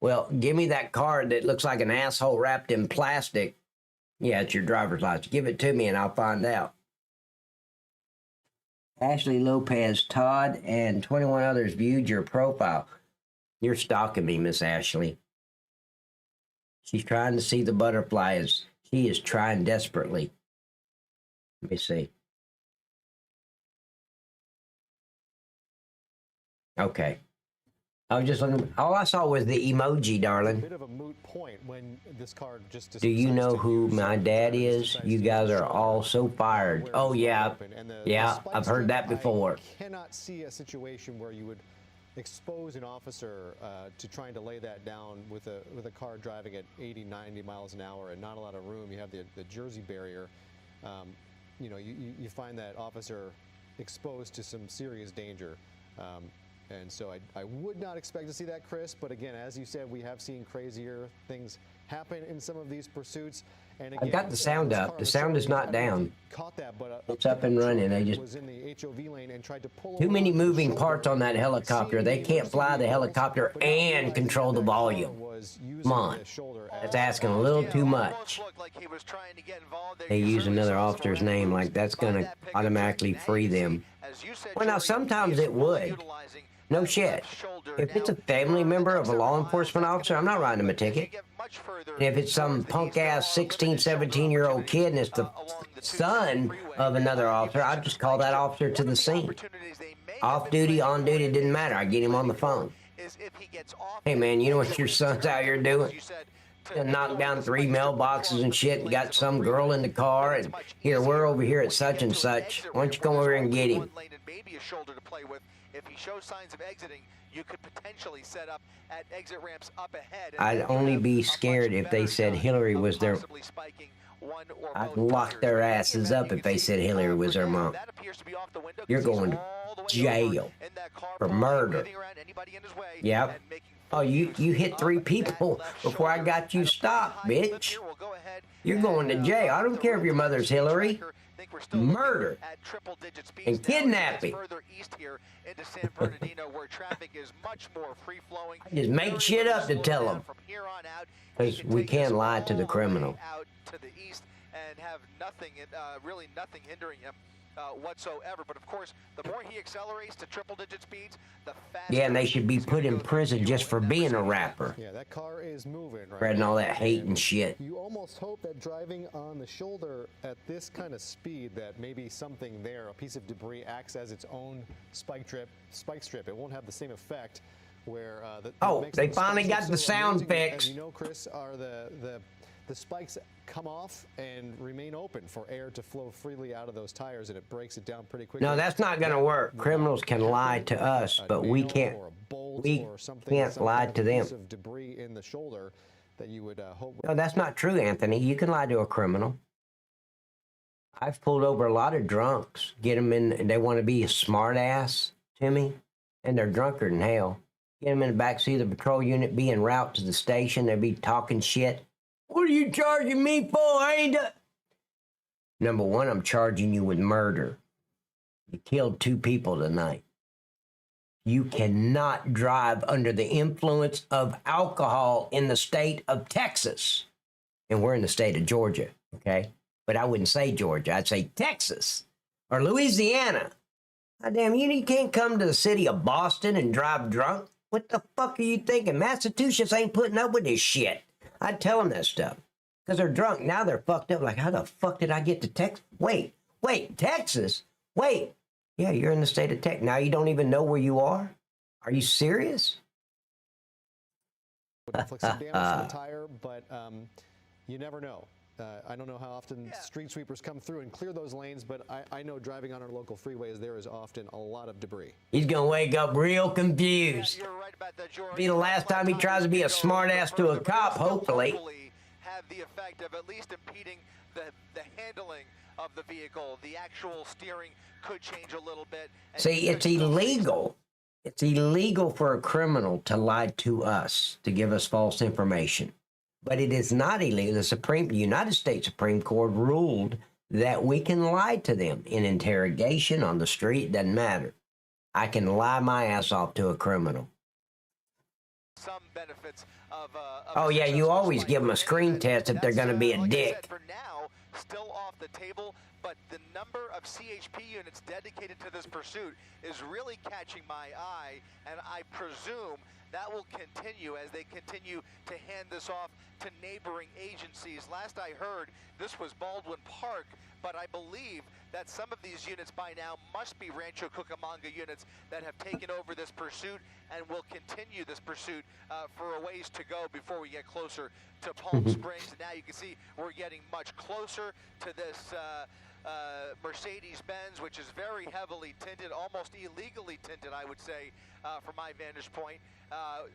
Well, give me that card that looks like an asshole wrapped in plastic. Yeah, it's your driver's license. Give it to me and I'll find out. Ashley Lopez, Todd, and 21 others viewed your profile. You're stalking me, Miss Ashley. She's trying to see the butterflies. She is trying desperately. Let me see. Okay. I was just looking. All I saw was the emoji, darling. Bit of a moot point when this card just. Do you know who my dad is? You guys are all so fired. Oh yeah, yeah. I've heard that before. I cannot see a situation where you would expose an officer to trying to lay that down with a car driving at 80, 90 miles an hour and not a lot of room. You have the Jersey barrier. You know, you find that officer exposed to some serious danger. And so I would not expect to see that, Chris. But again, as you said, we have seen crazier things happen in some of these pursuits. And again, I've got the sound up. The sound is not down. Caught that, but it's up and running. I just was in the HOV lane and tried to pull too many moving parts on that helicopter. They can't fly the helicopter and control the volume. Come on, that's asking a little too much. They use another officer's name, like that's gonna automatically free them. Well, now sometimes it would. No shit. If it's a family member of a law enforcement officer, I'm not writing him a ticket. And if it's some punk-ass 16, 17-year-old kid and it's the son of another officer, I'd just call that officer to the scene. Off duty, on duty, didn't matter. I get him on the phone. Hey, man, you know what your son's out here doing? Knocked down 3 mailboxes and shit and got some girl in the car, and here, we're over here at such and such. Why don't you come over here and get him? If he shows signs of exiting, you could potentially set up at exit ramps up ahead. I'd only be scared if they said Hillary was their... I'd lock their asses up if they said Hillary was their mom. You're going to jail for murder. Yep. Oh, you hit 3 people before I got you stopped, bitch. You're going to jail. I don't care if your mother's Hillary. Murder and kidnapping. Just make shit up to tell them, because we can't lie to the criminal. And have nothing, really nothing hindering him whatsoever. But of course, the more he accelerates to triple-digit speeds, the faster. Yeah, and they should be put in prison just for being a rapper. Yeah, that car is moving, right? Spreading all that hate and shit. You almost hope that driving on the shoulder at this kind of speed, that maybe something there, a piece of debris, acts as its own spike strip. It won't have the same effect. Where they finally got the sound fixed. As you know, Chris, are the spikes come off and remain open for air to flow freely out of those tires, and it breaks it down pretty quickly. No, that's not going to work. Criminals can lie to us, but we can't. We can't lie to them. Of debris in the shoulder that you would hope. No, that's not true, Anthony. You can lie to a criminal. I've pulled over a lot of drunks, get them in, and they want to be a smart ass to me, and they're drunker than hell. Get them in the backseat of the patrol unit, be en route to the station, they'll be talking shit. What are you charging me for? I ain't done. Number one, I'm charging you with murder. You killed 2 people tonight. You cannot drive under the influence of alcohol in the state of Texas. And we're in the state of Georgia, okay? But I wouldn't say Georgia. I'd say Texas or Louisiana. God damn, you can't come to the city of Boston and drive drunk. What the fuck are you thinking? Massachusetts ain't putting up with this shit. I'd tell them that stuff because they're drunk. Now they're fucked up. Like, how the fuck did I get to Texas? Wait, Texas? Wait. Yeah, you're in the state of Texas. Now you don't even know where you are? Are you serious? Would inflict some damage to the tire, but you never know. I don't know how often street sweepers come through and clear those lanes, but I know driving on our local freeways, there is often a lot of debris. He's going to wake up real confused. Be the last time he tries to be a smartass to a cop, hopefully. Have the effect of at least impeding the handling of the vehicle. The actual steering could change a little bit. See, it's illegal. It's illegal for a criminal to lie to us, to give us false information. But it is not illegal. The United States Supreme Court ruled that we can lie to them in interrogation, on the street, doesn't matter. I can lie my ass off to a criminal. Some benefits of oh yeah, you always give them a screen test if they're going to be a dick. For now, still off the table, but the number of CHP units dedicated to this pursuit is really catching my eye, and I presume that will continue as they continue to hand this off to neighboring agencies. Last I heard, this was Baldwin Park, but I believe that some of these units by now must be Rancho Cucamonga units that have taken over this pursuit and will continue this pursuit for a ways to go before we get closer to Palm Springs. And now you can see we're getting much closer to this Mercedes-Benz, which is very heavily tinted, almost illegally tinted, I would say, from my vantage point.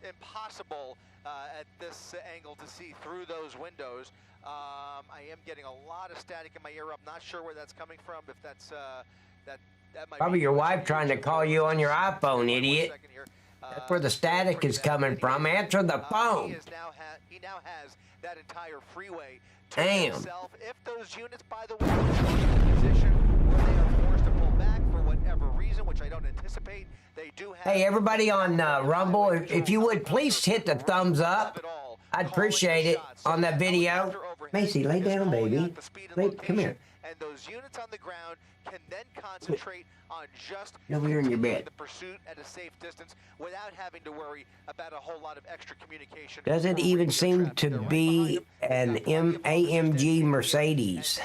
Impossible at this angle to see through those windows. I am getting a lot of static in my ear. I'm not sure where that's coming from. If that's that might Probably be your wife trying to call you on your iPhone, idiot. That's where the static is coming from. Answer the phone. He now has that entire freeway to Damn. himself. If those units, by the way, are in a position where they are forced to pull back for whatever reason, which I don't anticipate, they do have. Hey, everybody on Rumble, if you would please hit the thumbs up. I'd appreciate it on that video. Macy, lay down, baby. Come here. And those units on the ground can then concentrate on just over here in your bed. The pursuit at a safe distance without having to worry about a whole lot of extra communication. Does it even seem to be an AMG Mercedes?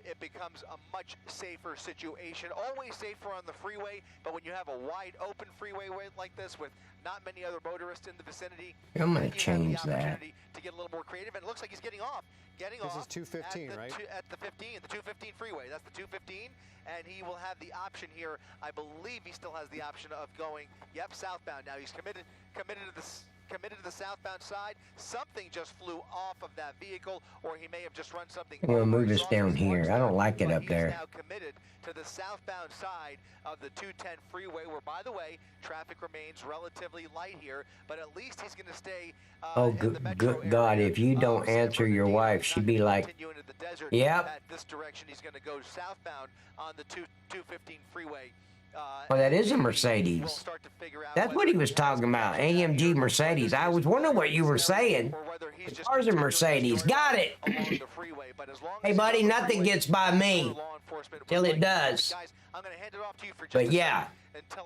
It becomes a much safer situation. Always safer on the freeway, but when you have a wide open freeway like this with not many other motorists in the vicinity, I'm going to change that. To get a little more creative, and it looks like he's getting off. This is 215, right? At the 15, the 215 freeway. That's the 215, and he will have the option here. I believe he still has the option of going, yep, southbound. Now he's committed to the southbound side. Something just flew off of that vehicle, or he may have just run something. I'm gonna move this down here. I don't like it up there. He's now committed to the southbound side of the 210 freeway, where, by the way, traffic remains relatively light here, but at least he's going to stay in the metro good God, area if you don't answer your wife, she'd be like, yep. At this direction, he's going to go southbound on the 215 freeway. Well, that is a Mercedes. That's what he was talking about, AMG Mercedes. I was wondering what you were saying. The car's a Mercedes. Got it. Hey, buddy, nothing gets by me till it does. But yeah,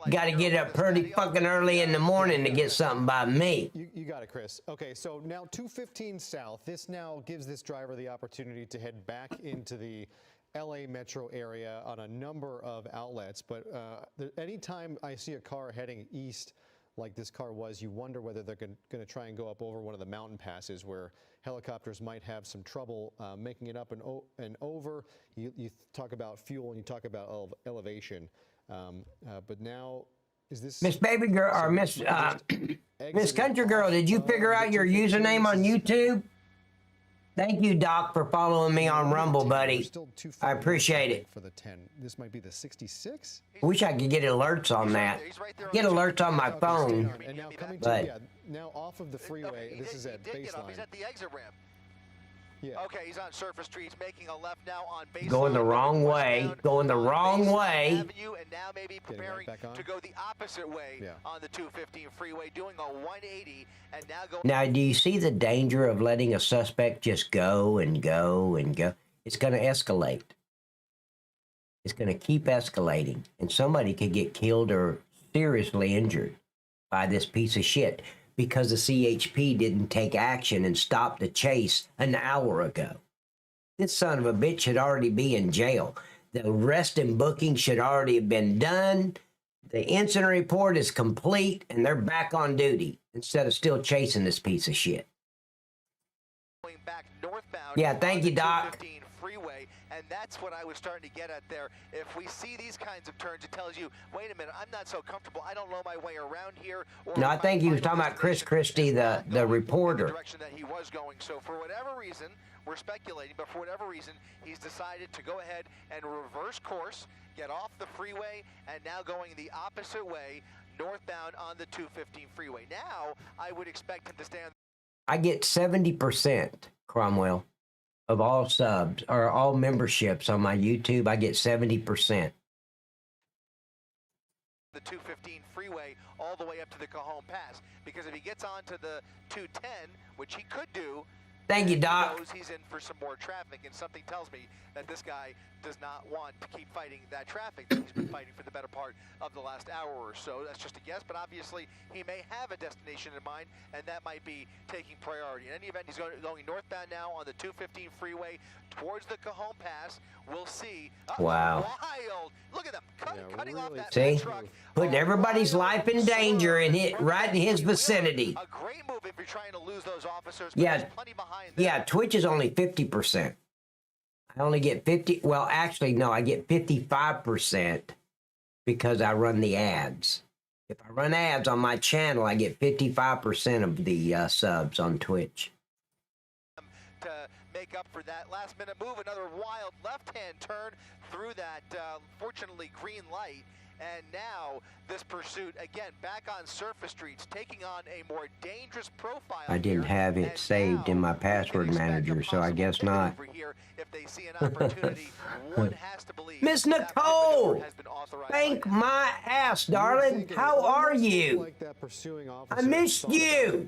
you got to get up pretty fucking early in the morning to get something by me. You got it, Chris. Okay, so now 215 south. This now gives this driver the opportunity to head back into the LA metro area on a number of outlets, but anytime I see a car heading east like this car was, you wonder whether they're going to try and go up over one of the mountain passes where helicopters might have some trouble making it up and over. You talk about fuel and you talk about elevation, but now is this Miss Baby Girl or Miss Country Girl? Did you figure out your username on YouTube? Thank you, Doc, for following me on Rumble, buddy. I appreciate it. For the 10, this might be the 66. Wish I could get alerts on that. Get alerts on my phone. And now coming but now off of the freeway. This is at baseline. He's at the exit ramp. Yeah. Okay, he's on Surface Street. He's making a left now on baseline. Going the wrong way. Going the wrong way. Avenue, and now maybe preparing to go the opposite way on the 215 freeway, doing a 180, and now going. Now, do you see the danger of letting a suspect just go and go and go? It's going to escalate. It's going to keep escalating, and somebody could get killed or seriously injured by this piece of shit, because the CHP didn't take action and stop the chase an hour ago. This son of a bitch should already be in jail. The arrest and booking should already have been done. The incident report is complete, and they're back on duty instead of still chasing this piece of shit. Going back northbound. Yeah, thank you, Doc. Freeway, and that's what I was starting to get at there. If we see these kinds of turns, it tells you, wait a minute, I'm not so comfortable. I don't know my way around here. No, I think he was talking about Chris Christie, the reporter. The direction that he was going. So for whatever reason, we're speculating, but for whatever reason, he's decided to go ahead and reverse course, get off the freeway, and now going the opposite way, northbound on the 215 freeway. Now, I would expect him to stand. I get 70%, Cromwell, of all subs or all memberships on my YouTube. I get 70%. The 215 freeway all the way up to the Cajon Pass, because if he gets onto the 210, which he could do, thank you, Doc. He knows he's in for some more traffic, and something tells me that this guy does not want to keep fighting that traffic that he's been fighting for the better part of the last hour or so. That's just a guess, but obviously he may have a destination in mind, and that might be taking priority. In any event, he's going northbound now on the 215 freeway towards the Cajon Pass. We'll see. Wow. Wild. Look at them cutting off that see? truck. Putting everybody's life in danger in it, right in his vicinity. A great move if you're trying to lose those officers. Yeah, plenty behind them. yeah, Twitch is only 50%. I only get 50. Well, actually, no, I get 55% because I run the ads. If I run ads on my channel, I get 55% of the subs on Twitch. To make up for that last-minute move, another wild left-hand turn through that, fortunately, green light. And now this pursuit, again, back on surface streets, taking on a more dangerous profile. I didn't have it saved in my password manager, so I guess not. If they see an opportunity, one has to believe Miss Nicole, thank my ass, darling. How are you? I missed you.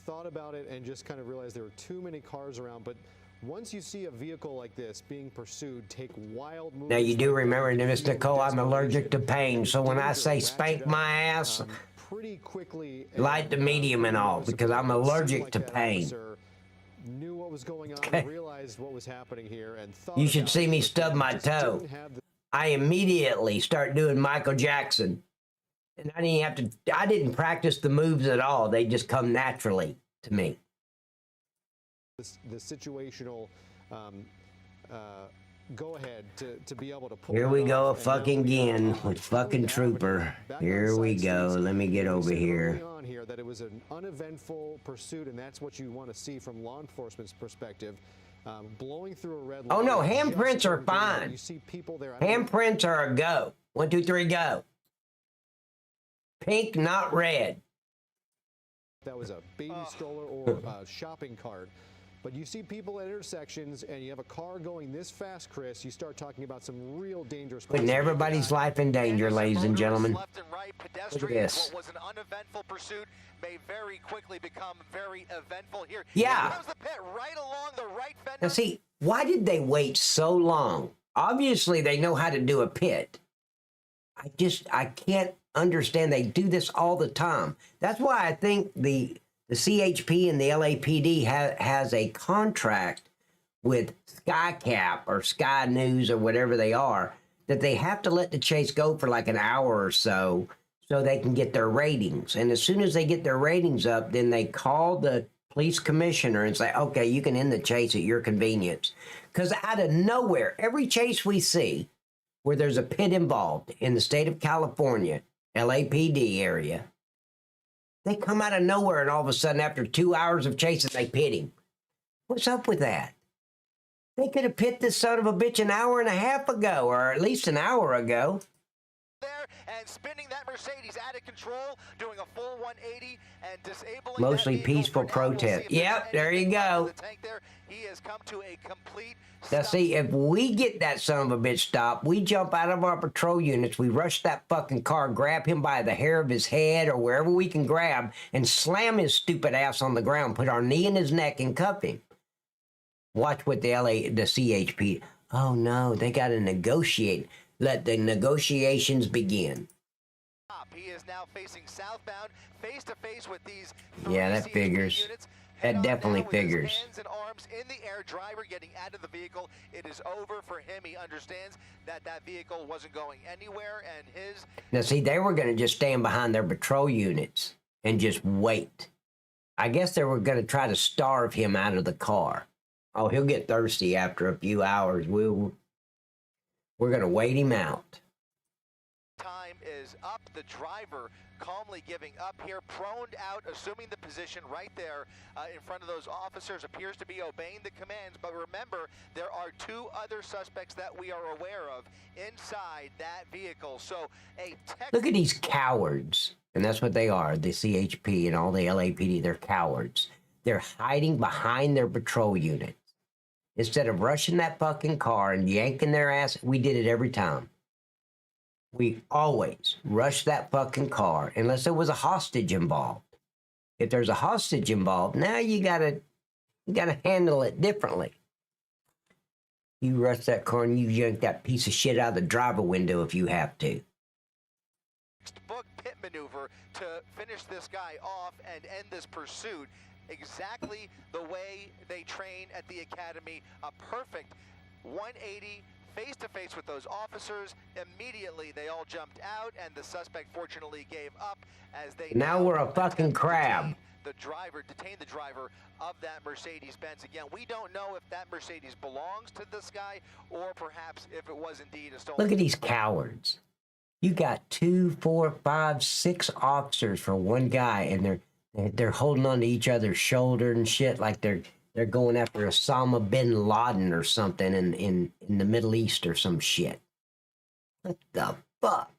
Thought about it and just kind of realized there were too many cars around, but once you see a vehicle like this being pursued, take wild moves. Now you do remember, Miss Nicole, I'm allergic to pain, so when I say spank my ass, pretty quickly, light to medium and all, because I'm allergic to pain. Knew what was going on, and realized what was happening here, and thought you should see me stub my toe. I immediately start doing Michael Jackson, and I didn't practice the moves at all. They just come naturally to me. The situational go ahead to be able to pull. Here we go fucking again with fucking Trooper. Here we go. Let me get over here. On here that it was an uneventful pursuit, and that's what you want to see from law enforcement's perspective. Blowing through a red light. Oh no, handprints are fine. You see people there. Handprints are a go. 1, 2, 3, go. Pink, not red. That was a baby stroller or a shopping cart. But you see people at intersections, and you have a car going this fast, Chris, you start talking about some real dangerous... Putting everybody's life in danger, ladies and gentlemen. Left and right, Look at this. What was an uneventful pursuit may very quickly become very eventful here. Yeah. Here comes the pit right along the right fender. Now see, why did they wait so long? Obviously, they know how to do a pit. I can't understand. They do this all the time. That's why I think the CHP and the LAPD has a contract with SkyCap or Sky News or whatever they are, that they have to let the chase go for like an hour or so they can get their ratings. And as soon as they get their ratings up, then they call the police commissioner and say, okay, you can end the chase at your convenience. Because out of nowhere, every chase we see where there's a pit involved in the state of California, LAPD area, they come out of nowhere, and all of a sudden, after 2 hours of chasing, they pit him. What's up with that? They could have pit this son of a bitch an hour and a half ago, or at least an hour ago. There and spinning that Mercedes out of control, doing a full 180 and disabling. Mostly peaceful protest. Yep, there you go. The tank there, he has come to a complete Now, see, if we get that son of a bitch stopped, we jump out of our patrol units, we rush that fucking car, grab him by the hair of his head or wherever we can grab, and slam his stupid ass on the ground, put our knee in his neck, and cuff him. Watch what the CHP. Oh no, they got to negotiate. Let the negotiations begin. He is now facing southbound, face to face with these. Yeah, that figures. That definitely figures. Hands and arms in the air, driver getting out of the vehicle. It is over for him. He understands that that vehicle wasn't going anywhere, and his. Now, see, they were going to just stand behind their patrol units and just wait. I guess they were going to try to starve him out of the car. Oh, he'll get thirsty after a few hours. We're going to wait him out. Time is up. The driver calmly giving up here, proned out, assuming the position right there in front of those officers, appears to be obeying the commands. But remember, there are 2 other suspects that we are aware of inside that vehicle. So look at these cowards, and that's what they are, the CHP and all the LAPD. They're cowards. They're hiding behind their patrol units. Instead of rushing that fucking car and yanking their ass, we did it every time. We always rush that fucking car unless there was a hostage involved. If there's a hostage involved, now you gotta handle it differently. You rush that car and you yank that piece of shit out of the driver window if you have to. Book pit maneuver to finish this guy off and end this pursuit exactly the way they train at the academy. A perfect 180 face to face with those officers. Immediately, they all jumped out, and the suspect fortunately gave up as they Now we're a fucking attempt to crab. detain the driver of that Mercedes-Benz. Again, we don't know if that Mercedes belongs to this guy or perhaps if it was indeed a stolen. Look at these cowards. You got 2, 4, 5, 6 officers for one guy, and they're holding on to each other's shoulder and shit like they're going after Osama bin Laden or something in the Middle East or some shit. What the fuck?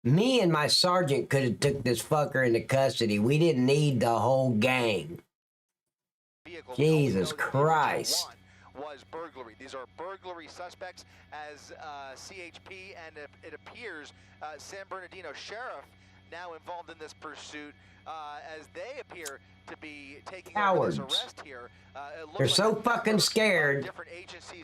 Me and my sergeant could have took this fucker into custody. We didn't need the whole gang. Jesus Christ. Was burglary. These are burglary suspects as CHP, and it appears San Bernardino Sheriff now involved in this pursuit as they appear to be taking over this arrest here. They're so fucking scared.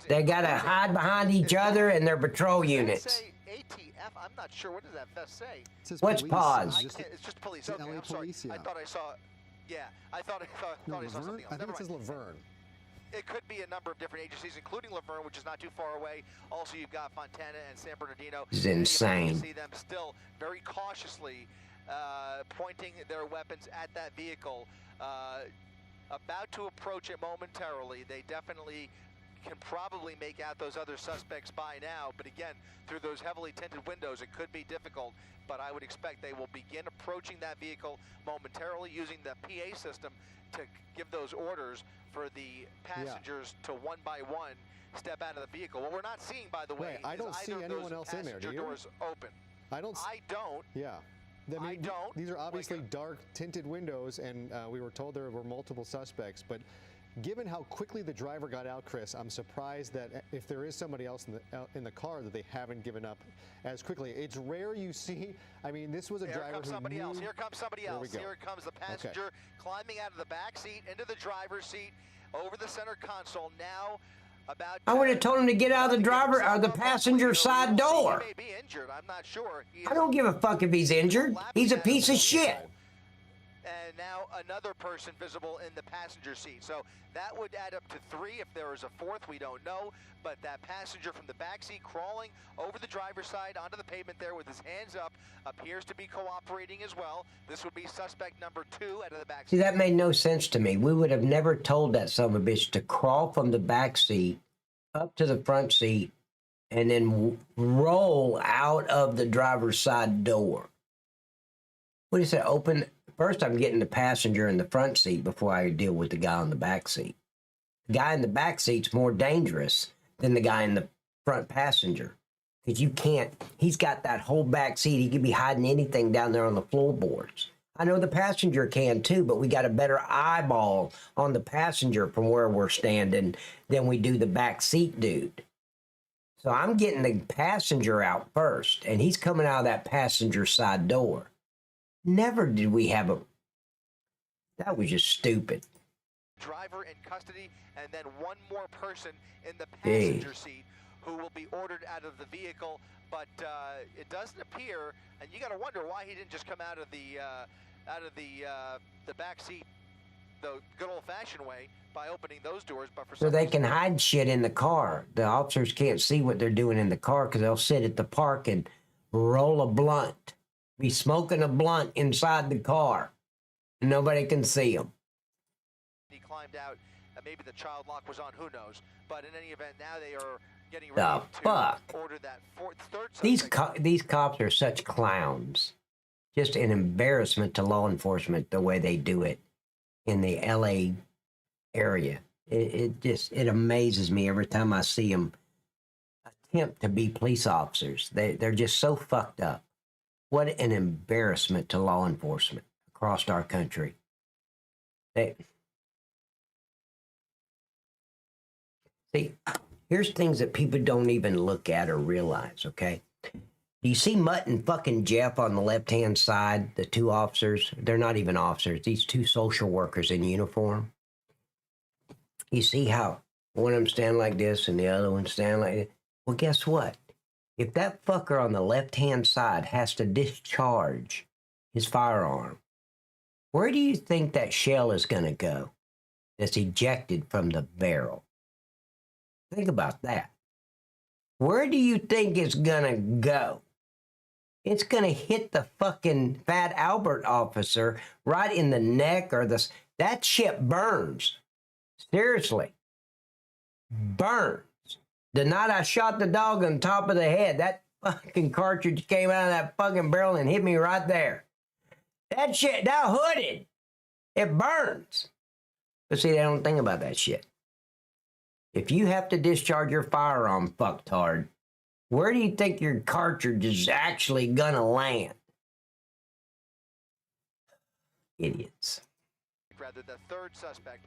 They gotta hide behind each other and their patrol units. ATF, I'm not sure. What does that vest say? What's pause? It's just police. Okay, I'm sorry. I thought I saw. Yeah, I thought I saw something else. I think it says Laverne. It could be a number of different agencies, including Laverne, which is not too far away. Also, you've got Fontana and San Bernardino. This is insane. You see them still very cautiously pointing their weapons at that vehicle, about to approach it momentarily. They definitely can probably make out those other suspects by now, but again, through those heavily tinted windows, it could be difficult, but I would expect they will begin approaching that vehicle momentarily using the PA system to give those orders for the passengers to one by one step out of the vehicle. What we're not seeing, by the way, I don't see anyone else in there, do you? Doors open. I don't. Yeah. I don't. These are obviously dark tinted windows, and we were told there were multiple suspects, but given how quickly the driver got out, Chris, I'm surprised that if there is somebody else in the car that they haven't given up as quickly. It's rare you see. I mean, this was a driver who Here comes somebody else. Here Here comes the passenger climbing out of the back seat into the driver's seat over the center console. Now, I would have told him to get out of the driver or the passenger side door. He may be injured. I'm not sure. I don't give a fuck if he's injured. He's a piece of shit. And now another person visible in the passenger seat. So that would add up to 3. If there is a 4th, we don't know. But that passenger from the back seat crawling over the driver's side onto the pavement there with his hands up appears to be cooperating as well. This would be suspect number 2 out of the back seat. See, that made no sense to me. We would have never told that son of a bitch to crawl from the back seat up to the front seat and then roll out of the driver's side door. What do you say? Open. First, I'm getting the passenger in the front seat before I deal with the guy on the back seat. The guy in the back seat's more dangerous than the guy in the front passenger. Because you can't, he's got that whole back seat. He could be hiding anything down there on the floorboards. I know the passenger can too, but we got a better eyeball on the passenger from where we're standing than we do the back seat dude. So I'm getting the passenger out first, and he's coming out of that passenger side door. Never did we have a... That was just stupid. Driver in custody, and then one more person in the passenger seat who will be ordered out of the vehicle. But it doesn't appear, and you got to wonder why he didn't just come out of the back seat the good old-fashioned way by opening those doors. But for so they can hide shit in the car. The officers can't see what they're doing in the car because they'll sit at the park and roll a blunt. Be smoking a blunt inside the car. Nobody can see them. He climbed out. Maybe the child lock was on. Who knows? But in any event, now they are getting ready to order that third suspect. These cops are such clowns. Just an embarrassment to law enforcement the way they do it in the LA area. It amazes me every time I see them attempt to be police officers. They're just so fucked up. What an embarrassment to law enforcement across our country. See, here's things that people don't even look at or realize, okay? Do you see Mutt and fucking Jeff on the left-hand side, the 2 officers? They're not even officers. These 2 social workers in uniform. You see how one of them stand like this and the other one stand like this? Well, guess what? If that fucker on the left-hand side has to discharge his firearm, where do you think that shell is going to go that's ejected from the barrel? Think about that. Where do you think it's gonna go? It's gonna hit the fucking Fat Albert officer right in the neck or the. That shit burns. Seriously. Burns. The night I shot the dog on top of the head, that fucking cartridge came out of that fucking barrel and hit me right there. That shit, that hooded, it burns. But see, they don't think about that shit. If you have to discharge your firearm, fucktard, where do you think your cartridge is actually gonna land? Idiots. Rather, the third suspect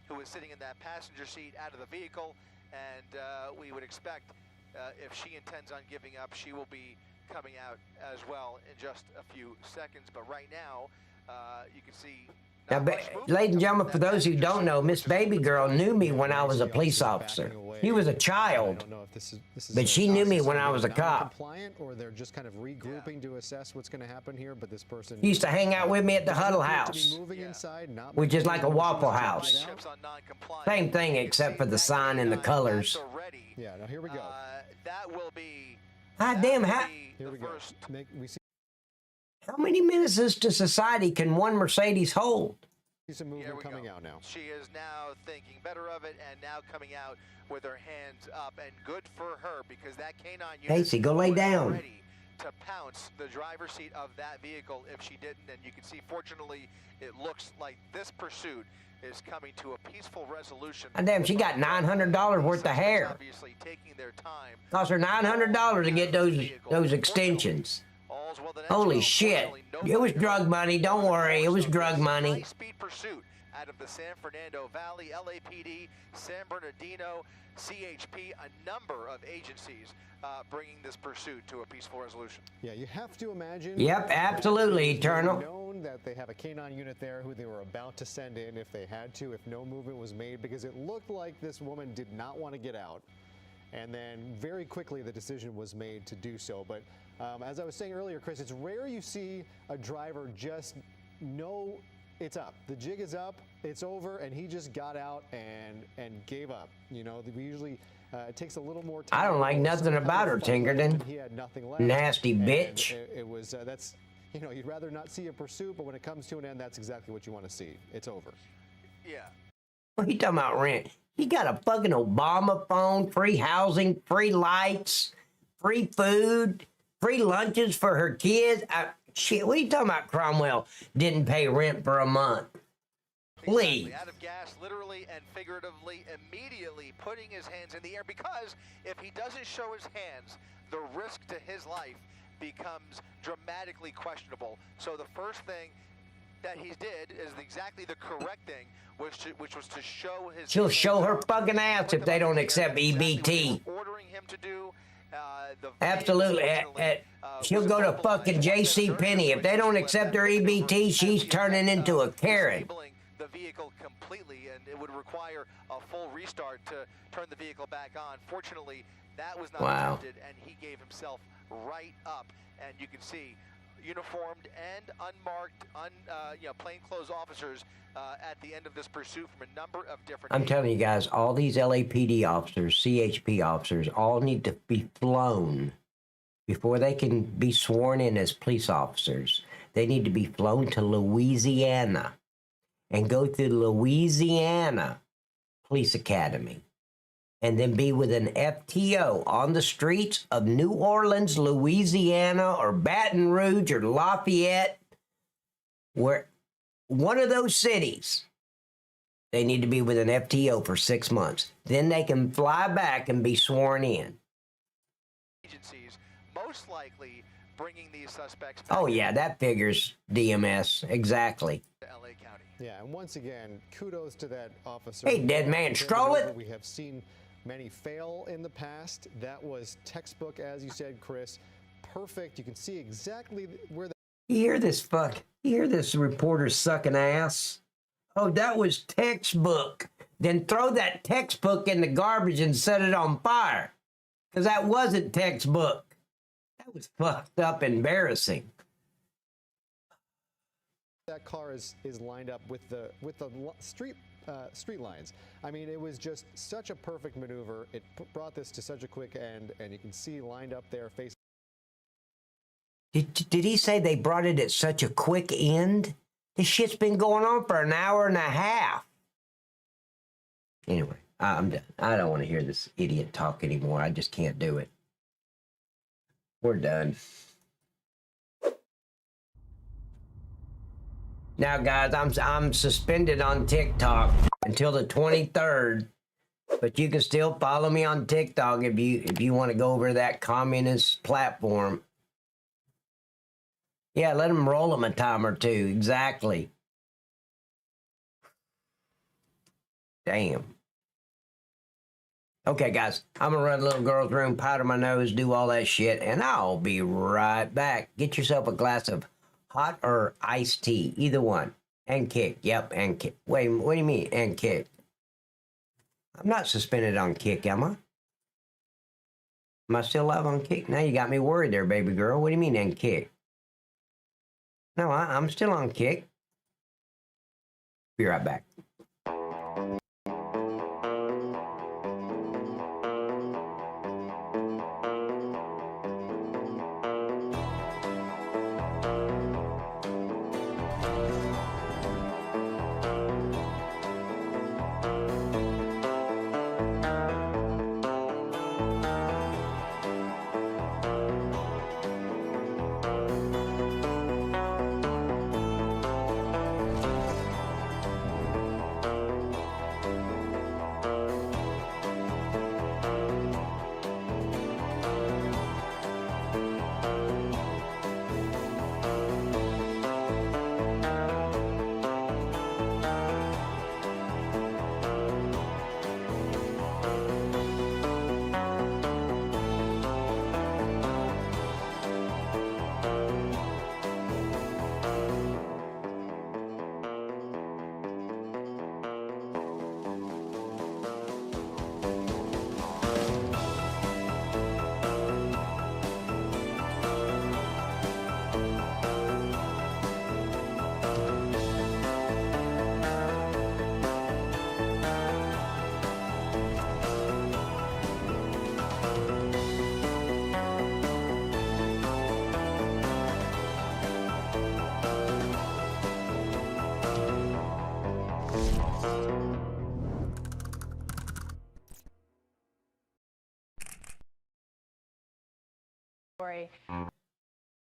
who was sitting in that passenger seat out of the vehicle, and we would expect if she intends on giving up, she will be coming out as well in just a few seconds. But right now, you can see. Now, ladies and gentlemen, for those who don't know, Miss Baby Girl knew me when I was a police officer. She was a child, but she knew me when I was a cop. Or they're just kind of regrouping to assess what's going to happen here, but this person She used to hang out with me at the Huddle House, which is like a Waffle House. Same thing except for the sign and the colors. Yeah, now here we go. That will be. God damn, here we go. How many ministers to society can one Mercedes hold? Some movement coming out now. She is now thinking better of it and now coming out with her hands up, and good for her because that canine unit Casey, go lay down. ready to pounce the driver's seat of that vehicle if she didn't. And you can see, fortunately, it looks like this pursuit is coming to a peaceful resolution. God damn, she got $900 worth of hair. Obviously taking their time. Cost her $900 to get those extensions. Holy shit. It was drug money. Don't worry. It was drug money. High-speed pursuit out of the San Fernando Valley, LAPD, San Bernardino, CHP, a number of agencies bringing this pursuit to a peaceful resolution. Yeah, you have to imagine. Yep, absolutely, Eternal. Known that they have a canine unit there who they were about to send in if they had to, if no movement was made, because it looked like this woman did not want to get out. And then very quickly the decision was made to do so. But as I was saying earlier, Chris, it's rare you see a driver just know it's up. The jig is up, it's over, and he just got out and gave up. You know, we usually, it takes a little more time. I don't like nothing about her, Tinkerton. He had nothing left. Nasty bitch. It was, that's, you know, you'd rather not see a pursuit, but when it comes to an end, that's exactly what you want to see. It's over. Yeah. What are you talking about, rent? He got a fucking Obama phone, free housing, free lights, free food, free lunches for her kids. Shit, what are you talking about, Cromwell? Didn't pay rent for a month. Please. Exactly. Out of gas, literally and figuratively, immediately putting his hands in the air, because if he doesn't show his hands, the risk to his life becomes dramatically questionable. So the first thing that he did is exactly the correct thing, which was to show his. She'll show her fucking ass if they don't accept EBT. Ordering him to do. Absolutely. She'll go to fucking J.C. Penney. If they don't accept her EBT, she's turning into a Karen. The vehicle completely, and it would require a full restart to turn the vehicle back on. Fortunately, that was not attempted, and he gave himself right up. And you can see uniformed and unmarked, plainclothes officers at the end of this pursuit from a number of different. I'm telling you guys, all these LAPD officers, CHP officers, all need to be flown before they can be sworn in as police officers. They need to be flown to Louisiana and go through the Louisiana Police Academy, and then be with an FTO on the streets of New Orleans, Louisiana, or Baton Rouge, or Lafayette, where one of those cities, they need to be with an FTO for 6 months. Then they can fly back and be sworn in. Agencies most likely bringing these suspects back. Oh yeah, that figures DMS, exactly. To LA County. Yeah, and once again, kudos to that officer. Hey, dead man, stroll it. We have seen many fail in the past. That was textbook, as you said, Chris. Perfect. You can see exactly where the. You hear this You hear this reporter sucking ass? Oh, that was textbook. Then throw that textbook in the garbage and set it on fire. Because that wasn't textbook. That was fucked up embarrassing. that car is lined up with the street lines. I mean, it was just such a perfect maneuver. It brought this to such a quick end, and you can see lined up there facing. Did he say they brought it at such a quick end? This shit's been going on for an hour and a half. Anyway, I'm done. I don't want to hear this idiot talk anymore. I just can't do it. We're done. Now, guys, I'm suspended on TikTok until the 23rd, but you can still follow me on TikTok if you want to go over to that communist platform. Yeah, let them roll them a time or two. Exactly. Damn. Okay, guys, I'm going to run to the little girl's room, powder my nose, do all that shit, and I'll be right back. Get yourself a glass of hot or iced tea, either one. And kick. Yep, and kick. Wait, what do you mean, and kick? I'm not suspended on kick, am I? Am I still live on kick? Now you got me worried there, baby girl. What do you mean, and kick? No, I'm still on kick. Be right back.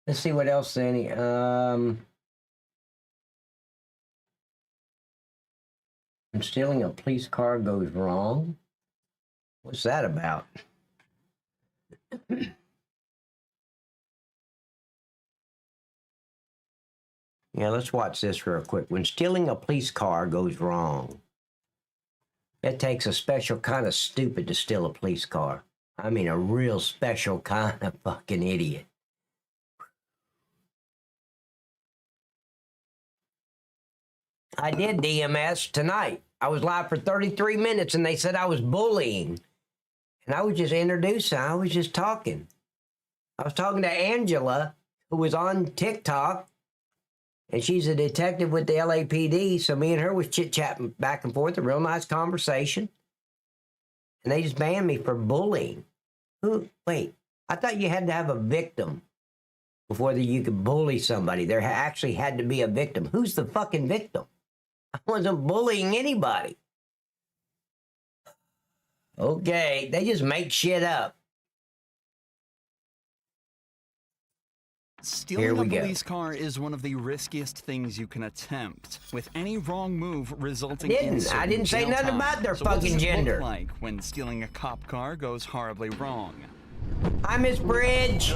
Let's see what else, Annie. When stealing a police car goes wrong. What's that about? Yeah, let's watch this real quick. When stealing a police car goes wrong, it takes a special kind of stupid to steal a police car. I mean, a real special kind of fucking idiot. I did DMS tonight. I was live for 33 minutes and they said I was bullying. And I was just introducing. I was just talking. I was talking to Angela, who was on TikTok. And she's a detective with the LAPD. So me and her was chit-chatting back and forth. A real nice conversation. And they just banned me for bullying. Wait, I thought you had to have a victim before you could bully somebody. There actually had to be a victim. Who's the fucking victim? I wasn't bullying anybody. Okay, they just make shit up. Stealing a police car is one of the riskiest things you can attempt, with any wrong move resulting in I didn't say nothing about their fucking gender. Look like when stealing a cop car goes horribly wrong. Hi, Miss Bridge.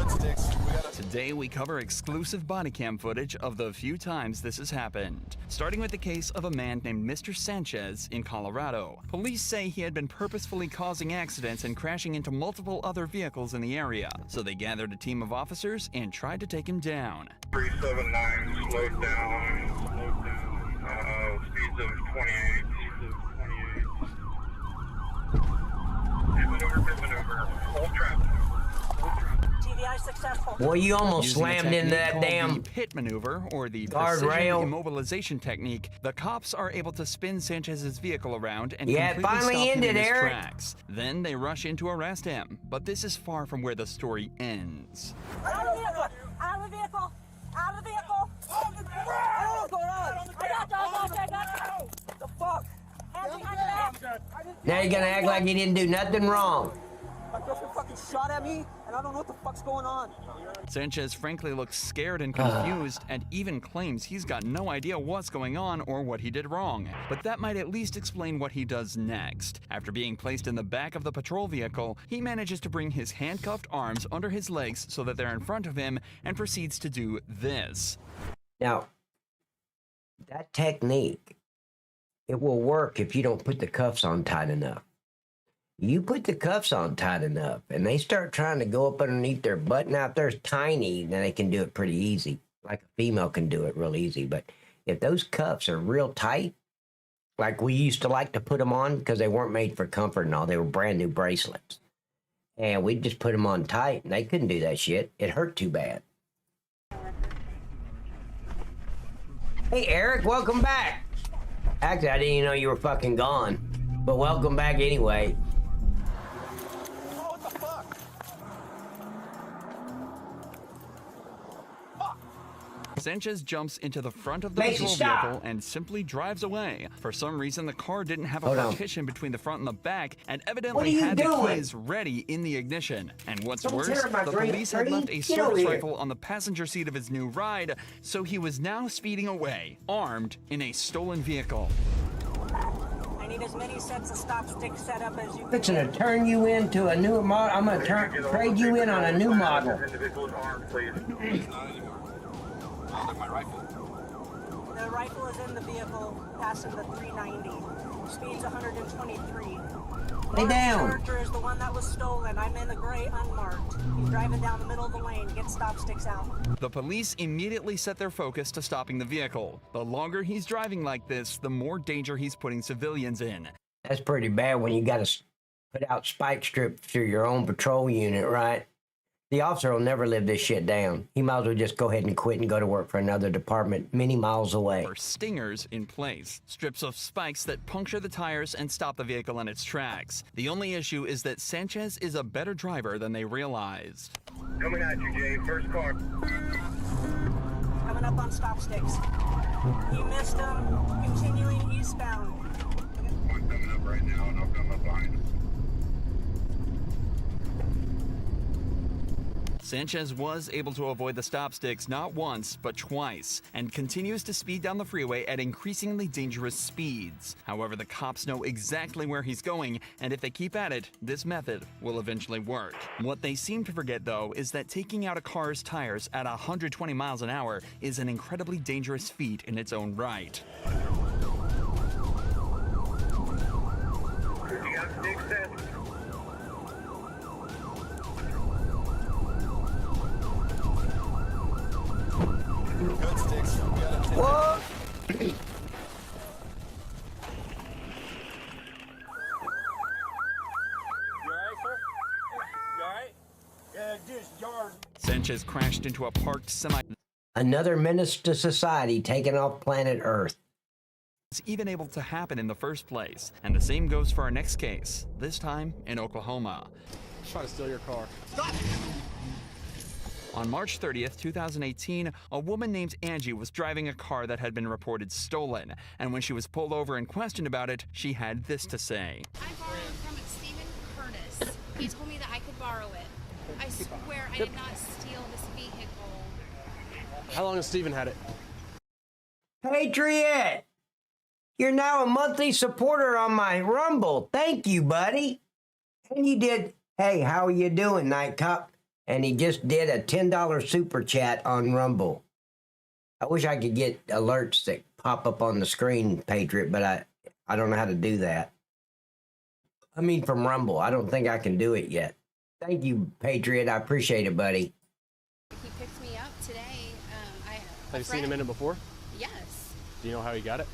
Today we cover exclusive body cam footage of the few times this has happened, starting with the case of a man named Mr. Sanchez in Colorado. Police say he had been purposefully causing accidents and crashing into multiple other vehicles in the area, so they gathered a team of officers and tried to take him down. 379 slowed down, speeds of 28. Pit maneuver, hold traffic. TVI successful. Boy, you almost Using a slammed into technique that called damn the pit maneuver, or the guardrail. precision immobilization technique, the cops are able to spin Sanchez's vehicle around and Yeah, it completely finally stop him ended, in his Eric. tracks. Then they rush in to arrest him. But this is far from where the story ends. Out of the vehicle! Out of the vehicle! Out of the vehicle! What's going on? I got the the fuck? Hands behind your back! Now you're gonna act like you didn't do nothing wrong. My girlfriend fucking shot at me, and I don't know what the fuck's going on. Sanchez frankly looks scared and confused and even claims he's got no idea what's going on or what he did wrong. But that might at least explain what he does next. After being placed in the back of the patrol vehicle, he manages to bring his handcuffed arms under his legs so that they're in front of him and proceeds to do this. Now, that technique, it will work if you don't put the cuffs on tight enough. You put the cuffs on tight enough, and they start trying to go up underneath their butt. Now, if they're tiny, then they can do it pretty easy. Like a female can do it real easy. But if those cuffs are real tight, like we used to like to put them on because they weren't made for comfort and all. They were brand new bracelets. And we'd just put them on tight, and they couldn't do that shit. It hurt too bad. Hey, Eric, welcome back. Actually, I didn't even know you were fucking gone. But welcome back anyway. Sanchez jumps into the front of the patrol vehicle and simply drives away. For some reason, the car didn't have a partition between the front and the back, and evidently had the keys ready in the ignition. And what's worse, the police had left a service rifle on the passenger seat of his new ride, so he was now speeding away, armed in a stolen vehicle. I need as many sets of stop sticks set up as you can. Fixing to turn you into a new model. I'm gonna trade you in on a new model. My rifle. The rifle is in the vehicle, passing the 390. Speed's 123. Lay down. Charger is the one that was stolen. I'm in the gray unmarked. He's driving down the middle of the lane. Get stop sticks out. The police immediately set their focus to stopping the vehicle. The longer he's driving like this, the more danger he's putting civilians in. That's pretty bad when you got to put out spike strips through your own patrol unit, right? The officer will never live this shit down. He might as well just go ahead and quit and go to work for another department many miles away. Or stingers in place, strips of spikes that puncture the tires and stop the vehicle in its tracks. The only issue is that Sanchez is a better driver than they realized. Coming at you, Jay. First car. Coming up on stop sticks. You missed him. Continuing eastbound. One coming up right now, and I'll come up behind him. Sanchez was able to avoid the stop sticks not once, but twice, and continues to speed down the freeway at increasingly dangerous speeds. However, the cops know exactly where he's going, and if they keep at it, this method will eventually work. What they seem to forget, though, is that taking out a car's tires at 120 miles an hour is an incredibly dangerous feat in its own right. You got sticks set? Good sticks. Whoa! You alright, sir? You alright? Yeah, just yard. Sanchez crashed into a parked semi. Another menace to society taken off planet Earth. It's even able to happen in the first place. And the same goes for our next case, this time in Oklahoma. Trying to steal your car. Stop! On March 30th, 2018, a woman named Angie was driving a car that had been reported stolen. And when she was pulled over and questioned about it, she had this to say. I borrowed from Stephen Curtis. He told me that I could borrow it. I swear I did not steal this vehicle. How long has Stephen had it? Patriot! You're now a monthly supporter on my Rumble. Thank you, buddy. And you did, hey, how are you doing, Night Cop? And he just did a $10 super chat on Rumble. I wish I could get alerts that pop up on the screen, Patriot, but I don't know how to do that. I mean, from Rumble. I don't think I can do it yet. Thank you, Patriot. I appreciate it, buddy. He picked me up today. Have you seen him in it before? Yes. Do you know how he got it?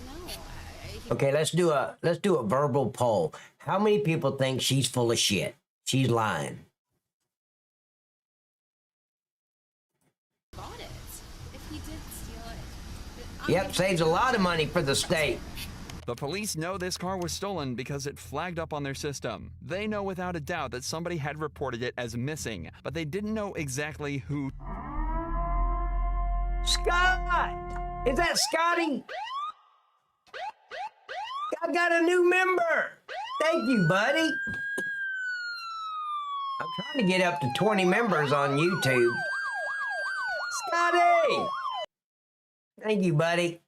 No. Okay, let's do a verbal poll. How many people think she's full of shit? She's lying. Yep, saves a lot of money for the state. The police know this car was stolen because it flagged up on their system. They know without a doubt that somebody had reported it as missing, but they didn't know exactly who. Scott! Is that Scotty? I got a new member. Thank you, buddy. I'm trying to get up to 20 members on YouTube. Scotty! Thank you, buddy.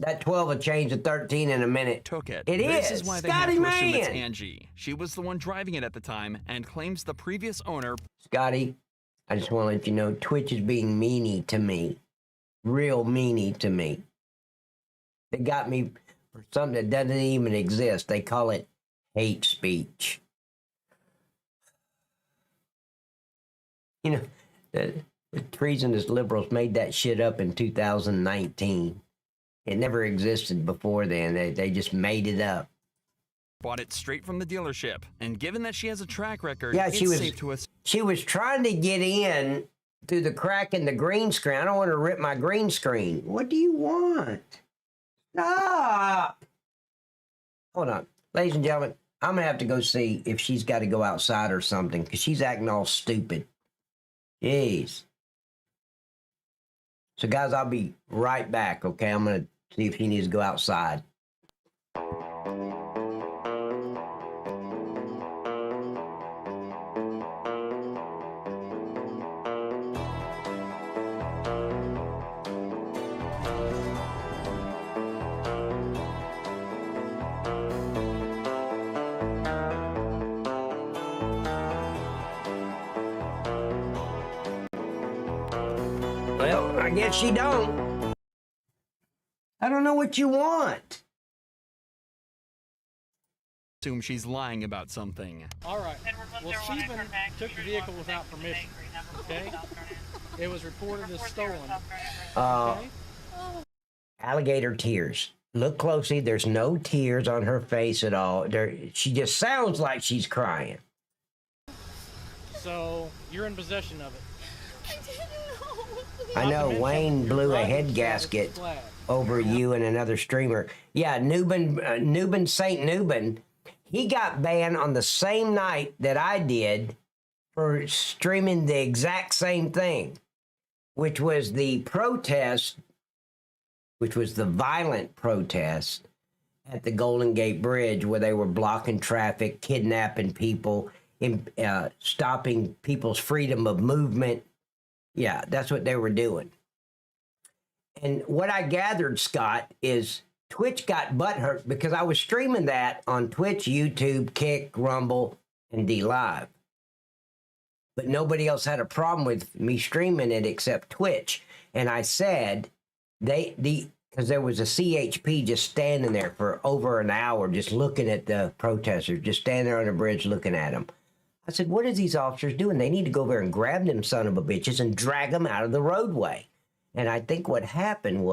That 12 will change to 13 in a minute. Took it. This is why they Scotty have to assume it's man. Angie. She was the one driving it at the time and claims the previous owner. Scotty, I just want to let you know Twitch is being meanie to me. Real meanie to me. They got me for something that doesn't even exist. They call it hate speech. You know, the treasonous liberals made that shit up in 2019. It never existed before then. They just made it up. Bought it straight from the dealership. And given that she has a track record, Yeah, it's safe to assume. She was trying to get in through the crack in the green screen. I don't want to rip my green screen. What do you want? Stop! Hold on. Ladies and gentlemen, I'm going to have to go see if she's got to go outside or something because she's acting all stupid. Jeez. So, guys, I'll be right back, okay? I'm going to see if she needs to go outside. Well, I guess she don't. I don't know what you want. Assume she's lying about something. All right. Well, Stephen took the vehicle without permission. Okay. It was reported as stolen. Okay? Alligator tears. Look closely. There's no tears on her face at all. She just sounds like she's crying. So you're in possession of it. I know Wayne blew a head gasket over you and another streamer. Yeah, Nubin St. Nubin, he got banned on the same night that I did for streaming the exact same thing, which was the protest, which was the violent protest at the Golden Gate Bridge where they were blocking traffic, kidnapping people, stopping people's freedom of movement. Yeah, that's what they were doing. And what I gathered, Scott, is Twitch got butthurt because I was streaming that on Twitch, YouTube, Kick, Rumble, and DLive. But nobody else had a problem with me streaming it except Twitch. And I said, because there was a CHP just standing there for over an hour just looking at the protesters, just standing there on the bridge looking at them. I said, what are these officers doing? They need to go over and grab them son of a bitches and drag them out of the roadway. And I think what happened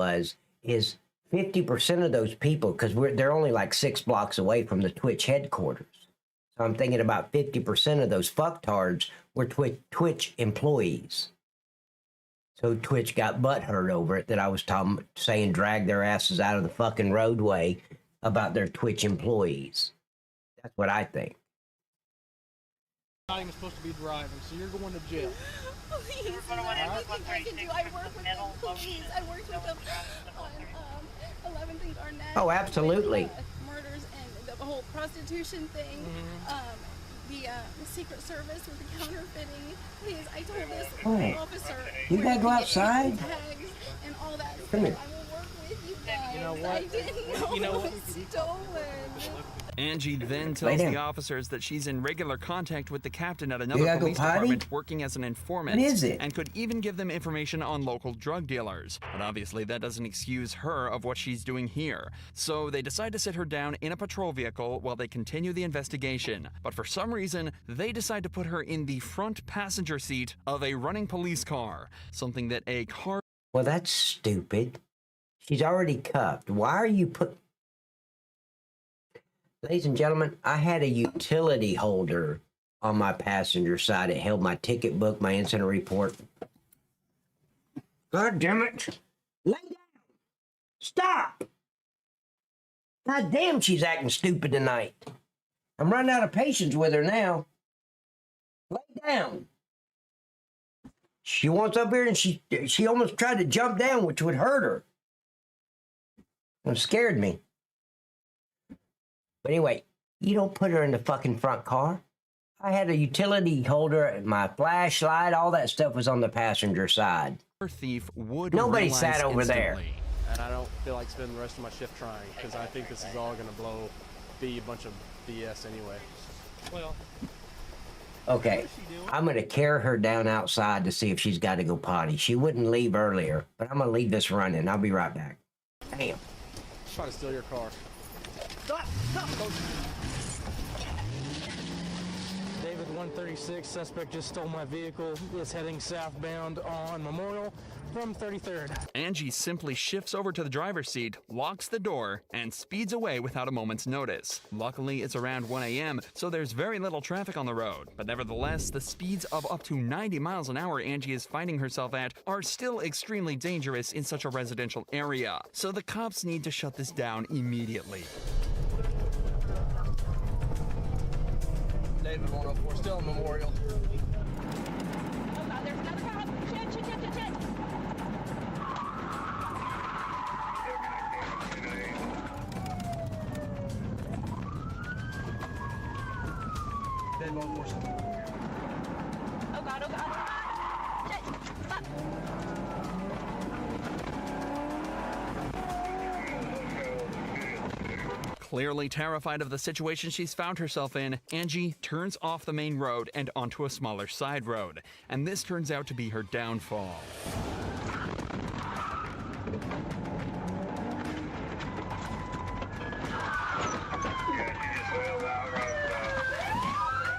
is 50% of those people, because they're only like 6 blocks away from the Twitch headquarters. So I'm thinking about 50% of those fucktards were Twitch employees. So Twitch got butthurt over it that I was saying drag their asses out of the fucking roadway about their Twitch employees. That's what I think. Not even supposed to be driving, so you're going to jail. Please, is there anything I can do? I work with them, please. I worked with them on 11 Things Are Next. Oh, absolutely. With, murders and the whole prostitution thing. The Secret Service with the counterfeiting. Please, I told this officer. You gotta go outside? Tags and all that Come here. I will work with you guys. You know what? I didn't know it was stolen. Angie then tells the officers that she's in regular contact with the captain at another gotta police go potty? department working as an informant. What is it? And could even give them information on local drug dealers. But obviously that doesn't excuse her of what she's doing here. So they decide to sit her down in a patrol vehicle while they continue the investigation. But for some reason, they decide to put her in the front passenger seat of a running police car. Something that a car... Well, that's stupid. She's already cuffed. Why are you Ladies and gentlemen, I had a utility holder on my passenger side. It held my ticket book, my incident report. God damn it. Lay Stop! God damn, she's acting stupid tonight. I'm running out of patience with her now. Lay down. She wants up here and she almost tried to jump down, which would hurt her. It scared me. But anyway, you don't put her in the fucking front car. I had a utility holder, my flashlight, all that stuff was on the passenger side. Thief would Nobody sat over there. And I don't feel like spending the rest of my shift trying, because I think this is all going to be a bunch of BS anyway. Well, Okay, I'm going to carry her down outside to see if she's got to go potty. She wouldn't leave earlier, but I'm going to leave this running. I'll be right back. Damn. Try to steal your car. stop, stop. David 136, suspect just stole my vehicle, is heading southbound on Memorial from 33rd. Angie simply shifts over to the driver's seat, locks the door, and speeds away without a moment's notice. Luckily, it's around 1 a.m., so there's very little traffic on the road. But nevertheless, the speeds of up to 90 miles an hour Angie is finding herself at are still extremely dangerous in such a residential area. So the cops need to shut this down immediately. David 104, still in Memorial. Oh God, there's another cop. Shit, shit, shit, shit, shit. David 104. Oh God, oh God, oh God. Shit, stop. Clearly terrified of the situation she's found herself in, Angie turns off the main road and onto a smaller side road. And this turns out to be her downfall.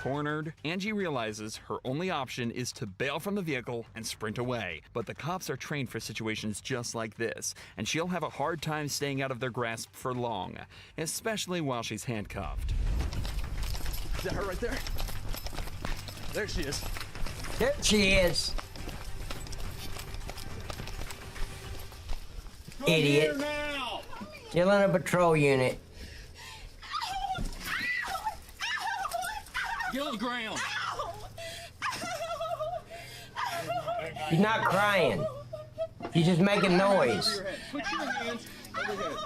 Cornered, Angie realizes her only option is to bail from the vehicle and sprint away. But the cops are trained for situations just like this, and she'll have a hard time staying out of their grasp for long, especially while she's handcuffed. Is that her right there? There she is. There she is. Idiot. Still in a patrol unit. Get on the ground. She's not crying. She's just making noise. Put your hands over your head.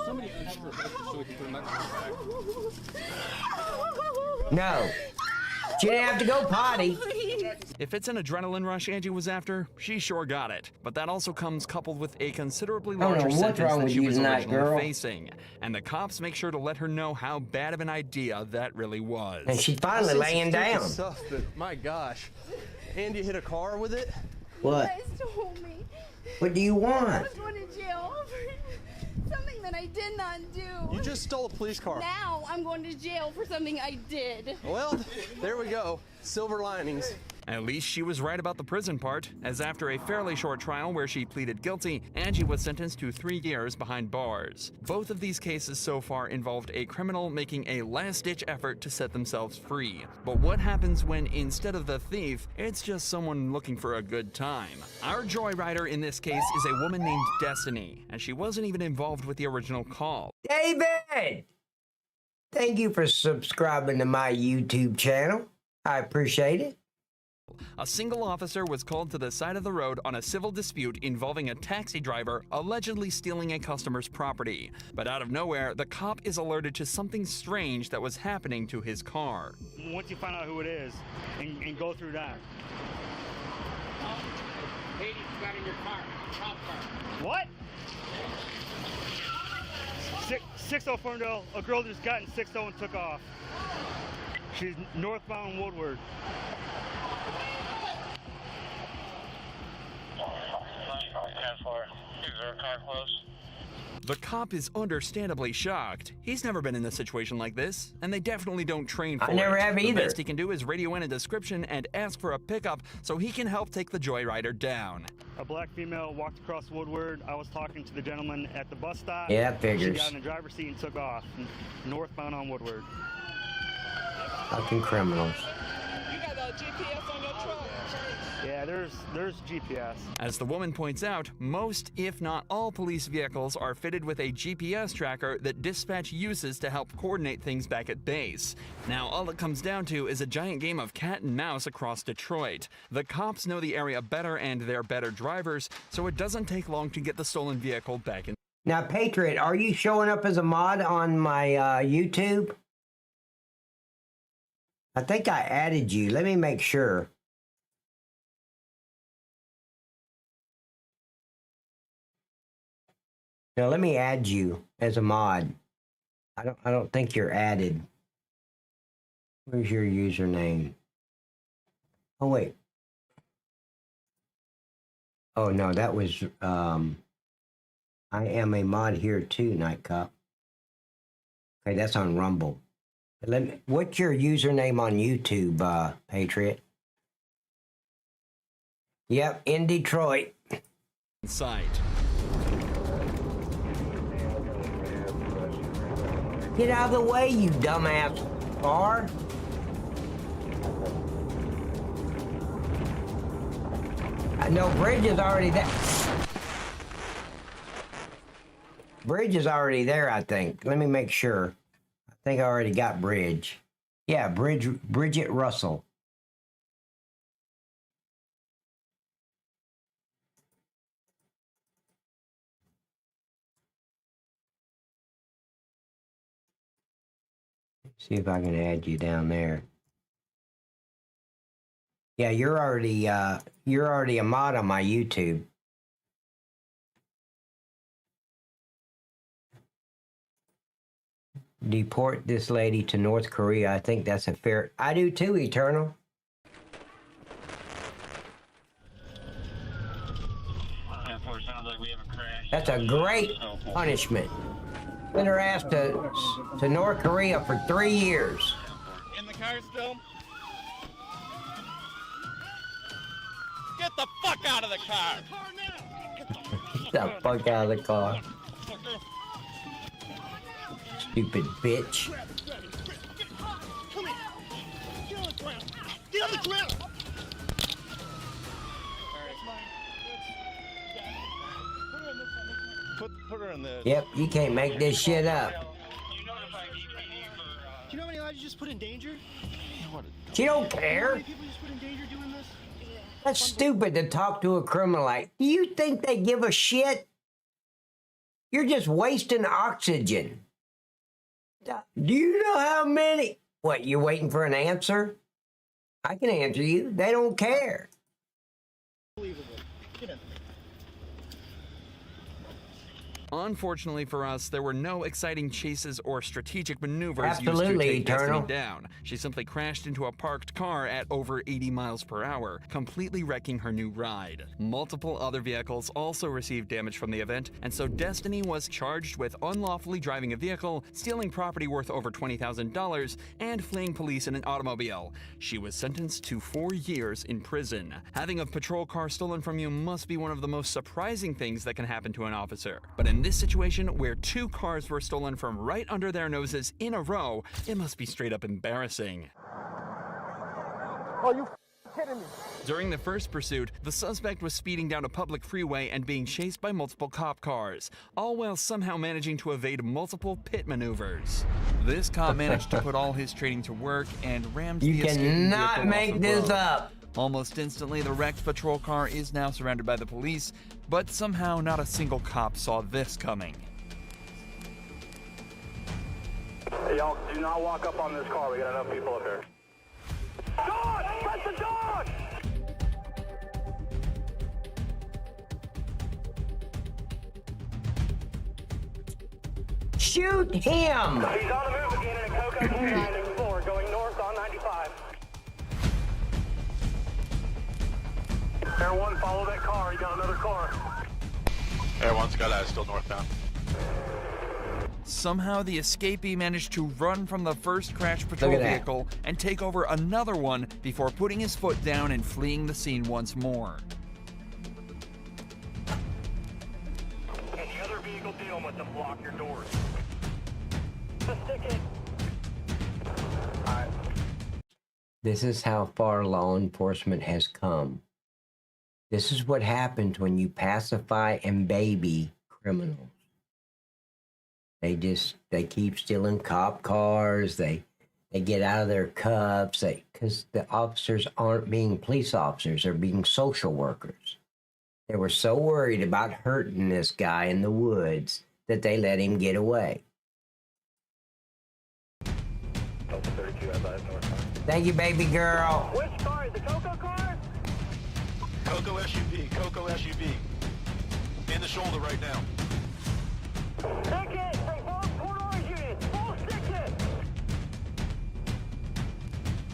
Somebody unhook her head so we can put them back on her back. No. She didn't have to go potty. If it's an adrenaline rush Angie was after, she sure got it. But that also comes coupled with a considerably larger sentence than she was originally facing. And the cops make sure to let her know how bad of an idea that really was. And she's finally laying down. Stuff, but my gosh. Andy hit a car with it? What? You guys told me. What do you want? I was going to jail for something that I did not do. You just stole a police car. Now I'm going to jail for something I did. Well, there we go. Silver linings. At least she was right about the prison part, as after a fairly short trial where she pleaded guilty, Angie was sentenced to 3 years behind bars. Both of these cases so far involved a criminal making a last-ditch effort to set themselves free. But what happens when, instead of the thief, it's just someone looking for a good time? Our joyrider in this case is a woman named Destiny, and she wasn't even involved with the original call. David! Thank you for subscribing to my YouTube channel. I appreciate it. A single officer was called to the side of the road on a civil dispute involving a taxi driver allegedly stealing a customer's property. But out of nowhere, the cop is alerted to something strange that was happening to his car. Once you find out who it is and go through that. Katie, you got in your car. Cop car. What? 6-0 Ferndale. A girl just got in 6-0 and took off. She's northbound Woodward. Is there a car close? The cop is understandably shocked. He's never been in a situation like this, and they definitely don't train for it. I never have either. The best he can do is radio in a description and ask for a pickup so he can help take the joyrider down. A black female walked across Woodward. I was talking to the gentleman at the bus stop. Yeah, that figures. She got in the driver's seat and took off, northbound on Woodward. Fucking criminals. You got GPS on your truck? Yeah, there's GPS. As the woman points out, most, if not all, police vehicles are fitted with a GPS tracker that dispatch uses to help coordinate things back at base. Now, all it comes down to is a giant game of cat and mouse across Detroit. The cops know the area better and they're better drivers, so it doesn't take long to get the stolen vehicle back in. Now, Patriot, are you showing up as a mod on my YouTube? I think I added you. Let me make sure. Now, let me add you as a mod. I don't think you're added. Where's your username? Oh, wait. Oh, no, that was, I am a mod here too, Night Cop. Okay, that's on Rumble. What's your username on YouTube, Patriot? Yep, in Detroit. Sight. Get out of the way, you dumbass car. No, Bridge is already there. Bridge is already there, I think. Let me make sure. I think I already got Bridge. Yeah, Bridget Russell. See if I can add you down there. Yeah, you're already a mod on my YouTube. Deport this lady to North Korea. I think that's a fair. I do too, Eternal. That's a great punishment. Send her ass to North Korea for 3 years. In the car still? Get the fuck out of the car! Get the fuck out of the car. Stupid bitch. Come here! Get on the ground! Get on the ground! Put her in the... Yep, you can't make this shit up. Do you know how many lives you just put in danger? She don't care. How many people you just put in danger doing this? That's stupid to talk to a criminal like. Do you think they give a shit? You're just wasting oxygen. Do you know how many? What, you're waiting for an answer? I can answer you. They don't care. Unbelievable. Get in. Unfortunately for us, there were no exciting chases or strategic maneuvers Absolutely, used to take Eternal. Destiny down. She simply crashed into a parked car at over 80 miles per hour, completely wrecking her new ride. Multiple other vehicles also received damage from the event, and so Destiny was charged with unlawfully driving a vehicle, stealing property worth over $20,000, and fleeing police in an automobile. She was sentenced to 4 years in prison. Having a patrol car stolen from you must be one of the most surprising things that can happen to an officer. But in this situation, where 2 cars were stolen from right under their noses in a row, it must be straight up embarrassing. Oh, you kidding me? During the first pursuit, the suspect was speeding down a public freeway and being chased by multiple cop cars, all while somehow managing to evade multiple pit maneuvers. This cop managed to put all his training to work and rammed the escaping vehicle off cannot make the this road. up. Almost instantly, the wrecked patrol car is now surrounded by the police, but somehow not a single cop saw this coming. Hey, y'all, do not walk up on this car. We got enough people up here. Dog! Press the dog! Shoot him! He's on the move again in a Cocoa 294 going north on 95. Air 1, follow that car. He got another car. Air 1's got that, still northbound. Somehow the escapee managed to run from the first crash patrol Look at that. vehicle and take over another one before putting his foot down and fleeing the scene once more. Any other vehicle dealing with them, block your doors. Just stick it. This is how far law enforcement has come. This is what happens when you pacify and baby criminals. They keep stealing cop cars. They get out of their cuffs. Because the officers aren't being police officers. They're being social workers. They were so worried about hurting this guy in the woods that they let him get away. Thank you, baby girl. Which car? The Coco car? Coco SUV, Coco SUV. In the shoulder right now. Stick it! Say both Port units! Full stick it!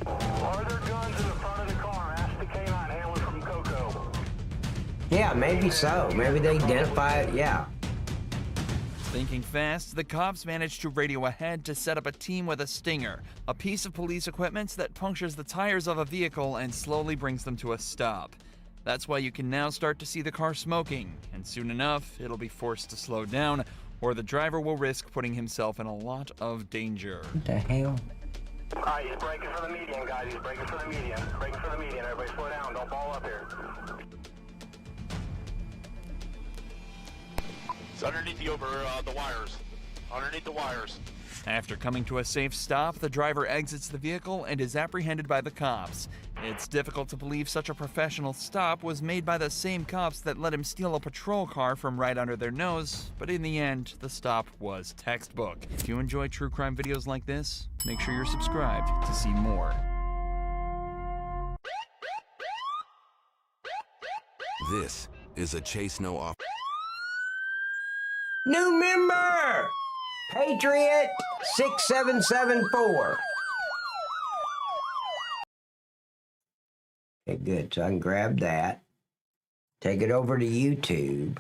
Are there guns in the front of the car? Ask the canine handler from Coco. Yeah, maybe so. Maybe they identify it. Yeah. Thinking fast, the cops managed to radio ahead to set up a team with a stinger, a piece of police equipment that punctures the tires of a vehicle and slowly brings them to a stop. That's why you can now start to see the car smoking, and soon enough, it'll be forced to slow down, or the driver will risk putting himself in a lot of danger. What the hell? All right, he's braking for the median, guys. He's braking for the median. Braking for the median. Everybody slow down. Don't ball up here. It's underneath the wires. Underneath the wires. After coming to a safe stop, the driver exits the vehicle and is apprehended by the cops. It's difficult to believe such a professional stop was made by the same cops that let him steal a patrol car from right under their nose, but in the end, the stop was textbook. If you enjoy true crime videos like this, make sure you're subscribed to see more. This is a Chase No Off. New member! Patriot 6774. Okay, good. So I can grab that, take it over to YouTube.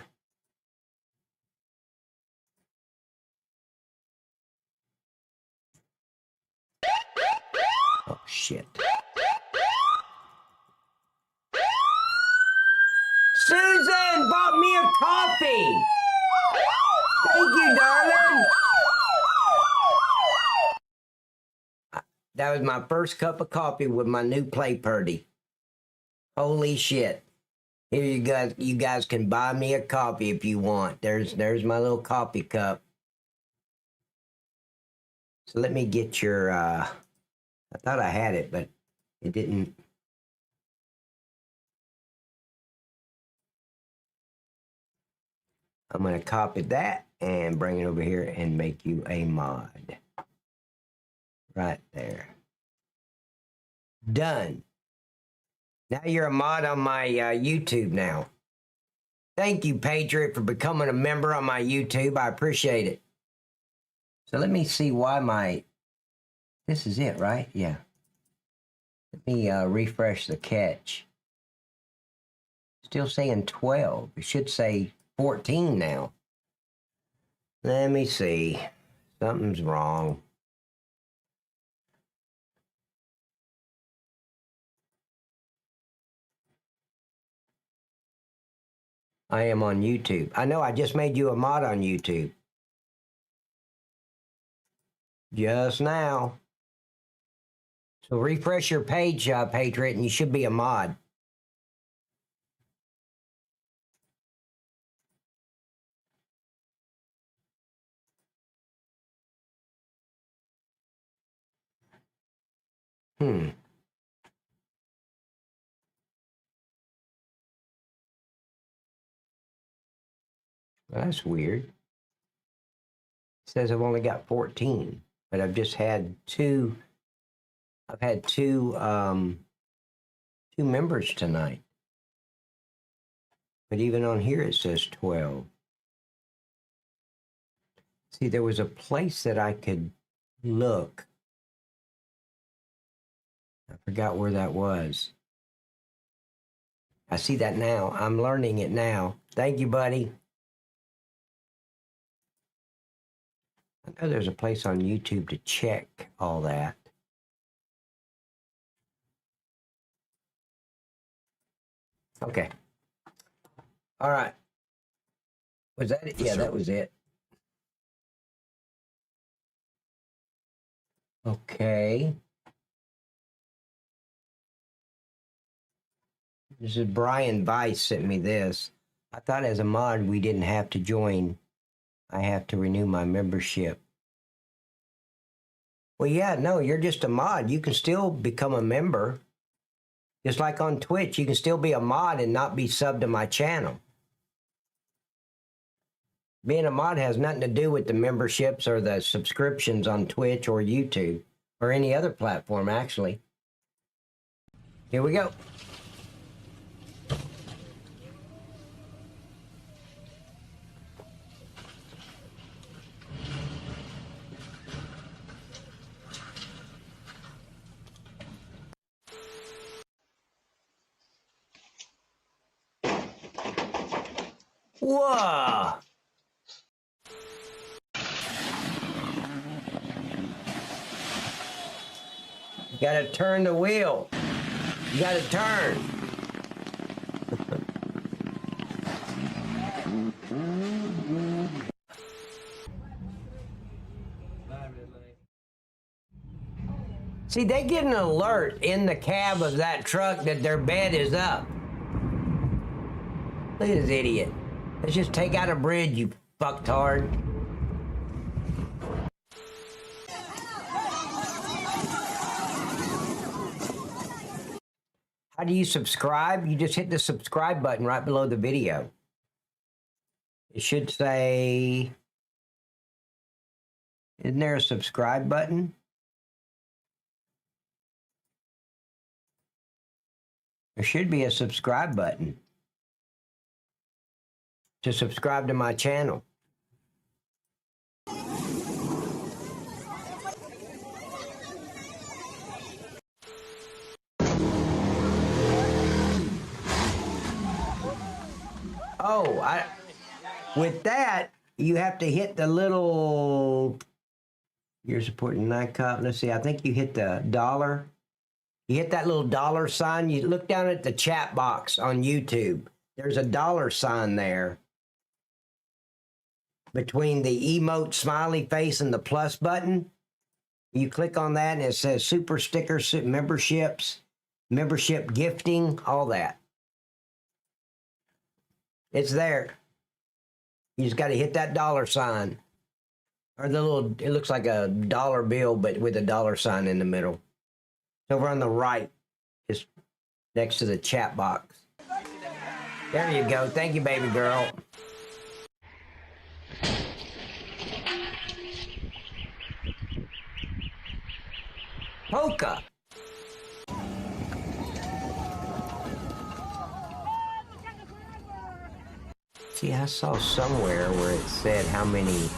Oh, shit. Susan bought me a coffee! Thank you, darling! That was my first cup of coffee with my new Play Purdy. Holy shit. Here you guys can buy me a coffee if you want. There's my little coffee cup. So let me get your, I thought I had it, but it didn't. I'm going to copy that and bring it over here and make you a mod. Right there. Done. Now you're a mod on my YouTube now. Thank you, Patriot, for becoming a member on my YouTube. I appreciate it. So let me see why this is it, right? Yeah. Let me refresh the catch. Still saying 12. It should say 14 now. Let me see. Something's wrong. I am on YouTube. I know I just made you a mod on YouTube. Just now. So refresh your page, Patriot, and you should be a mod. That's weird. It says I've only got 14, but I've just had two. I've had two members tonight. But even on here it says 12. See, there was a place that I could look. I forgot where that was. I see that now. I'm learning it now. Thank you, buddy. I know there's a place on YouTube to check all that. Okay. All right. Was that it? Yeah, that was it. Okay. This is Brian Weiss sent me this. I thought as a mod we didn't have to join. I have to renew my membership. Well, yeah, no, you're just a mod. You can still become a member. Just like on Twitch, you can still be a mod and not be subbed to my channel. Being a mod has nothing to do with the memberships or the subscriptions on Twitch or YouTube or any other platform, actually. Here we go. Whoa! You gotta turn the wheel. You gotta turn. See, they get an alert in the cab of that truck that their bed is up. Look at this idiot. Let's just take out a bridge, you fucktard. How do you subscribe? You just hit the subscribe button right below the video. It should say, isn't there a subscribe button? There should be a subscribe button to subscribe to my channel. Oh, with that, you have to hit the little, you're supporting NICOP. Let's see, I think you hit the dollar. You hit that little dollar sign. You look down at the chat box on YouTube. There's a dollar sign there between the emote smiley face and the plus button. You click on that and it says super stickers, memberships, membership gifting, all that. It's there. You just got to hit that dollar sign. Or the little, it looks like a dollar bill, but with a dollar sign in the middle. It's over on the right. It's next to the chat box. There you go. Thank you, baby girl. Polka. See, I saw somewhere where it said how many.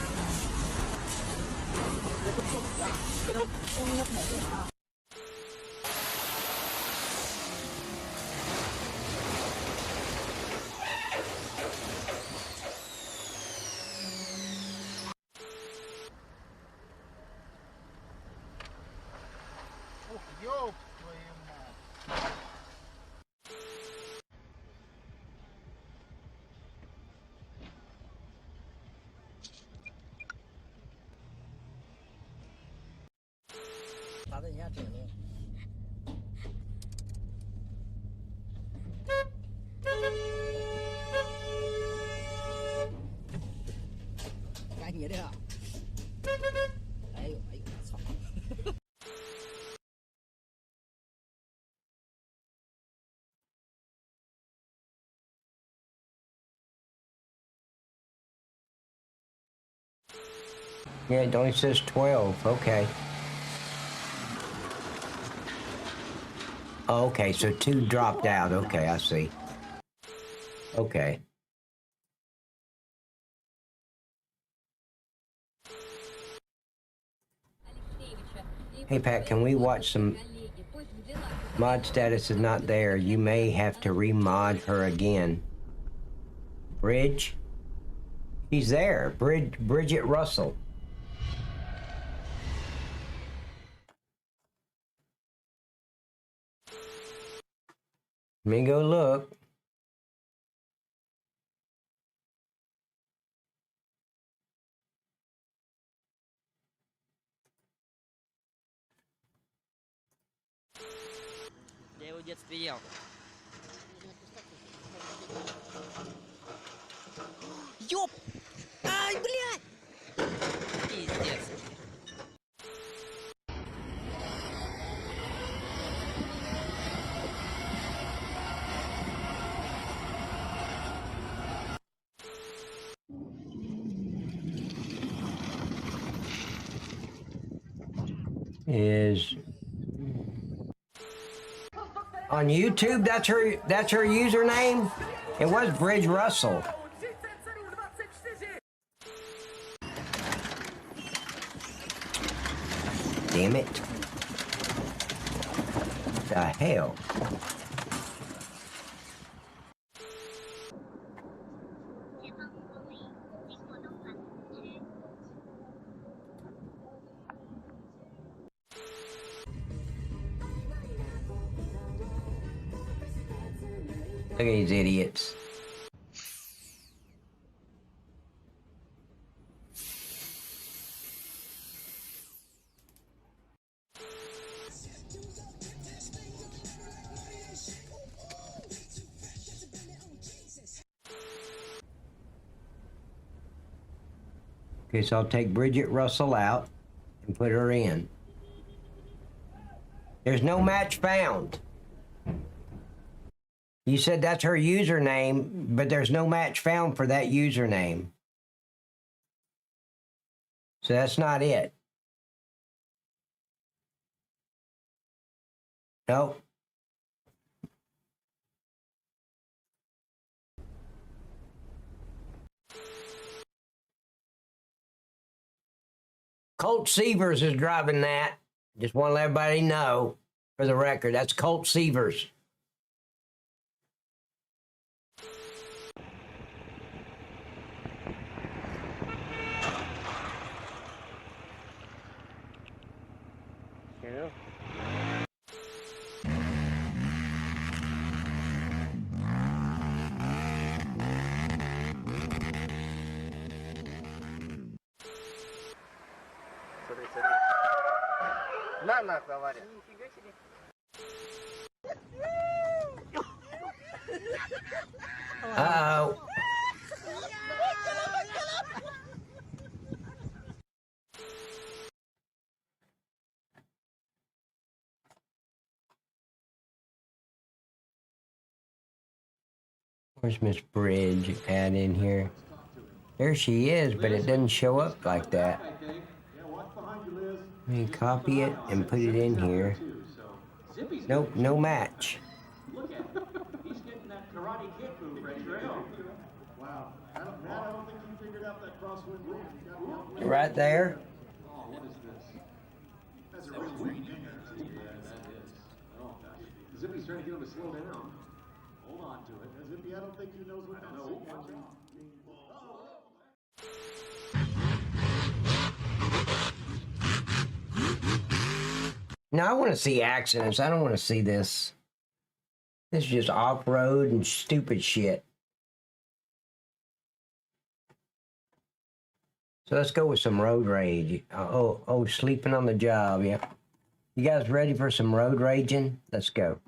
Yeah, it only says 12. Okay. Oh, okay, so 2 dropped out. Okay, I see. Okay. Hey, Pat, can we watch some... Mod status is not there. You may have to remod her again. Bridge? She's there. Bridget Russell. Let me go look. Ёп! Ай, блядь! Пиздец. Is on YouTube. That's her username. It was Bridge Russell. Damn it. The hell. Look at these idiots. Okay, so I'll take Bridget Russell out and put her in. There's no match found. You said that's her username, but there's no match found for that username. So that's not it. Nope. Colt Severs is driving that. Just want to let everybody know, for the record, that's Colt Severs. Yeah. На нахуй, авария. Uh-oh. Where's Miss Bridge at in here? There she is, but it doesn't show up like that. Let me copy it and put it in here. Nope, no match. Look at him. He's getting that karate kick move right there. Wow. Matt, I don't think you figured out that crosswind move. Right there. Oh, what is this? That's a real weak thing. Yeah, that is. Oh, gosh. Zippy's trying to get him to slow down. Hold on to it. Zippy, I don't think he knows what to do. Now I want to see accidents. I don't want to see this. This is just off-road and stupid shit. So let's go with some road rage. Oh, sleeping on the job, yeah. You guys ready for some road raging? Let's go.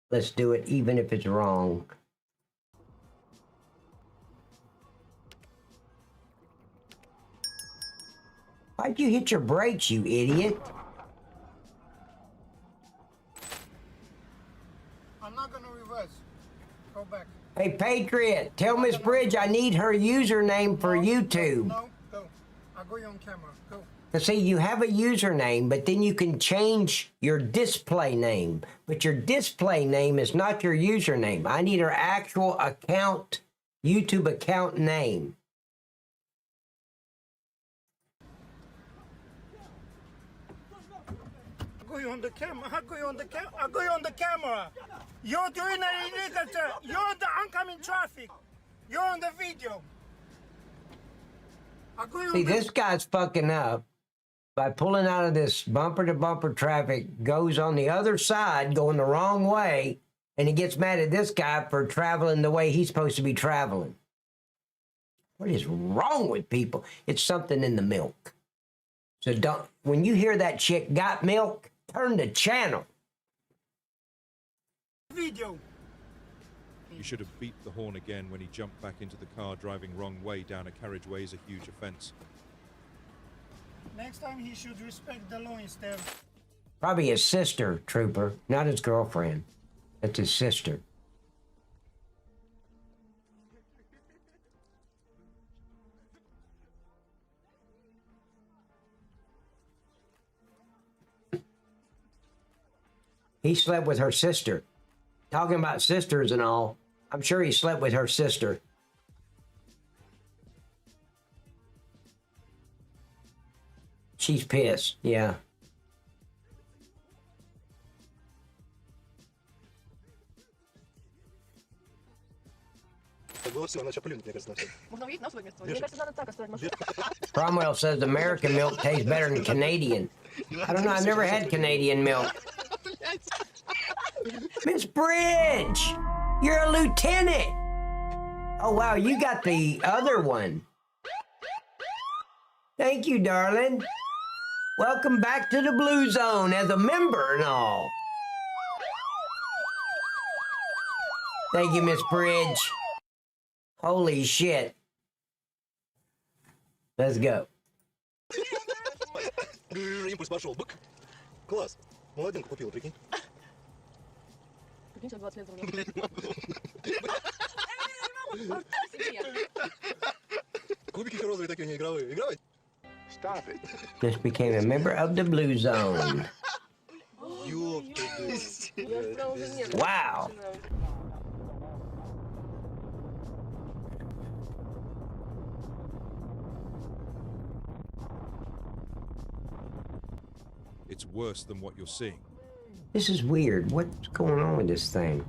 Let's do it even if it's wrong. Why'd you hit your brakes, you idiot? I'm not gonna reverse. Go back. Hey, Patriot, tell Miss Bridge I need her username for YouTube. No, go. I'll go you on camera. Go. Now, see, you have a username, but then you can change your display name. But your display name is not your username. I need her actual account, YouTube account name. I'll go you on the camera. I'll go you on the camera. I'll go you on the camera. You're doing an illegal turn. You're on the oncoming traffic. You're on the video. I'll go you See, on the... this guy's fucking up by pulling out of this bumper-to-bumper traffic, goes on the other side, going the wrong way, and he gets mad at this guy for traveling the way he's supposed to be traveling. What is wrong with people? It's something in the milk. So don't, when you hear that chick got milk, turn the channel. Video. You should have beeped the horn again when he jumped back into the car driving wrong way down a carriageway is a huge offence. Next time he should respect the law instead. Probably his sister, Trooper, not his girlfriend. That's his sister. He slept with her sister. Talking about sisters and all, I'm sure he slept with her sister. She's pissed, yeah. Cromwell says American milk tastes better than Canadian. I don't know, I've never had Canadian milk. Miss Bridge, you're a lieutenant. Oh, wow, you got the other one. Thank you, darling. Welcome back to the Blue Zone as a member and all. Thank you, Miss Bridge. Holy shit. Let's go. Импульс пошел. Бык. Класс. Молоденько купил, прикинь. Прикинь, сейчас 20 лет Кубики розовые такие, не игровые. Игровые. Stop it. Just became a member of the Blue Zone. Wow. It's worse than what you're seeing. This is weird. What's going on with this thing?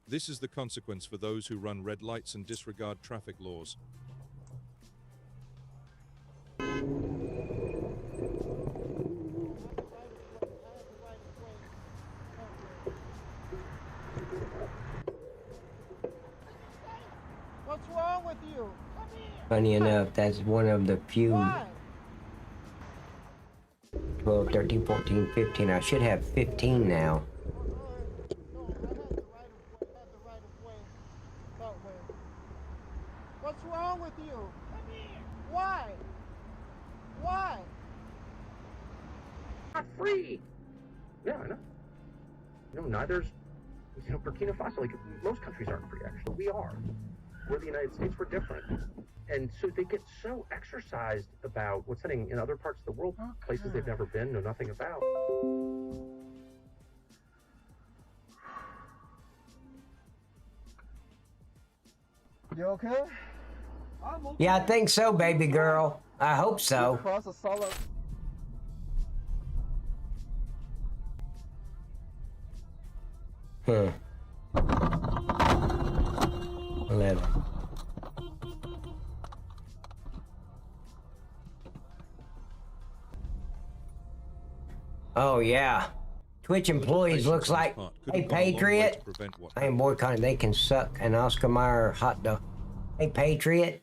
This is the consequence for those who run red lights and disregard traffic laws. What's wrong with you? Funny enough, that's one of the few. Why? 12, 13, 14, 15. I should have 15 now. What's wrong with you? Why? Why? Not free. Yeah, I know. You know, neither's, you know, Burkina Faso, like most countries aren't free, actually. We are. We're the United States, we're different. And so they get so exercised about what's happening in other parts of the world, places they've never been, know nothing about. You okay? Yeah, I think so, baby girl. I hope so. Cross a solid. Huh. 11. Oh, yeah. Twitch employees looks like, hey, Patriot. I am boycotting. They can suck an Oscar Mayer hot dog. Hey, Patriot.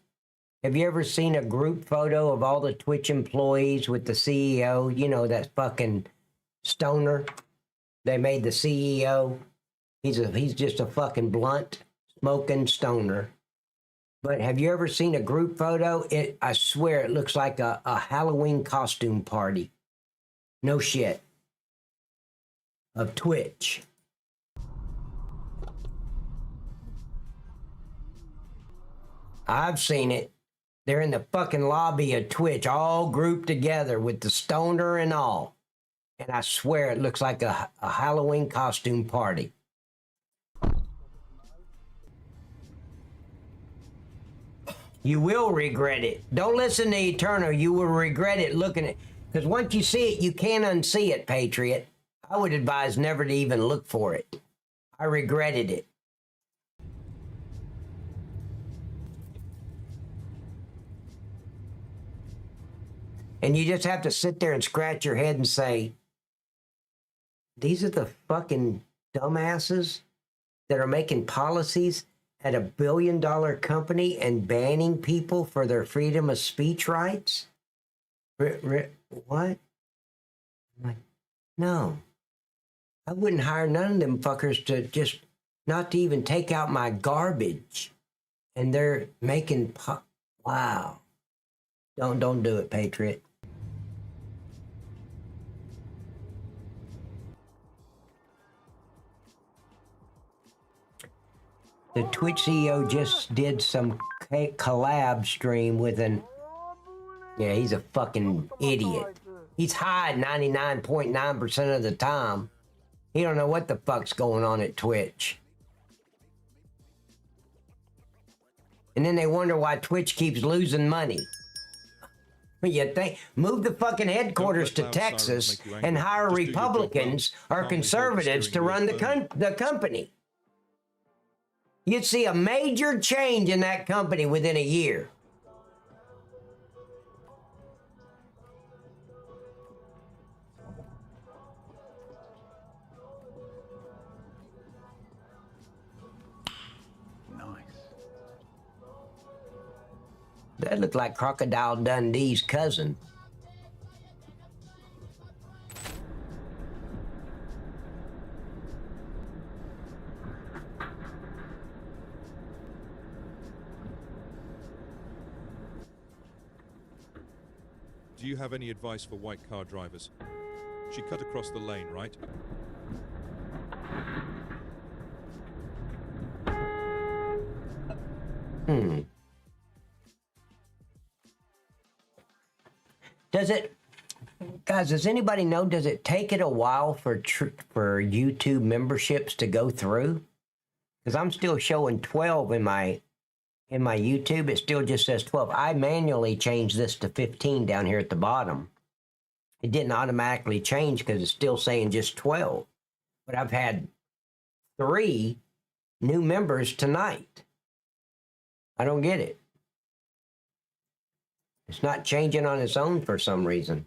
Have you ever seen a group photo of all the Twitch employees with the CEO? You know, that fucking stoner. They made the CEO. He's just a fucking blunt, smoking stoner. But have you ever seen a group photo? I swear it looks like a Halloween costume party. No shit. Of Twitch. I've seen it. They're in the fucking lobby of Twitch, all grouped together with the stoner and all. And I swear it looks like a Halloween costume party. You will regret it. Don't listen to Eternal. You will regret it looking at, because once you see it, you can't unsee it, Patriot. I would advise never to even look for it. I regretted it. And you just have to sit there and scratch your head and say, these are the fucking dumbasses that are making policies at $1 billion company and banning people for their freedom of speech rights? What? I'm like, no. I wouldn't hire none of them fuckers to just not to even take out my garbage. And they're making wow. Don't do it, Patriot. The Twitch CEO just did some collab stream with yeah, he's a fucking idiot. He's high 99.9% of the time. He don't know what the fuck's going on at Twitch. And then they wonder why Twitch keeps losing money. You think, move the fucking headquarters to Texas and hire Republicans or conservatives to run the company. You'd see a major change in that company within a year. That looked like Crocodile Dundee's cousin. Do you have any advice for white car drivers? She cut across the lane, right? Does it, guys, does anybody know, does it take it a while for YouTube memberships to go through? Because I'm still showing 12 in my YouTube. It still just says 12. I manually changed this to 15 down here at the bottom. It didn't automatically change because it's still saying just 12. But I've had 3 new members tonight. I don't get it. It's not changing on its own for some reason.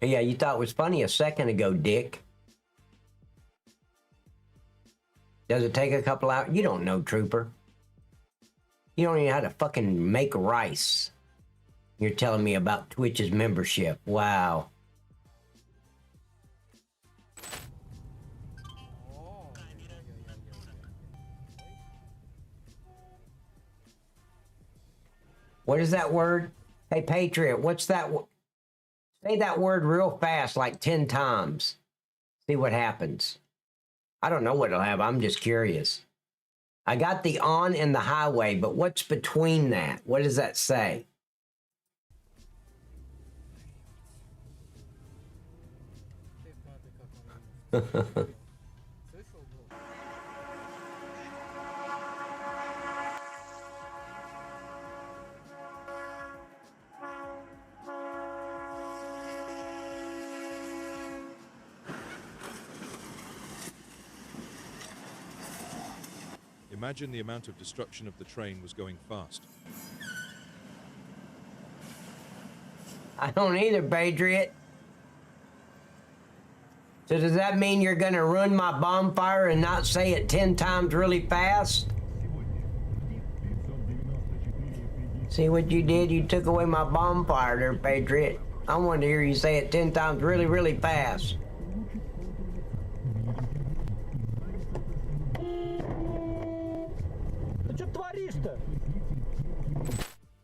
Yeah, you thought it was funny a second ago, Dick. Does it take a couple hours? You don't know, Trooper. You don't even know how to fucking make rice. You're telling me about Twitch's membership. Wow. What is that word? Hey, Patriot, what's that? Say that word real fast, like 10 times. See what happens. I don't know what it'll have. I'm just curious. I got the on and the highway, but what's between that? What does that say? Imagine the amount of destruction if the train was going fast. I don't either, Patriot. So does that mean you're going to ruin my bonfire and not say it 10 times really fast? See what you did? You took away my bonfire there, Patriot. I wanted to hear you say it 10 times really, really fast.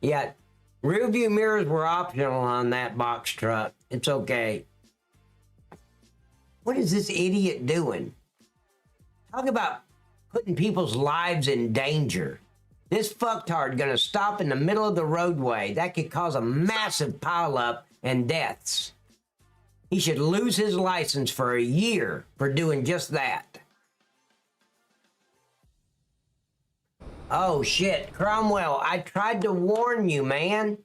Yeah, rear view mirrors were optional on that box truck. It's okay. What is this idiot doing? Talk about putting people's lives in danger. This fucktard gonna stop in the middle of the roadway. That could cause a massive pileup and deaths. He should lose his license for a year for doing just that. Oh shit, Cromwell, I tried to warn you, man.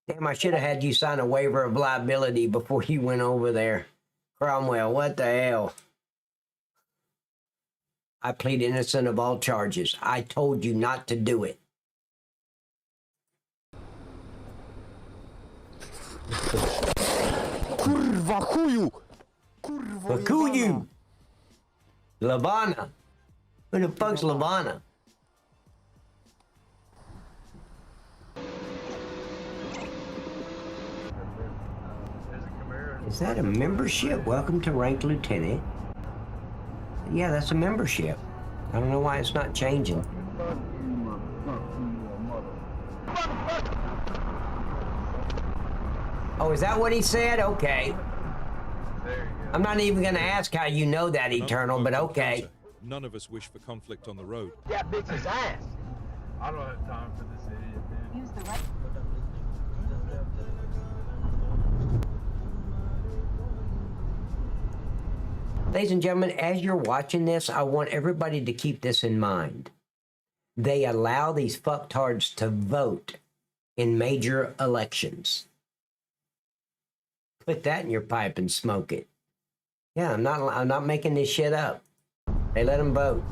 Damn, I should have had you sign a waiver of liability before you went over there. Cromwell, what the hell? I plead innocent of all charges. I told you not to do it. Kurwa chuju! Kurwa Bakuyu! Lavana. Who the fuck's Lavana? Is that a membership? Welcome to Rank Lieutenant. Yeah, that's a membership. I don't know why it's not changing. Oh, is that what he said? Okay. I'm not even going to ask how you know that, Eternal, but okay. None of us wish for conflict on the road. That bitch's ass! I don't have time for this idiot, man. Use the right. Ladies and gentlemen, as you're watching this, I want everybody to keep this in mind. They allow these fucktards to vote in major elections. Put that in your pipe and smoke it. Yeah, I'm not making this shit up. They let them vote.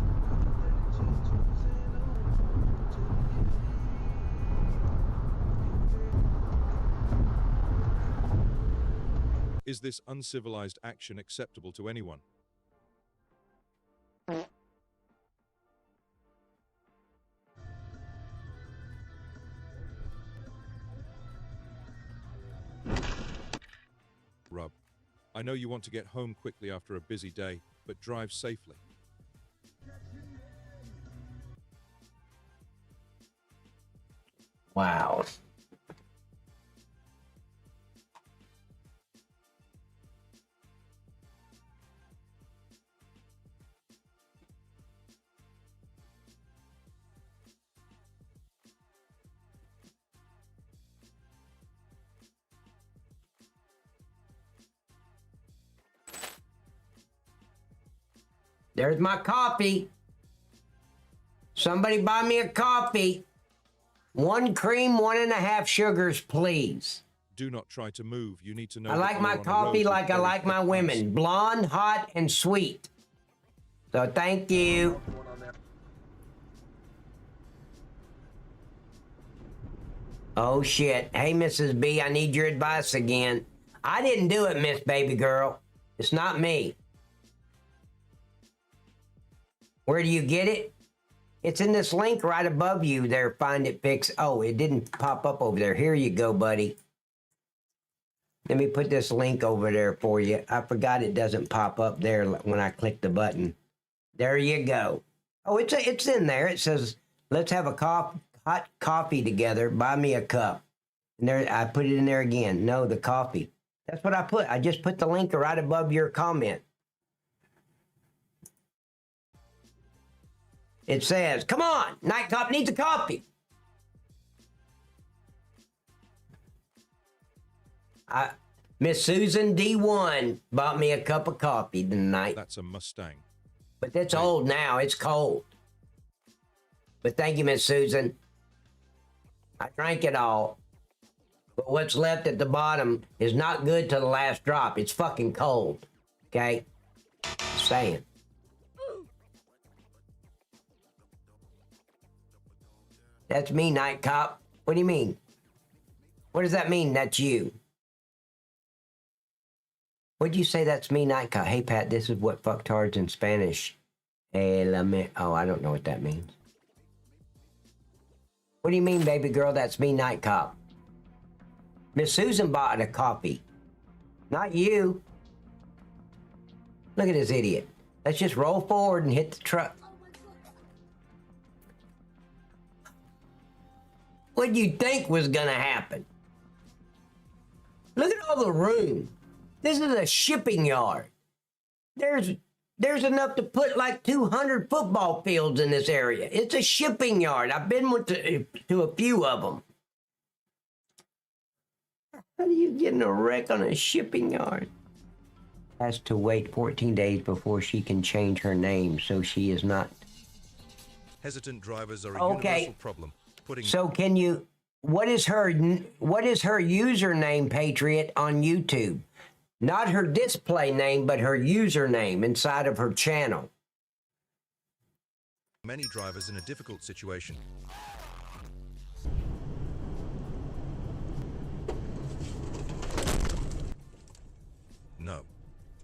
Is this uncivilized action acceptable to anyone? Rub. I know you want to get home quickly after a busy day, but drive safely. Wow. There's my coffee. Somebody buy me a coffee. 1 cream, 1.5 sugars, please. Do not try to move. You need to know. I like my coffee like I like my women. Blonde, hot, and sweet. So thank you. Oh shit. Hey, Mrs. B, I need your advice again. I didn't do it, Miss Baby Girl. It's not me. Where do you get it? It's in this link right above you there. Find it, fix. Oh, it didn't pop up over there. Here you go, buddy. Let me put this link over there for you. I forgot it doesn't pop up there when I click the button. There you go. Oh, it's in there. It says, let's have a hot coffee together. Buy me a cup. And there, I put it in there again. No, the coffee. That's what I put. I just put the link right above your comment. It says, come on, Night Cop needs a coffee. Miss Susan D1 bought me a cup of coffee tonight. That's a Mustang. But it's old now. It's cold. But thank you, Miss Susan. I drank it all. But what's left at the bottom is not good to the last drop. It's fucking cold. Okay? Just saying. That's me, Night Cop. What do you mean? What does that mean, that's you? What'd you say that's me, Night Cop? Hey, Pat, this is what fucktards in Spanish. Oh, I don't know what that means. What do you mean, baby girl? That's me, Night Cop. Miss Susan bought a coffee. Not you. Look at this idiot. Let's just roll forward and hit the truck. What do you think was gonna happen? Look at all the room. This is a shipping yard. There's enough to put like 200 football fields in this area. It's a shipping yard. I've been to a few of them. How do you get in a wreck on a shipping yard? Has to wait 14 days before she can change her name, so she is not. Hesitant drivers are a universal problem. So can you? What is her username, Patriot, on YouTube? Not her display name, but her username inside of her channel. Many drivers in a difficult situation.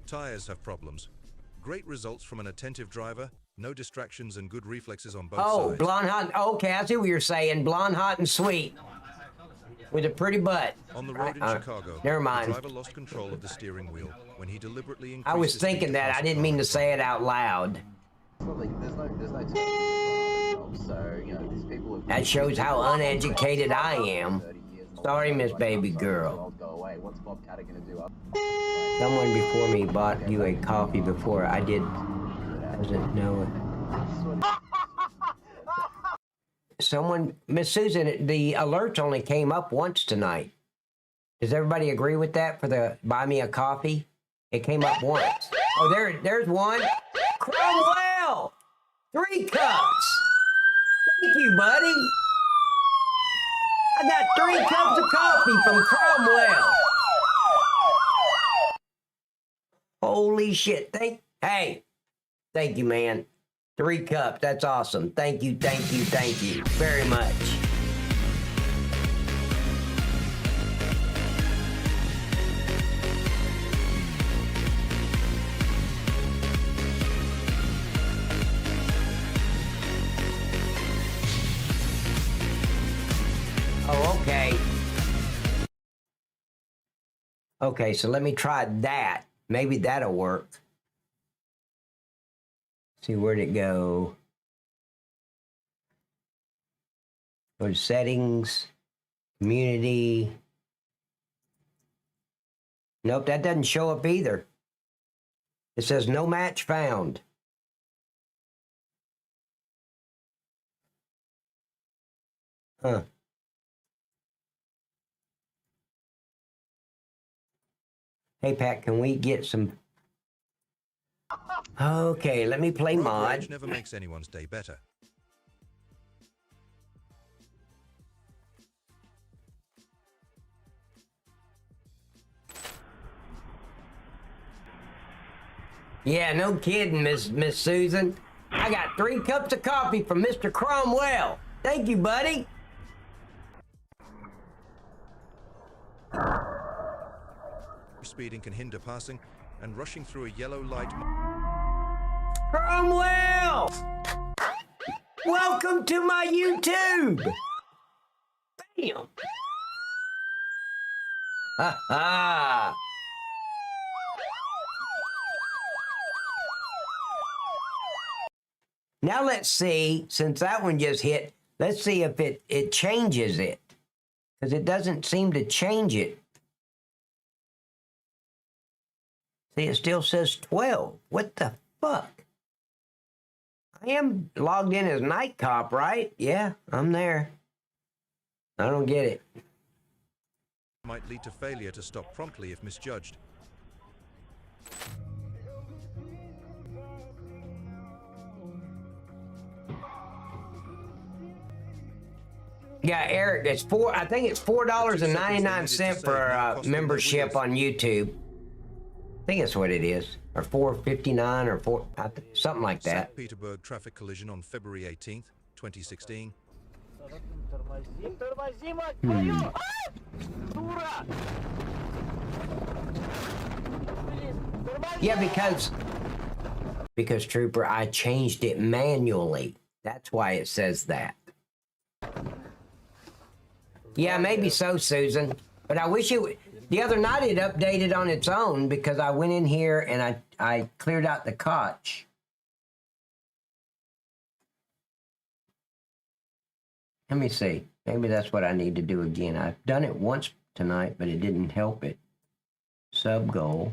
Tires have problems. Great results from an attentive driver, no distractions and good reflexes on both Oh, sides. blonde hot. Okay, I see what you're saying. Blonde hot and sweet. With a pretty butt. On the road in Chicago, never mind. the driver lost control of the steering wheel when he deliberately increased I was the speed thinking to that. pass I a didn't car mean in to say front. it out loud. That shows how uneducated I am. Sorry, Miss Baby Girl. Someone before me bought you a coffee before I did. Doesn't know it. Someone, Miss Susan, the alerts only came up once tonight. Does everybody agree with that for the buy me a coffee? It came up once. Oh, there's one. Cromwell! 3 cups. Thank you, buddy. I got 3 cups of coffee from Cromwell. Holy shit. Hey, thank you, man. 3 cups. That's awesome. Thank you very much. Oh, okay. Okay, so let me try that. Maybe that'll work. See, where'd it go? Go to settings, community. Nope, that doesn't show up either. It says no match found. Huh. Hey, Pat, can we get some... Okay, let me play Road mod. rage never makes anyone's day better. Yeah, no kidding, Miss Susan. I got 3 cups of coffee from Mr. Cromwell. Thank you, buddy. Speeding can hinder passing, and rushing through a yellow light. Cromwell! Welcome to my YouTube! Bam! Ha ha! Now let's see, since that one just hit, let's see if it changes it. Because it doesn't seem to change it. See, it still says 12. What the fuck? I am logged in as Night Cop, right? Yeah, I'm there. I don't get it. Might lead to failure to stop promptly if misjudged. Yeah, Eric, it's I think it's $4.99 for a membership on YouTube. I think that's what it is, or $4.59 or something like that. St. Petersburg traffic collision on February 18th, 2016. Yeah, because Trooper, I changed it manually. That's why it says that. Yeah, maybe so, Susan. But I wish it would. The other night it updated on its own because I went in here and I cleared out the cache. Let me see. Maybe that's what I need to do again. I've done it once tonight, but it didn't help it. Sub goal.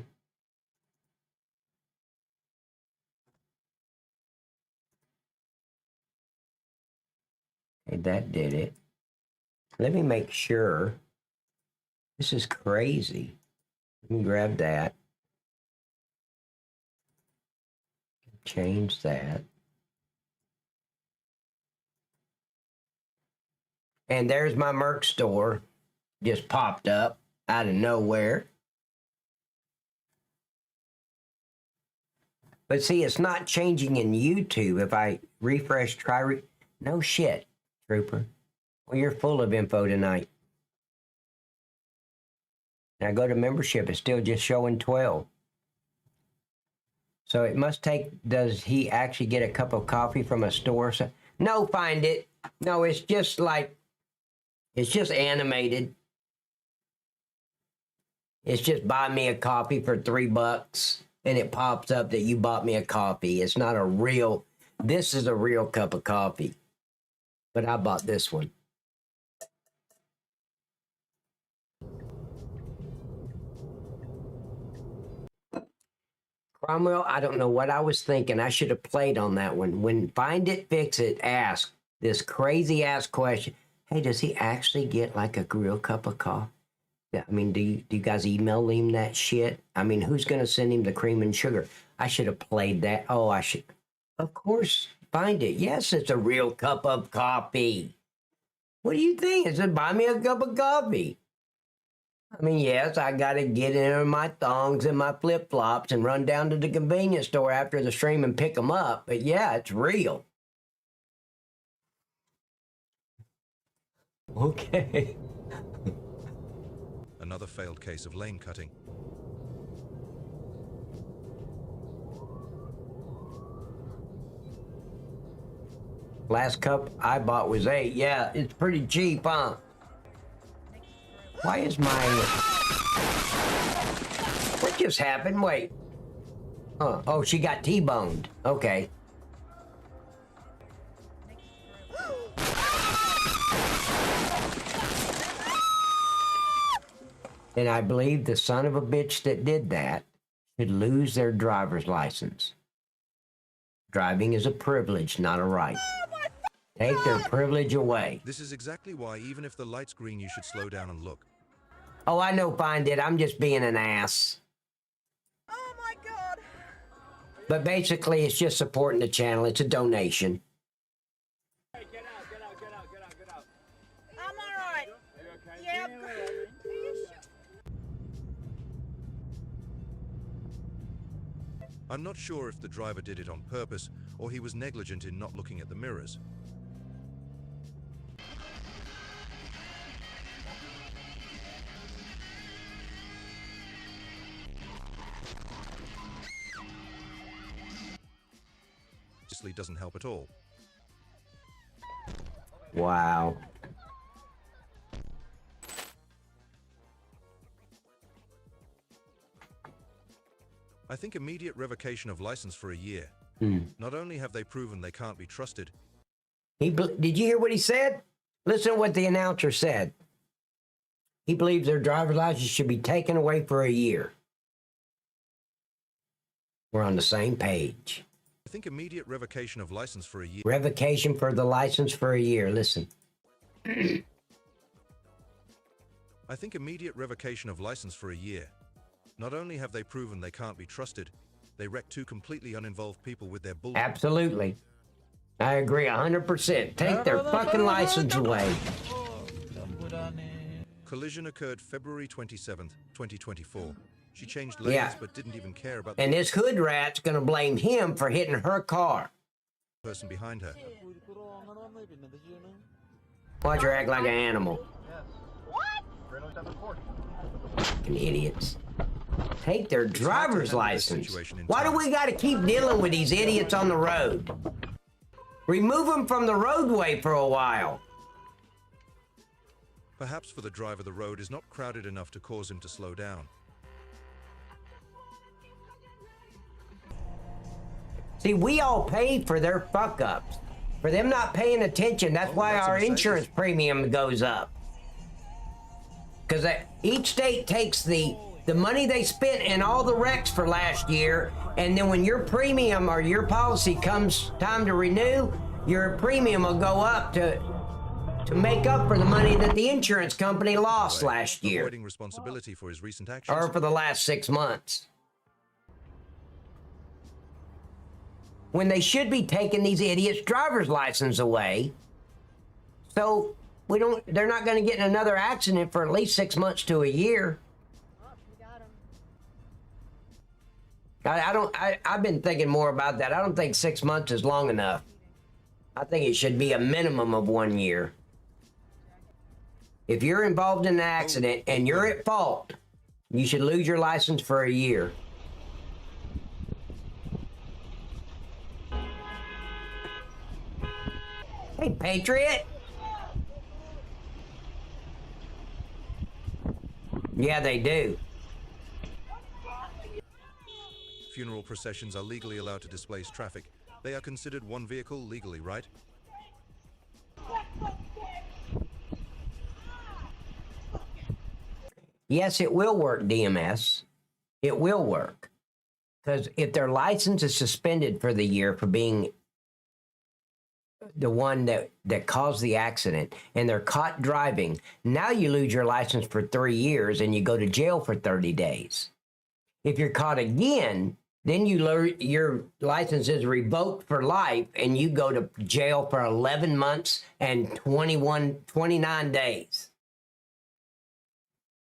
Okay, that did it. Let me make sure. This is crazy. Let me grab that. Change that. And there's my Merc store. Just popped up out of nowhere. But see, it's not changing in YouTube. If I refresh, no shit, Trooper. Well, you're full of info tonight. And I go to membership, it's still just showing 12. So it must take, does he actually get a cup of coffee from a store? No, Find It. No, it's just like, it's just animated. It's just buy me a coffee for $3 and it pops up that you bought me a coffee. It's not a real, this is a real cup of coffee. But I bought this one. Cromwell, I don't know what I was thinking. I should have played on that one. When Find It, Fix It asked this crazy ass question, hey, does he actually get like a real cup of coffee? I mean, do you guys email him that shit? I mean, who's going to send him the cream and sugar? I should have played that. Oh, I should. Of course, Find It. Yes, it's a real cup of coffee. What do you think? It said, buy me a cup of coffee. I mean, yes, I got to get in my thongs and my flip-flops and run down to the convenience store after the stream and pick them up. But yeah, it's real. Okay. Another failed case of lane cutting. Last cup I bought was $8. Yeah, it's pretty cheap, huh? Why is my... What just happened? Wait. Oh, she got T-boned. Okay. And I believe the son of a bitch that did that should lose their driver's license. Driving is a privilege, not a right. Take their privilege away. This is exactly why, even if the light's green, you should slow down and look. Oh, I know, Find It. I'm just being an ass. Oh my God. But basically, it's just supporting the channel. It's a donation. Hey, get out. I'm all right. Yeah, I'm good. I'm not sure if the driver did it on purpose or he was negligent in not looking at the mirrors. Obviously doesn't help at all. Wow. I think immediate revocation of license for a year. Not only have they proven they can't be trusted. Did you hear what he said? Listen to what the announcer said. He believes their driver's license should be taken away for a year. We're on the same page. I think immediate revocation of license for a year. Revocation for the license for a year. Listen. I think immediate revocation of license for a year. Not only have they proven they can't be trusted, they wreck two completely uninvolved people with their bull. Absolutely. I agree 100%. Take their fucking license away. Collision occurred February 27th, 2024. She changed lanes but didn't even care about the and this hood rat's gonna blame him for hitting her car. Person behind her. Watch her act like an animal. What? Fucking idiots. Take their driver's license. Why do we got to keep dealing with these idiots on the road? Remove them from the roadway for a while. Perhaps for the driver, the road is not crowded enough to cause him to slow down. See, we all pay for their fuck-ups. For them not paying attention, that's why our insurance premium goes up. Because each state takes the money they spent in all the wrecks for last year, and then when your premium or your policy comes time to renew, your premium will go up to make up for the money that the insurance company lost last year. Avoiding responsibility for his recent actions. Or for the last 6 months. When they should be taking these idiots' driver's license away, so they're not going to get in another accident for at least 6 months to a year. I've been thinking more about that. I don't think 6 months is long enough. I think it should be a minimum of 1 year. If you're involved in an accident and you're at fault, you should lose your license for a year. Hey, Patriot. Yeah, they do. Funeral processions are legally allowed to displace traffic. They are considered one vehicle legally, right? Yes, it will work, DMS. It will work. Because if their license is suspended for the year for being the one that caused the accident and they're caught driving, now you lose your license for 3 years and you go to jail for 30 days. If you're caught again, then your license is revoked for life and you go to jail for 11 months and 29 days.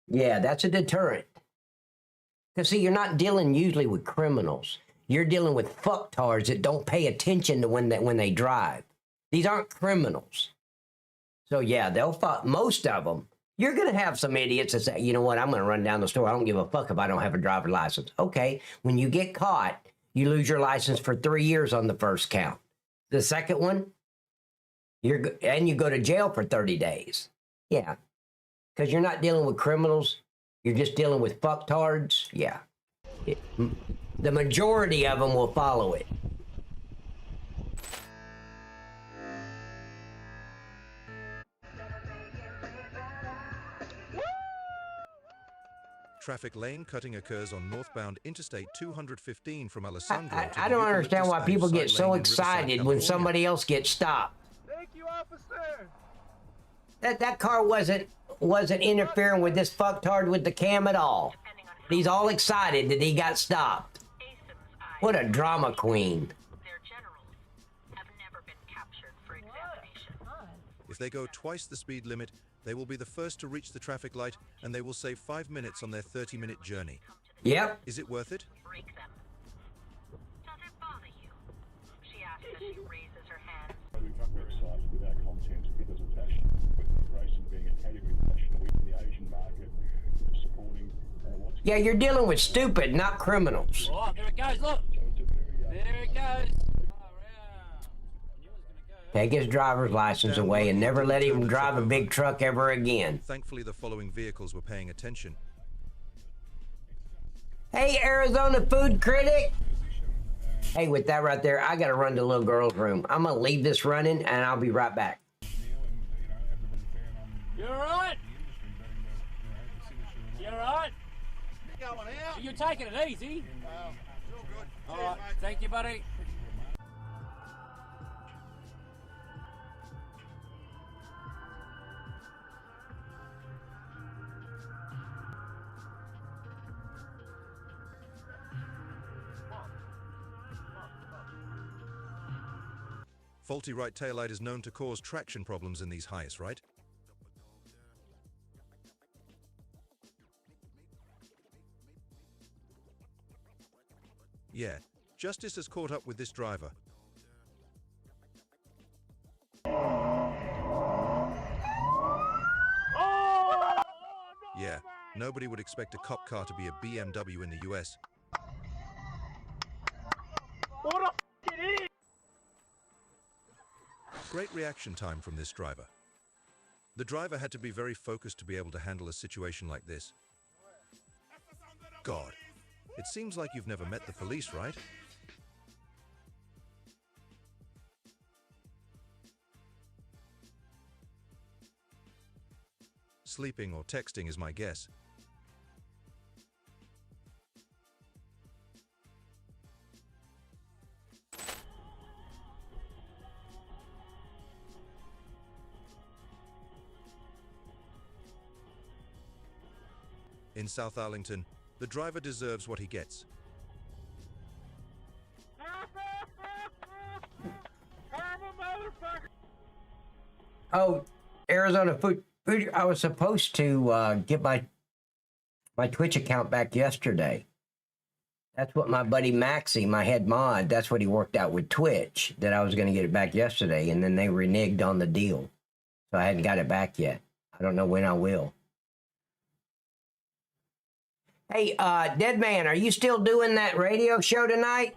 Yeah, that's a deterrent. Because, see, you're not dealing usually with criminals. You're dealing with fucktards that don't pay attention to when they drive. These aren't criminals. So, yeah, they'll fuck most of them. You're going to have some idiots that say, you know what, I'm going to run down the store. I don't give a fuck if I don't have a driver's license. Okay, when you get caught, you lose your license for 3 years on the first count. The second one, you go to jail for 30 days. Yeah, because you're not dealing with criminals. You're just dealing with fucktards. Yeah. The majority of them will follow it. Traffic lane cutting occurs on northbound Interstate 215 from Alessandro to I don't understand why people get so excited when somebody else gets stopped. Thank you, officer. That car wasn't interfering with this fucktard with the cam at all. He's all excited that he got stopped. What a drama queen. If they go twice the speed limit, they will be the first to reach the traffic light, and they will save 5 minutes on their 30-minute journey. Yep. Is it worth it? Yeah, you're dealing with stupid, not criminals. Oh, there it goes, look. There it goes. Take his driver's license away and never let him drive a big truck ever again. Thankfully, the following vehicles were paying attention. Hey, Arizona food critic. Hey, with that right there, I got to run to the little girl's room. I'm going to leave this running, and I'll be right back. You all right? You all right? You're taking it easy. All right, thank you, buddy. Faulty right taillight is known to cause traction problems in these heights, right? Yeah, justice has caught up with this driver. Yeah, nobody would expect a cop car to be a BMW in the US. What a f***ing idiot! Great reaction time from this driver. The driver had to be very focused to be able to handle a situation like this. God, it seems like you've never met the police, right? Sleeping or texting is my guess. In South Arlington, the driver deserves what he gets. Oh, Arizona food. I was supposed to get my Twitch account back yesterday. That's what my buddy Maxie, my head mod, that's what he worked out with Twitch, that I was going to get it back yesterday, and then they reneged on the deal. So I hadn't got it back yet. I don't know when I will. Hey, Dead Man, are you still doing that radio show tonight?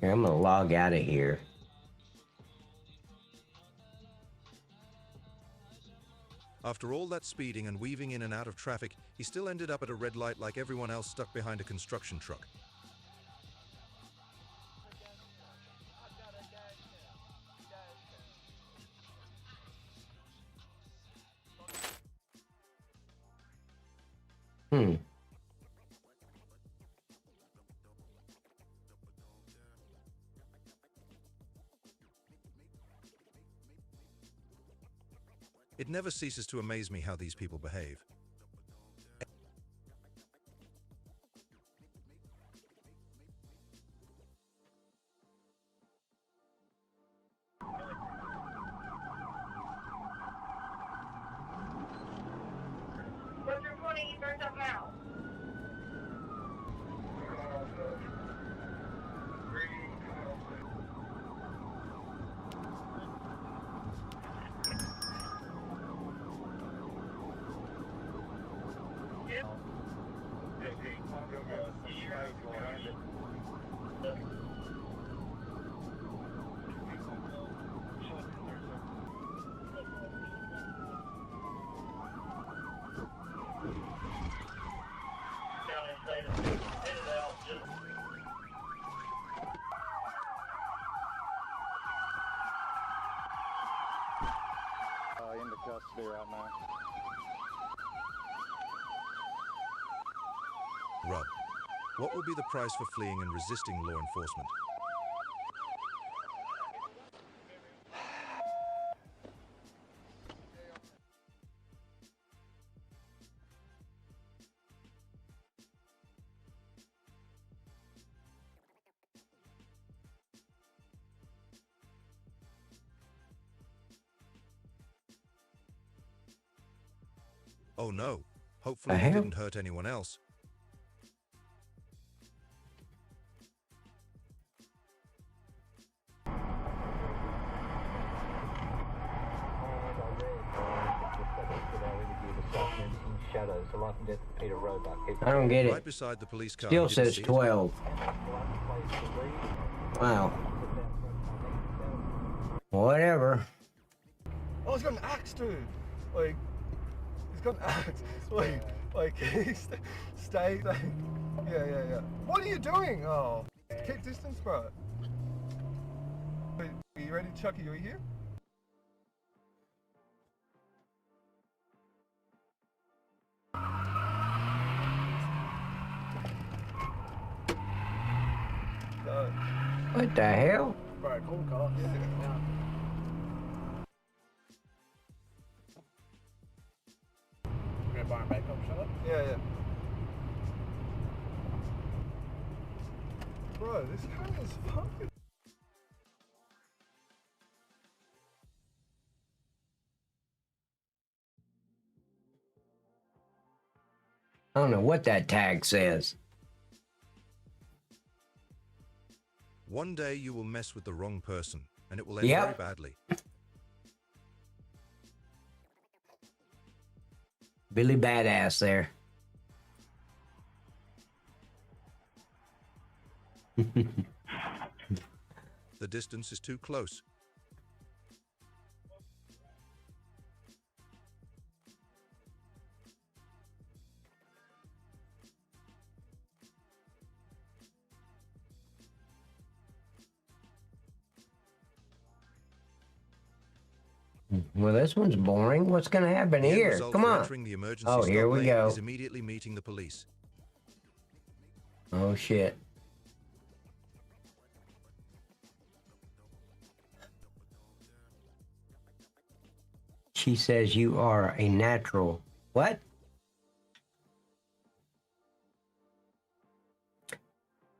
Here, I'm gonna log out of here. After all that speeding and weaving in and out of traffic, he still ended up at a red light like everyone else stuck behind a construction truck. It never ceases to amaze me how these people behave. What's your 20 you burnt up now? Into custody right now. Rub. What will be the price for fleeing and resisting law enforcement? Oh no. Hopefully he didn't hurt anyone else. I don't get it. Right beside the police car. Still says 12. Wow. Whatever. Oh, he's got an axe, dude. Like, he's got an axe. Like, stay. Yeah. What are you doing? Oh, keep distance, bro. Are you ready, Chucky? Are you here? No. What the hell? Bro, cool car. Yeah. We're gonna bar him back up, shut up? Yeah. Bro, this car is fucking... I don't know what that tag says. One day you will mess with the wrong person, and it will end Yep. very badly. Billy Badass there. The distance is too close. Well, this one's boring. What's going to happen The end here? result Come for on. entering the emergency Oh, stop here we lane go. is immediately meeting the police. Oh, shit. She says you are a natural. What?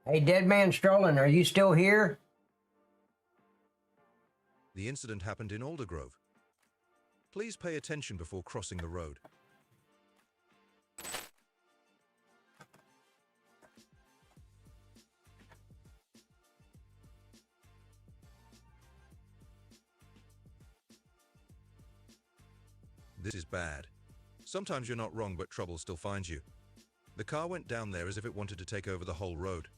Hey, Dead Man Strolling, are you still here? The incident happened in Aldergrove. Please pay attention before crossing the road. This is bad. Sometimes you're not wrong, but trouble still finds you. The car went down there as if it wanted to take over the whole road.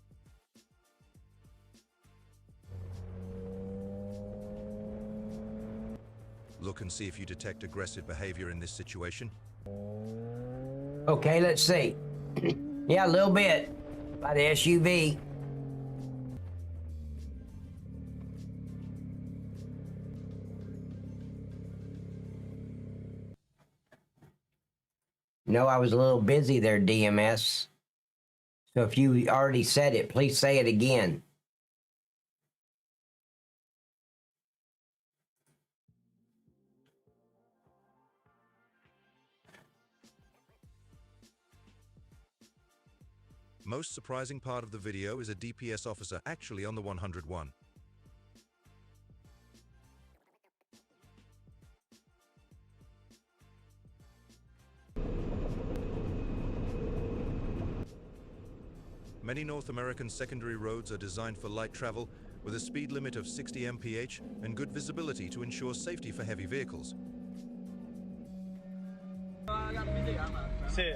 Look and see if you detect aggressive behavior in this situation. Okay, let's see. Yeah, a little bit by the SUV. No, I was a little busy there, DMS. So if you already said it, please say it again. Most surprising part of the video is a DPS officer actually on the 101. Many North American secondary roads are designed for light travel with a speed limit of 60 mph and good visibility to ensure safety for heavy vehicles. Sí.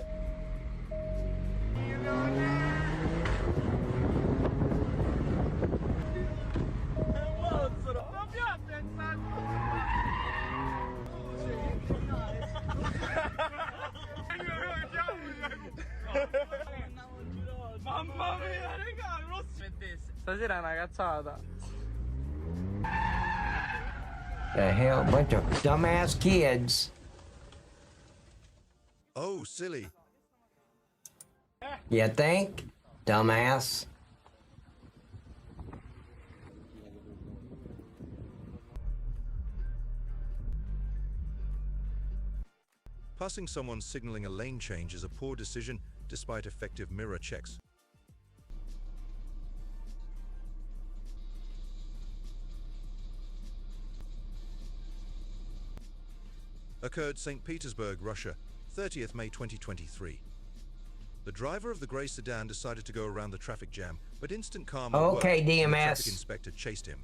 Mamma mia, raga, non stasera è una cazzata. The hell, bunch of dumbass kids. Oh, silly. You think? Dumbass. Passing someone signaling a lane change is a poor decision despite effective mirror checks. Occurred St. Petersburg, Russia, 30th May 2023. The driver of the grey sedan decided to go around the traffic jam, but instant karma Okay, worked, and the DMS. traffic inspector chased him.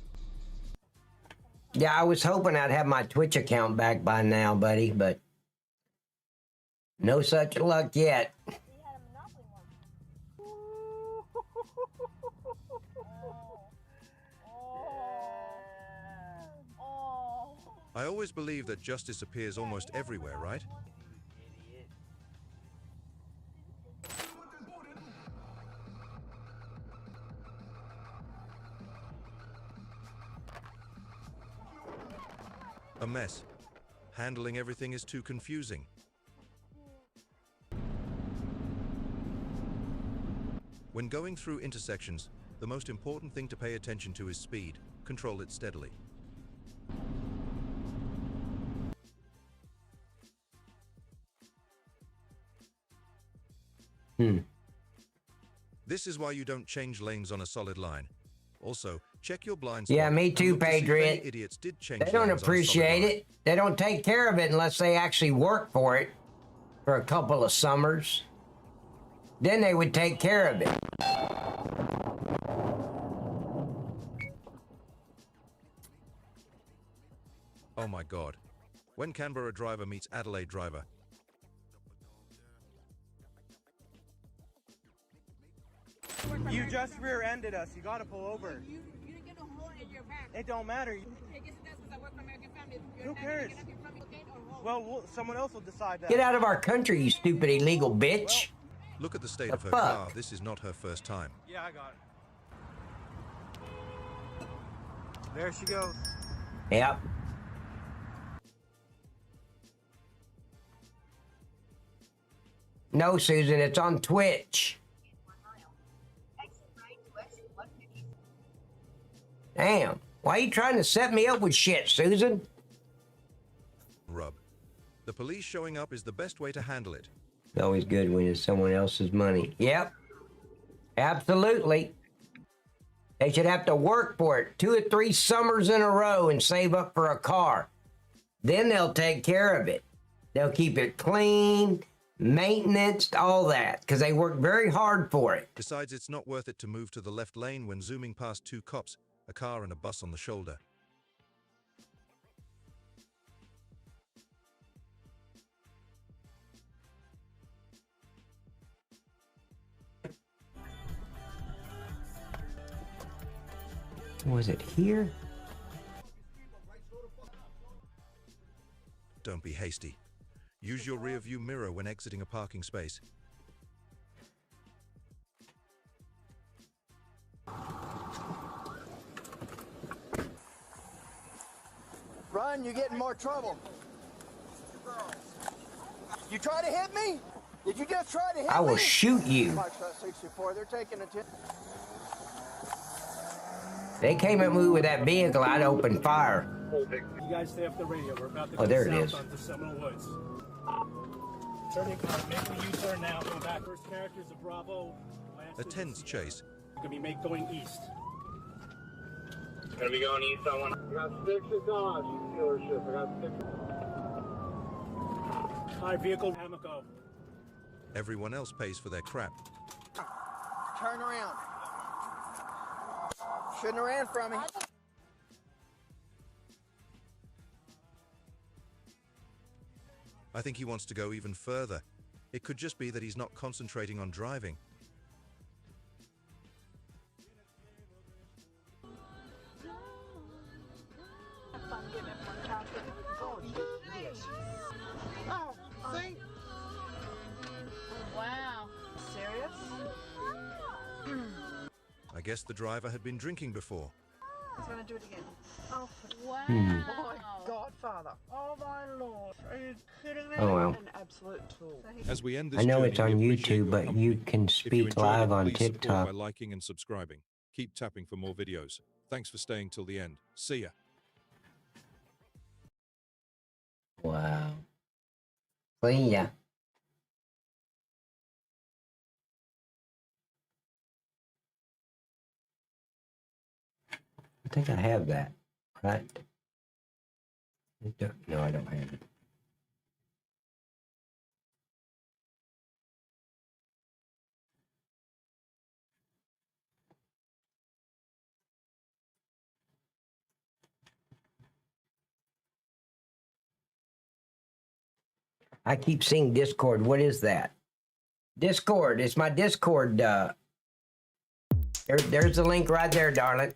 Yeah, I was hoping I'd have my Twitch account back by now, buddy, but no such luck yet. I always believe that justice appears almost everywhere, right? A mess. Handling everything is too confusing. When going through intersections, the most important thing to pay attention to is speed. Control it steadily. This is why you don't change lanes on a solid line. Also, check your blind spot. Yeah, me and too, look to see if any Patriot. idiots did change They don't lanes on a solid appreciate line. it. They don't take care of it unless they actually work for it for a couple of summers. Then they would take care of it. Oh my God. When Canberra driver meets Adelaide driver. You just rear-ended us. You gotta pull over. You didn't get a hole in your back. It don't matter. I guess that's because I work for American Family. Who cares? Well, someone else will decide that. Get out of our country, you stupid illegal bitch. Look at the state The of her fuck? car. This is not her first time. Yeah, I got it. There she goes. Yep. No, Susan, it's on Twitch. Damn. Why are you trying to set me up with shit, Susan? Rub. The police showing up is the best way to handle it. It's always good when it's someone else's money. Yep. Absolutely. They should have to work for it 2 or 3 summers in a row and save up for a car. Then they'll take care of it. They'll keep it clean, maintenance, all that, because they work very hard for it. Besides, it's not worth it to move to the left lane when zooming past 2 cops, a car and a bus on the shoulder. Was it here? don't be hasty. Use your rear view mirror when exiting a parking space. Run, you get in more trouble. You try to hit me? Did you just try to hit me? I will shoot you. March 64, they're taking a They came at me with that vehicle, I'd open fire. You guys stay off the radio. We're about to Oh, go there it south is. onto Seminole Woods. Turning, making a U-turn now, going back. First character's a Bravo. A tense chase. Gonna be going east. Gonna be going east on one. I got 6 at Dodge dealership. I got 6. High vehicle, Hamaco. Everyone else pays for their crap. Turn around. Shouldn't have ran from me. I think he wants to go even further. It could just be that he's not concentrating on driving. See? Wow. Serious? I guess the driver had been drinking before. He's gonna do it again. Oh, wow. My Godfather. Oh, my Lord. Are you kidding me? Oh, well. An absolute tool. As we end this I know journey, it's on we appreciate YouTube, your but company. you can If you speak enjoyed live it, on please support TikTok. by liking and subscribing. Keep tapping for more videos. Thanks for staying till the end. See ya. Wow. See ya. I think I have that, right? No, I don't have it. I keep seeing Discord. What is that? Discord. It's my Discord. There's the link right there, darling.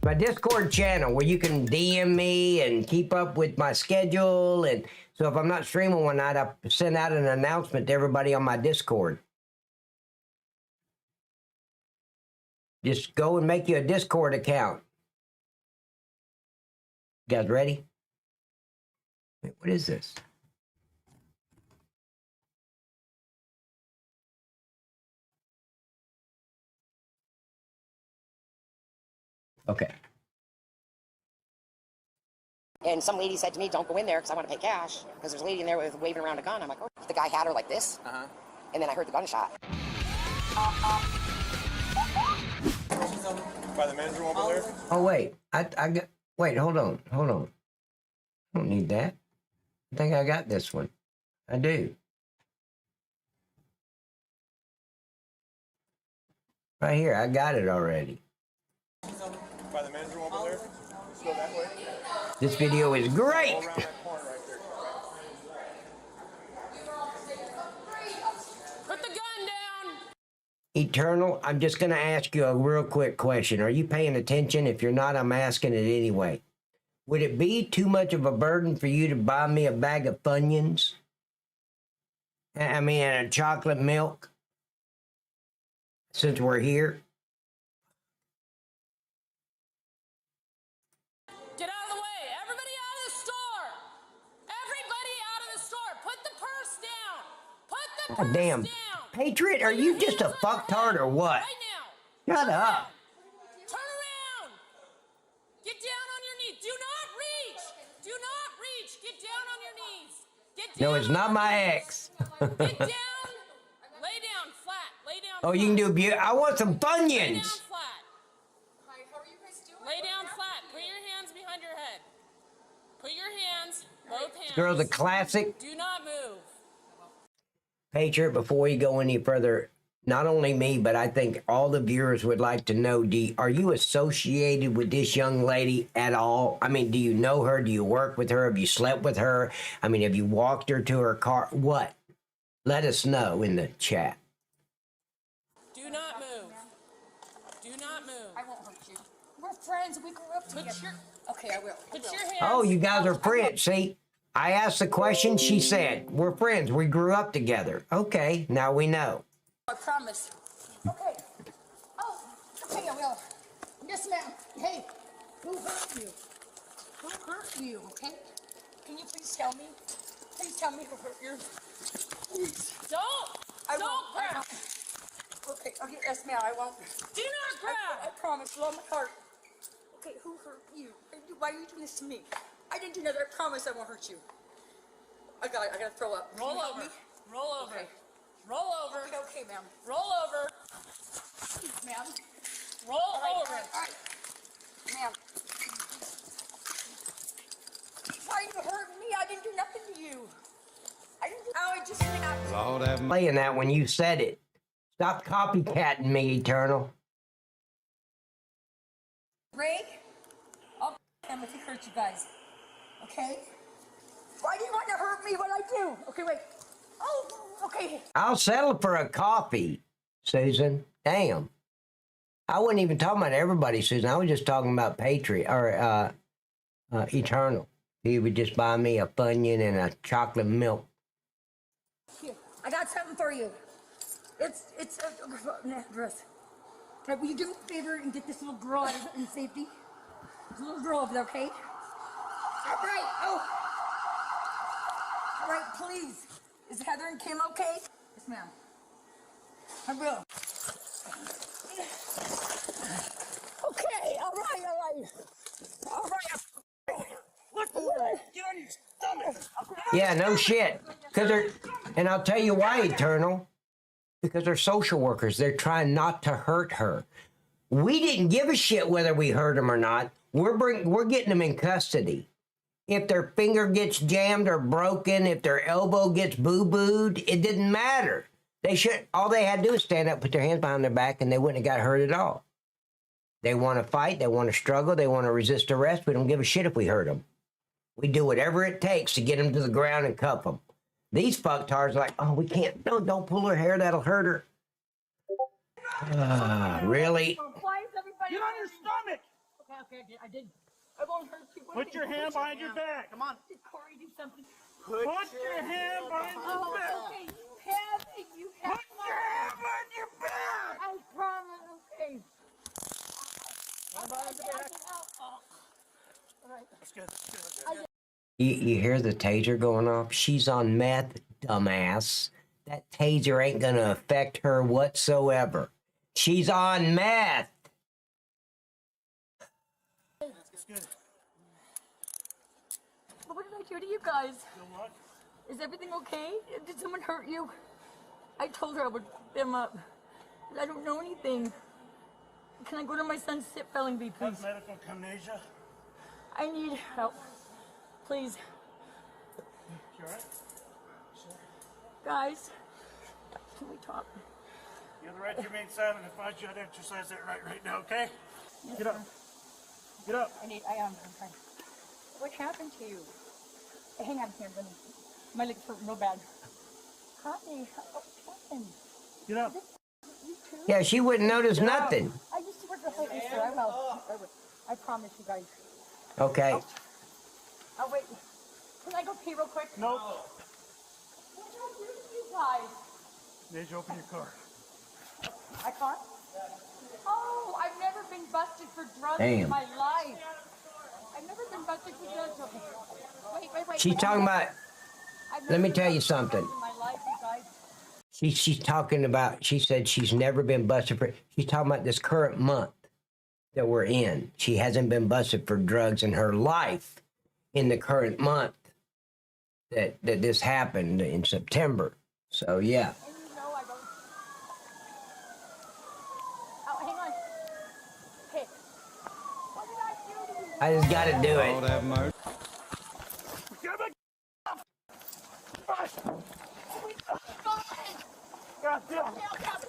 My Discord channel where you can DM me and keep up with my schedule. And so if I'm not streaming one night, I send out an announcement to everybody on my Discord. Just go and make you a Discord account. You guys ready? Wait, what is this? Okay. And some lady said to me, don't go in there because I want to pay cash. Because there's a lady in there with waving around a gun. I'm like, oh. The guy had her like this. And then I heard the gunshot. By the men's room over there? Oh, wait. I got, wait, hold on. I don't need that. I think I got this one. I do. Right here, I got it already. By the men's room over there? Let's go that way. This video is great. Go around that corner right there. Put the gun down. Eternal, I'm just going to ask you a real quick question. Are you paying attention? If you're not, I'm asking it anyway. Would it be too much of a burden for you to buy me a bag of Funyuns? I mean, and a chocolate milk? Since we're here? Get out of the way. Everybody out of the store. Everybody out of the store. Put the purse down. Put the God purse damn. down. Patriot, are you just a fucktard or what? Right now. Shut up. Turn around. Get down on your knees. Do not reach. Do not reach. Get down on your knees. Get down. No, it's not my ex. Get down. Lay down flat. Lay down Oh, flat. you can do beauty. I want some Lay down Funyuns. flat. Lay down flat. Put your hands behind your head. Put your hands, both hands. Girl's a classic. Do not move. Patriot, before you go any further, not only me, but I think all the viewers would like to know, are you associated with this young lady at all? I mean, do you know her? Do you work with her? Have you slept with her? I mean, have you walked her to her car? What? Let us know in the chat. Do not move. Do not move. I won't hurt you. We're friends. We grew up together. Okay, I will. Put your hands. Oh, you guys are friends. See, I asked the question. She said, we're friends. We grew up together. Okay, now we know. I promise. Okay. Oh, okay, I will. Yes, ma'am. Hey, who hurt you? Who hurt you, okay? Can you please tell me? Please tell me who hurt you. Please. Don't grab. Okay, yes, ma'am, I won't. Do not grab. I promise, with all my heart. Okay, who hurt you? Why are you doing this to me? I didn't do nothing. I promise I won't hurt you. I gotta throw up. Roll Can you help over. me? Roll over. Okay. Roll over. Okay, ma'am. Roll over. Ma'am. Roll over. All right. Ma'am. Why are you hurting me? I didn't do nothing to you. I didn't do. Oh, I just snapped. Lord have playing that when you said it. Stop copycatting me, Eternal. Ray, I'll if he hurt you guys. Okay? Why do you want to hurt me? What I do? Okay, wait. Oh, okay. I'll settle for a coffee, Susan. Damn. I wasn't even talking about everybody, Susan. I was just talking about Patriot or Eternal. He would just buy me a Funyun and a chocolate milk. Here, I got something for you. It's an address. Okay, will you do me a favor and get this little girl out in safety? There's a little girl over there, okay? All right. Oh. All right, please. Is Heather and Kim okay? Yes, ma'am. I will. Okay, all right. All right. Look, get on your stomach. Yeah, no shit. And I'll tell you why, Eternal. Because they're social workers. They're trying not to hurt her. We didn't give a shit whether we hurt them or not. We're getting them in custody. If their finger gets jammed or broken, if their elbow gets boo-booed, it didn't matter. All they had to do is stand up, put their hands behind their back, and they wouldn't have got hurt at all. They want to fight, they want to struggle, they want to resist arrest. We don't give a shit if we hurt them. We do whatever it takes to get them to the ground and cuff them. These fucktards are like, oh, we can't. No, don't pull her hair. That'll hurt her. Really? Why is everybody... Get on your stomach! Okay, I did. I won't hurt you. Put your hand behind your back. Come on. Did Corey do something? Put your hand behind your back. Okay, you have Put your hand behind your back. I promise, okay. Hand behind your back. All right. That's good. You hear the taser going off? She's on meth, dumbass. That taser ain't going to affect her whatsoever. She's on meth. That's good. But what did I do to you guys? Is everything okay? Did someone hurt you? I told her I would pick them up. I don't know anything. Can I go to my son's spelling bee, please? Medical amnesia. I need help. Please. You alright? Guys, can we talk? You have the right to remain silent if I should exercise that right now, okay? Yes, Get up. sir. Get up. I'm trying. What happened to you? Hang on here, buddy. My legs hurt real bad. Honey, what happened? Get up. You too? Yeah, she wouldn't notice nothing. I used to work at Holy Sir. I will. I promise you guys. Okay. Oh, wait. Can I go pee real quick? Nope. What did I do to you guys? Need you open your car. I can't? Oh, I've never been busted for drugs Damn. in my life. I've never been busted for drugs. Okay. Wait. She's talking about, I've let me never tell been you busted for something. drugs in my life, you guys. She's talking about, she said she's never been busted for, she's talking about this current month that we're in. She hasn't been busted for drugs in her life in the current month that this happened in September. So, yeah. And you know I don't. Oh, hang on. Hey. What did I do to you? I just got to do it.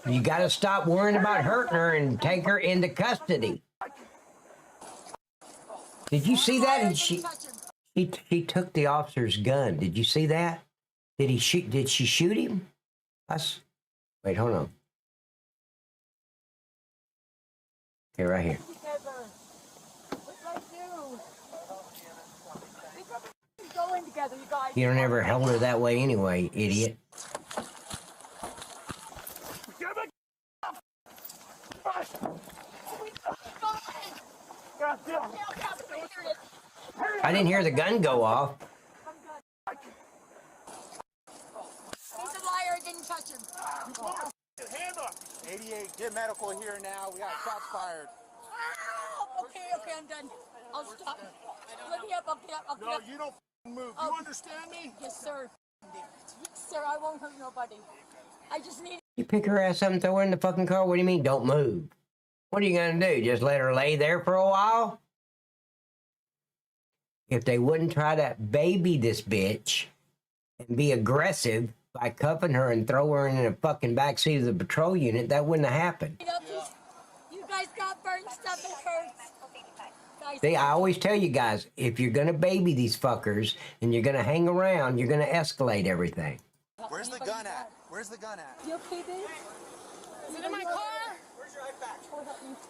You got to stop worrying about hurting her and take her into custody. Did you see that? And she took the officer's gun. Did you see that? Did she shoot him? Wait, hold on. Here, right here. What did I do? together, you guys. You don't ever held her that way anyway, idiot. I didn't hear the gun go off. He's a liar. I didn't touch him. Hand up. 88, get medical here now. We got shots fired. Ow! Okay, I'm done. I'll stop. Let me up. I'll get up. No, you don't move. You understand me? Yes, sir. Yes, sir. I won't hurt nobody. I just need. You pick her ass up and throw her in the fucking car? What do you mean, don't move? What are you gonna do? Just let her lay there for a while? If they wouldn't try to baby this bitch and be aggressive by cuffing her and throw her in the fucking backseat of the patrol unit, that wouldn't have happened. You guys got burned stuff. It hurts. Guys, See, I always tell you guys, if you're gonna baby these fuckers and you're gonna hang around, you're gonna escalate everything. Where's the gun at? Where's the gun at? You okay, babe? Is it in my car? Where's your iPad?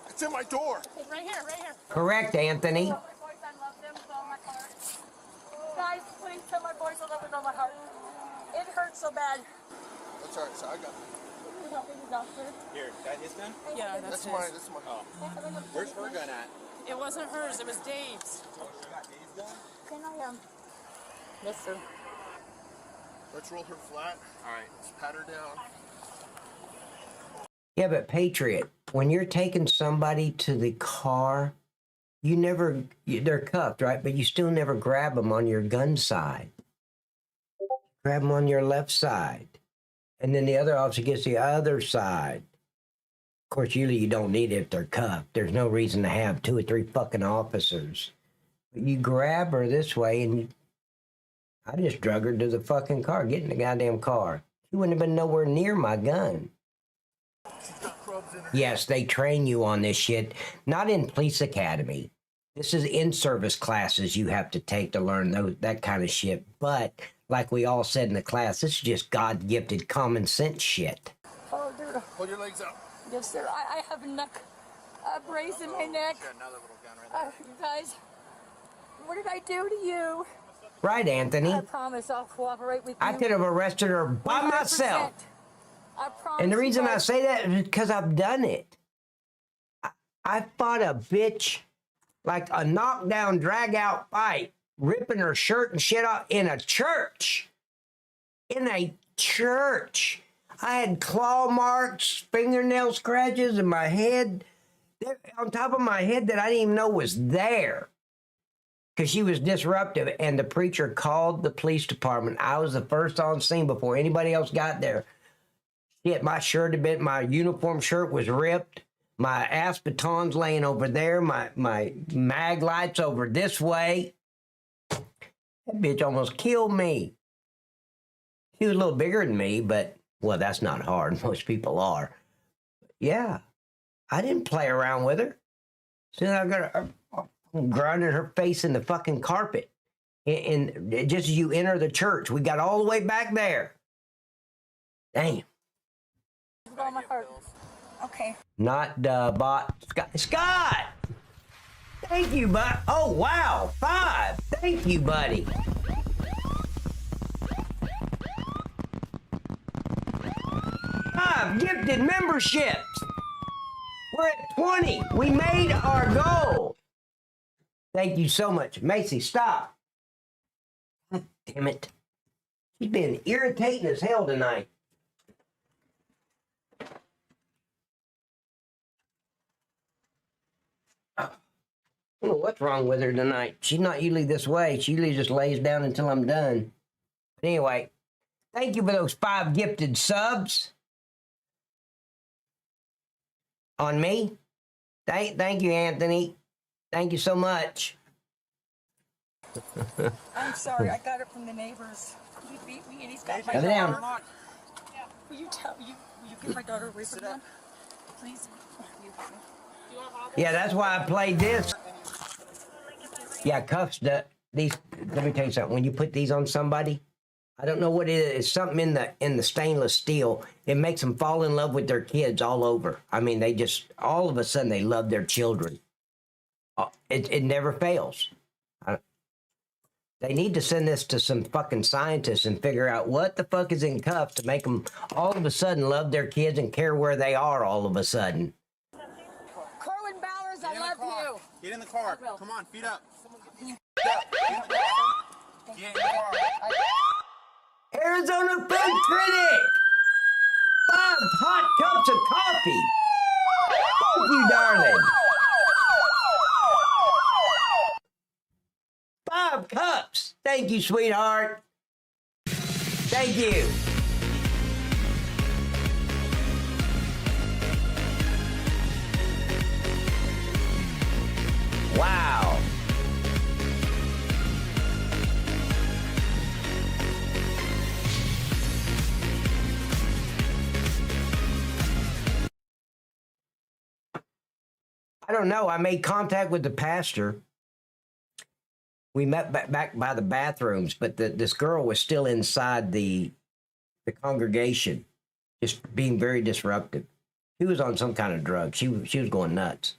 It's in my door. Right here, right here. Correct, Anthony. My boys, I love them with all my heart. Guys, please tell my boys I love them with all my heart. It hurts so bad. That's all right, so I got it. Can you help me, doctor? Here, that his gun? Yeah, That's his. mine. That's mine. Oh. Where's her gun at? It wasn't hers, it was Dave's. Oh, you got Dave's gun? Can I, Yes, sir. Let's roll her flat. All right, let's pat her down. Yeah, but Patriot, when you're taking somebody to the car, they're cuffed, right? But you still never grab them on your gun side. Grab them on your left side. And then the other officer gets the other side. Of course, usually you don't need it if they're cuffed. There's no reason to have 2 or 3 fucking officers. But you grab her this way, and I just drug her to the fucking car. Get in the goddamn car. She wouldn't have been nowhere near my gun. Yes, they train you on this shit. Not in police academy. This is in-service classes you have to take to learn that kind of shit. But, like we all said in the class, this is just God-gifted common sense shit. Oh, dude. Hold your legs out. Yes, sir. I have a brace in my neck. Got another little gun right there. You guys, what did I do to you? Right, Anthony. I promise I'll cooperate with you. I could have arrested her by 100%. myself. I promise. And the reason you I guys. say that is because I've done it. I fought a bitch like a knockdown, drag-out fight, ripping her shirt and shit off in a church. In a church. I had claw marks, fingernail scratches in my head, on top of my head that I didn't even know was there. Because she was disruptive, and the preacher called the police department. I was the first on scene before anybody else got there. Shit, my uniform shirt was ripped. My ass baton's laying over there. My mag lights over this way. That bitch almost killed me. She was a little bigger than me, but, well, that's not hard. Most people are. Yeah, I didn't play around with her. Soon I got her grinding her face in the fucking carpet. And just as you enter the church, we got all the way back there. Damn. With all my heart. Okay. Not bot. Scott! Thank you, bud. Oh, wow. 5. Thank you, buddy. 5 gifted memberships. We're at 20. We made our goal. Thank you so much. Macy, stop. God damn it. She's been irritating as hell tonight. I don't know what's wrong with her tonight. She's not usually this way. She usually just lays down until I'm done. But anyway, thank you for those 5 gifted subs. On me. Thank you, Anthony. Thank you so much. I'm sorry. I got it from the neighbors. He beat me and he's got my Shut it daughter. down. Will you get my daughter away from him? Please. Yeah, that's why I played this. Yeah, cuffs. Let me tell you something. When you put these on somebody, I don't know what it is. It's something in the stainless steel. It makes them fall in love with their kids all over. I mean, they just all of a sudden they love their children. It never fails. They need to send this to some fucking scientists and figure out what the fuck is in cuffs to make them all of a sudden love their kids and care where they are all of a sudden. Corwin Bowers, I love you. Get in the car. Come on, feet up. Arizona Food Critic! 5 hot cups of coffee! Thank you, darling! 5 cups! Thank you, sweetheart! Thank you! Wow! I don't know. I made contact with the pastor. We met back by the bathrooms, but this girl was still inside the congregation, just being very disruptive. She was on some kind of drug. She was going nuts.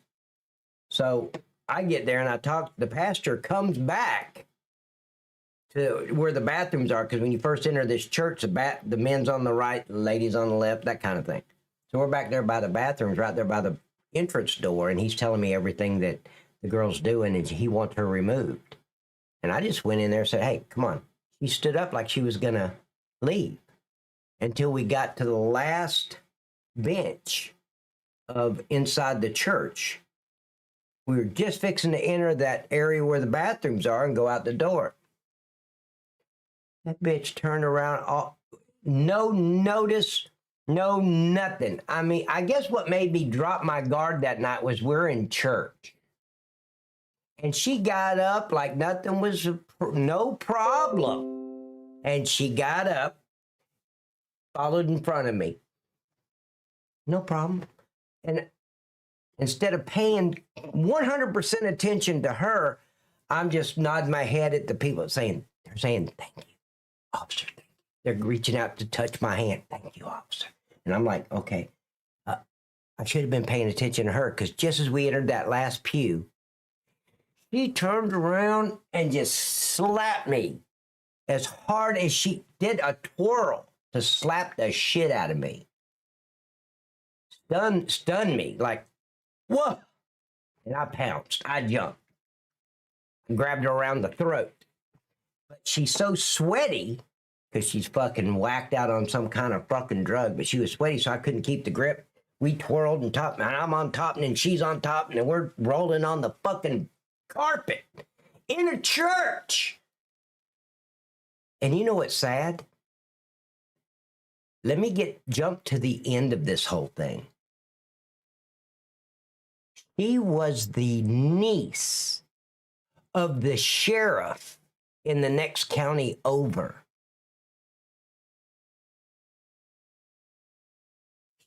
So I get there and I talk. The pastor comes back to where the bathrooms are, because when you first enter this church, the men's on the right, the ladies on the left, that kind of thing. So we're back there by the bathrooms, right there by the entrance door, and he's telling me everything that the girl's doing, and he wants her removed. And I just went in there and said, hey, come on. She stood up like she was going to leave until we got to the last bench of inside the church. We were just fixing to enter that area where the bathrooms are and go out the door. That bitch turned around, no notice, no nothing. I mean, I guess what made me drop my guard that night was we're in church. And she got up like nothing was no problem. And she got up, followed in front of me. No problem. And instead of paying 100% attention to her, I'm just nodding my head at the people they're saying, thank you, officer. Thank you. They're reaching out to touch my hand. Thank you, officer. And I'm like, okay, I should have been paying attention to her, because just as we entered that last pew, she turned around and just slapped me as hard as she did a twirl to slap the shit out of me. Stunned me like, what? And I pounced. I jumped. And grabbed her around the throat. But she's so sweaty, because she's fucking whacked out on some kind of fucking drug, but she was sweaty, so I couldn't keep the grip. We twirled and top, and I'm on top, and then she's on top, and then we're rolling on the fucking carpet in a church. And you know what's sad? Let me jump to the end of this whole thing. She was the niece of the sheriff in the next county over.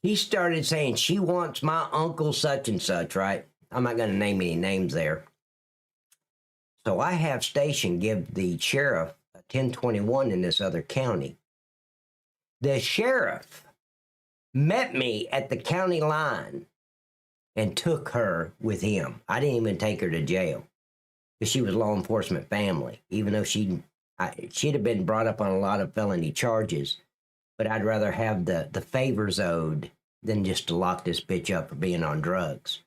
He started saying she wants my uncle such and such, right? I'm not going to name any names there. So I have station give the sheriff a 1021 in this other county. The sheriff met me at the county line and took her with him. I didn't even take her to jail because she was law enforcement family, even though she'd have been brought up on a lot of felony charges. But I'd rather have the favors owed than just to lock this bitch up for being on drugs.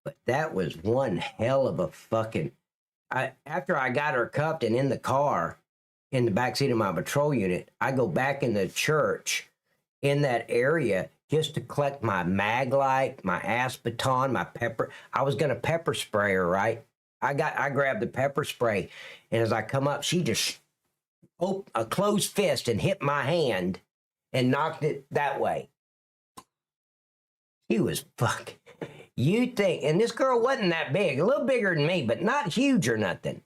But that was one hell of a fucking... after I got her cuffed and in the car, in the backseat of my patrol unit, I go back in the church in that area just to collect my mag light, my aspeton, my pepper. I was going to pepper spray her, right? I grabbed the pepper spray, and as I come up, she just a closed fist and hit my hand and knocked it that way. He was fucking... You think, and this girl wasn't that big, a little bigger than me, but not huge or nothing.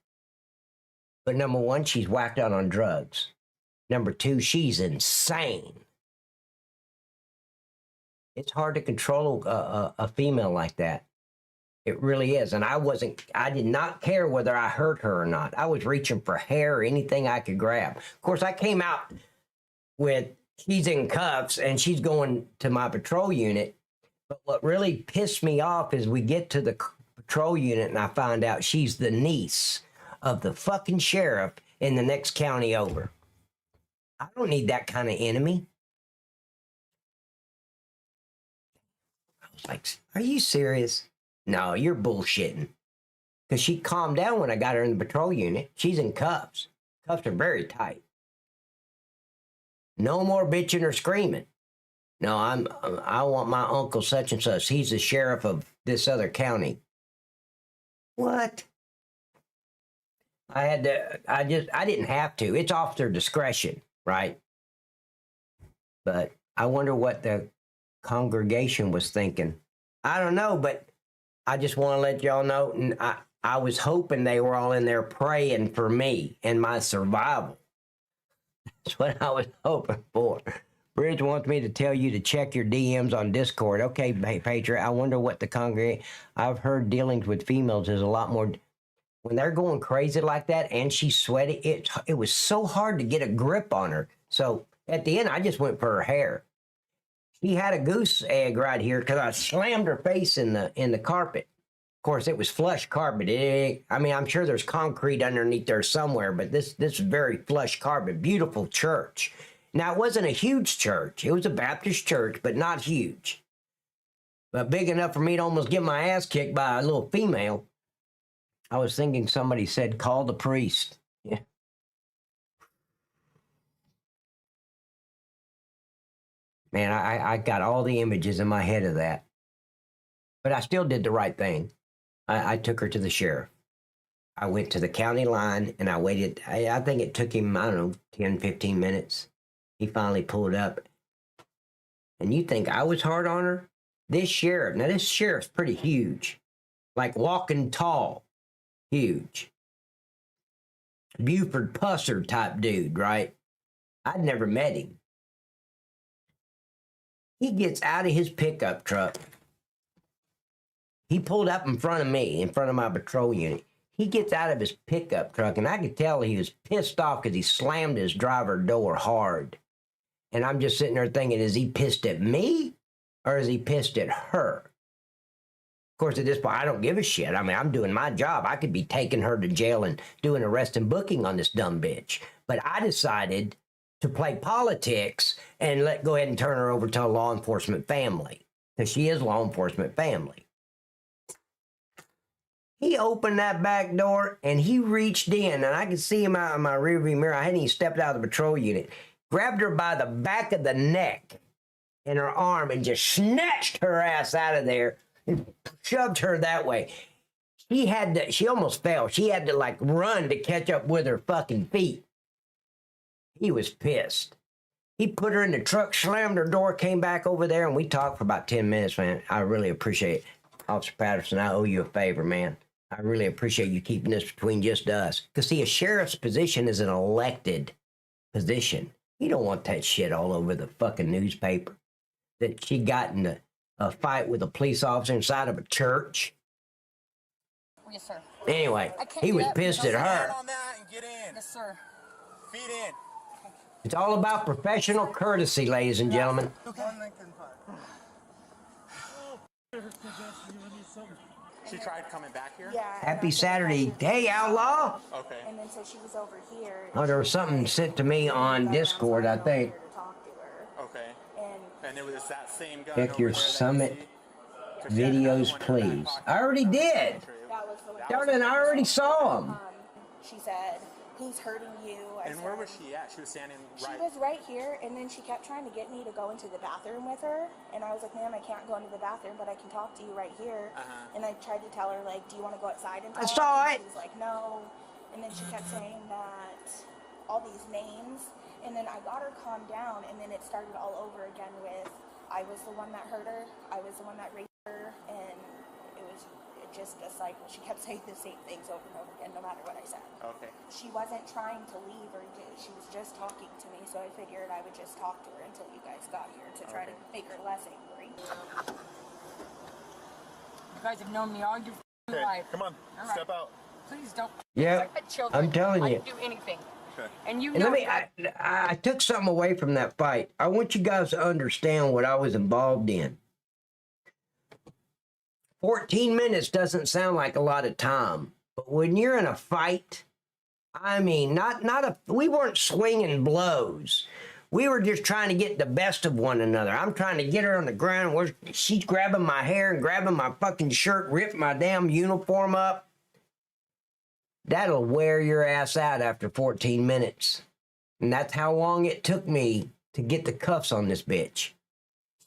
But number one, she's whacked out on drugs. Number two, she's insane. It's hard to control a female like that. It really is. And I did not care whether I hurt her or not. I was reaching for hair or anything I could grab. Of course, I came out with, she's in cuffs and she's going to my patrol unit. But what really pissed me off is we get to the patrol unit and I find out she's the niece of the fucking sheriff in the next county over. I don't need that kind of enemy. I was like, are you serious? No, you're bullshitting. Because she calmed down when I got her in the patrol unit. She's in cuffs. Cuffs are very tight. No more bitching or screaming. No, I want my uncle such and such. He's the sheriff of this other county. What? I didn't have to. It's officer discretion, right? But I wonder what the congregation was thinking. I don't know, but I just want to let y'all know. And I was hoping they were all in there praying for me and my survival. That's what I was hoping for. Bridge wants me to tell you to check your DMs on Discord. Okay, Patriot, I wonder what the congregation... I've heard dealings with females is a lot more... When they're going crazy like that and she's sweaty, it was so hard to get a grip on her. So at the end, I just went for her hair. She had a goose egg right here because I slammed her face in the carpet. Of course, it was flush carpet. I mean, I'm sure there's concrete underneath there somewhere, but this is very flush carpet. Beautiful church. Now, it wasn't a huge church. It was a Baptist church, but not huge. But big enough for me to almost get my ass kicked by a little female. I was thinking somebody said, call the priest. Yeah. Man, I got all the images in my head of that. But I still did the right thing. I took her to the sheriff. I went to the county line and I waited. I think it took him, I don't know, 10, 15 minutes. He finally pulled up. And you think I was hard on her? This sheriff's pretty huge. Like walking tall. Huge. Buford Pusser type dude, right? I'd never met him. He gets out of his pickup truck. He pulled up in front of me, in front of my patrol unit. He gets out of his pickup truck, and I could tell he was pissed off because he slammed his driver door hard. And I'm just sitting there thinking, is he pissed at me or is he pissed at her? Of course, at this point, I don't give a shit. I mean, I'm doing my job. I could be taking her to jail and doing arrest and booking on this dumb bitch. But I decided to play politics and go ahead and turn her over to a law enforcement family. Because she is law enforcement family. He opened that back door and he reached in, and I could see him out in my rearview mirror. I hadn't even stepped out of the patrol unit. Grabbed her by the back of the neck and her arm and just snatched her ass out of there and shoved her that way. She almost fell. She had to like run to catch up with her fucking feet. He was pissed. He put her in the truck, slammed her door, came back over there, and we talked for about 10 minutes, man. I really appreciate it. Officer Patterson, I owe you a favor, man. I really appreciate you keeping this between just us. Because, see, a sheriff's position is an elected position. You don't want that shit all over the fucking newspaper. That she got in a fight with a police officer inside of a church. Yes, sir. Anyway, he was pissed at her. On that and get in. Yes, sir. Feet in. It's all about professional courtesy, ladies and gentlemen. She tried coming back here? Yeah. Happy Saturday. Hey, outlaw. Okay. And then so she was over here. Oh, there was something sent to me on Discord, I think. Okay. And it was that same guy. Check your summit videos, please. I already did. Darn it, I already saw him. She said, who's hurting you? And where was she at? She was standing right... She was right here, and then she kept trying to get me to go into the bathroom with her. And I was like, ma'am, I can't go into the bathroom, but I can talk to you right here. And I tried to tell her, like, do you want to go outside and talk? I saw it. She was like, no. And then she kept saying that all these names. And then I got her calmed down, and then it started all over again with, I was the one that hurt her. I was the one that raped her. And it was just a cycle. She kept saying the same things over and over again, no matter what I said. Okay. She wasn't trying to leave or she was just talking to me, so I figured I would just talk to her until you guys got here to try to make her less angry. You guys have known me all your life. Come on, step out. Please don't. Yeah, I'm telling you. I can do anything. Okay. And you And know I took something away from that fight. I want you guys to understand what I was involved in. 14 minutes doesn't sound like a lot of time, but when you're in a fight I mean, we weren't swinging blows. We were just trying to get the best of one another. I'm trying to get her on the ground. She's grabbing my hair and grabbing my fucking shirt, ripping my damn uniform up. That'll wear your ass out after 14 minutes. And that's how long it took me to get the cuffs on this bitch.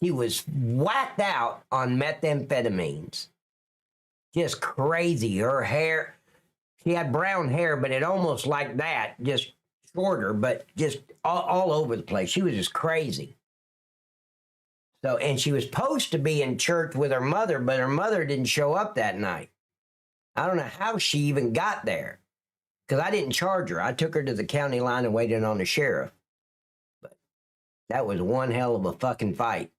She was whacked out on methamphetamines. Just crazy. Her hair, she had brown hair, but it almost like that, just shorter, but just all over the place. She was just crazy. So, and she was supposed to be in church with her mother, but her mother didn't show up that night. I don't know how she even got there, because I didn't charge her. I took her to the county line and waited on the sheriff. But that was one hell of a fucking fight.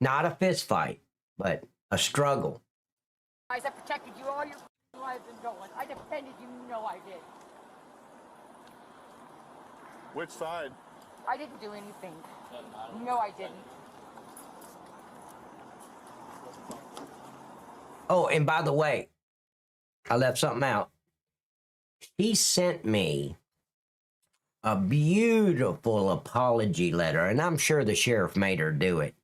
Not a fist fight, but a struggle. I protected you all your lives and going. I defended you, you know I did. Which side? I didn't do anything. No, I didn't. Oh, and by the way, I left something out. He sent me a beautiful apology letter, and I'm sure the sheriff made her do it.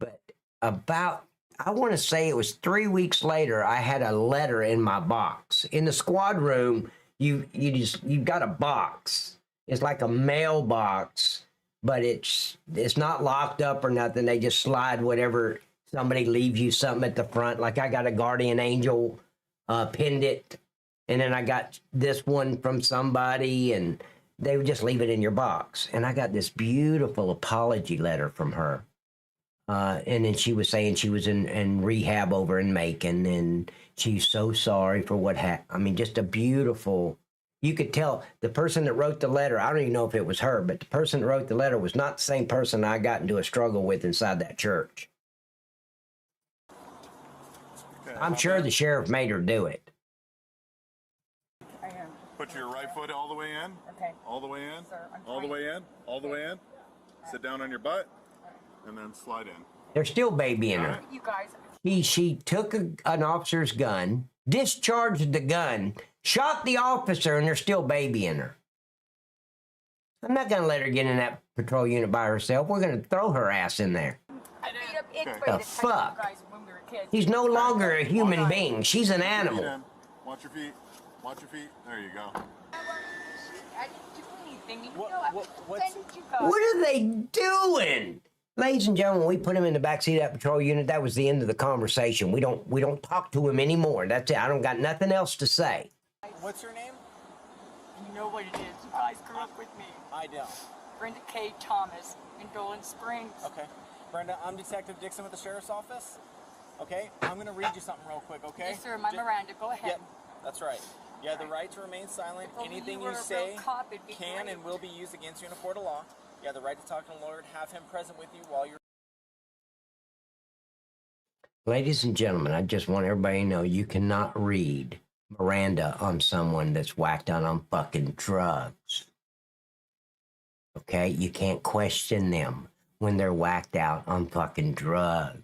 But I want to say it was 3 weeks later, I had a letter in my box. In the squad room, you've got a box. It's like a mailbox, but it's not locked up or nothing. They just slide whatever, somebody leaves you something at the front. Like I got a guardian angel pendant, and then I got this one from somebody, and they would just leave it in your box. And I got this beautiful apology letter from her. And then she was saying she was in rehab over in Macon, and she's so sorry for what happened. I mean, just a beautiful, you could tell the person that wrote the letter, I don't even know if it was her, but the person that wrote the letter was not the same person I got into a struggle with inside that church. Okay, I'm sure the sheriff made her do it. I am. Put your right foot all the way in. Okay. All the way in. Sir, all the way in. All the way in. Sit down on your butt. And then slide in. They're still babying her. You guys. She took an officer's gun, discharged the gun, shot the officer, and they're still babying her. I'm not going to let her get in that patrol unit by herself. We're going to throw her ass in there. I beat up anybody The that touched you fuck? guys when we were kids. She's no longer a human being. She's an animal. Watch your feet. Watch your feet. There you go. I didn't do anything. You know, when did you go? What are they doing? Ladies and gentlemen, we put him in the backseat of that patrol unit. That was the end of the conversation. We don't talk to him anymore. That's it. I don't got nothing else to say. What's your name? You know what it is. You guys grew up with me. I don't. Brenda K. Thomas in Dolan Springs. Okay. Brenda, I'm Detective Dixon with the Sheriff's Office. Okay? I'm going to read you something real quick, okay? Yes, sir. My Miranda. Go ahead. Yep. That's right. You have the right to remain silent. Anything you say can and will be used against you in a court of law. You have the right to talk to a lawyer and have him present with you while you're... Ladies and gentlemen, I just want everybody to know you cannot read Miranda on someone that's whacked out on fucking drugs. Okay? You can't question them when they're whacked out on fucking drugs.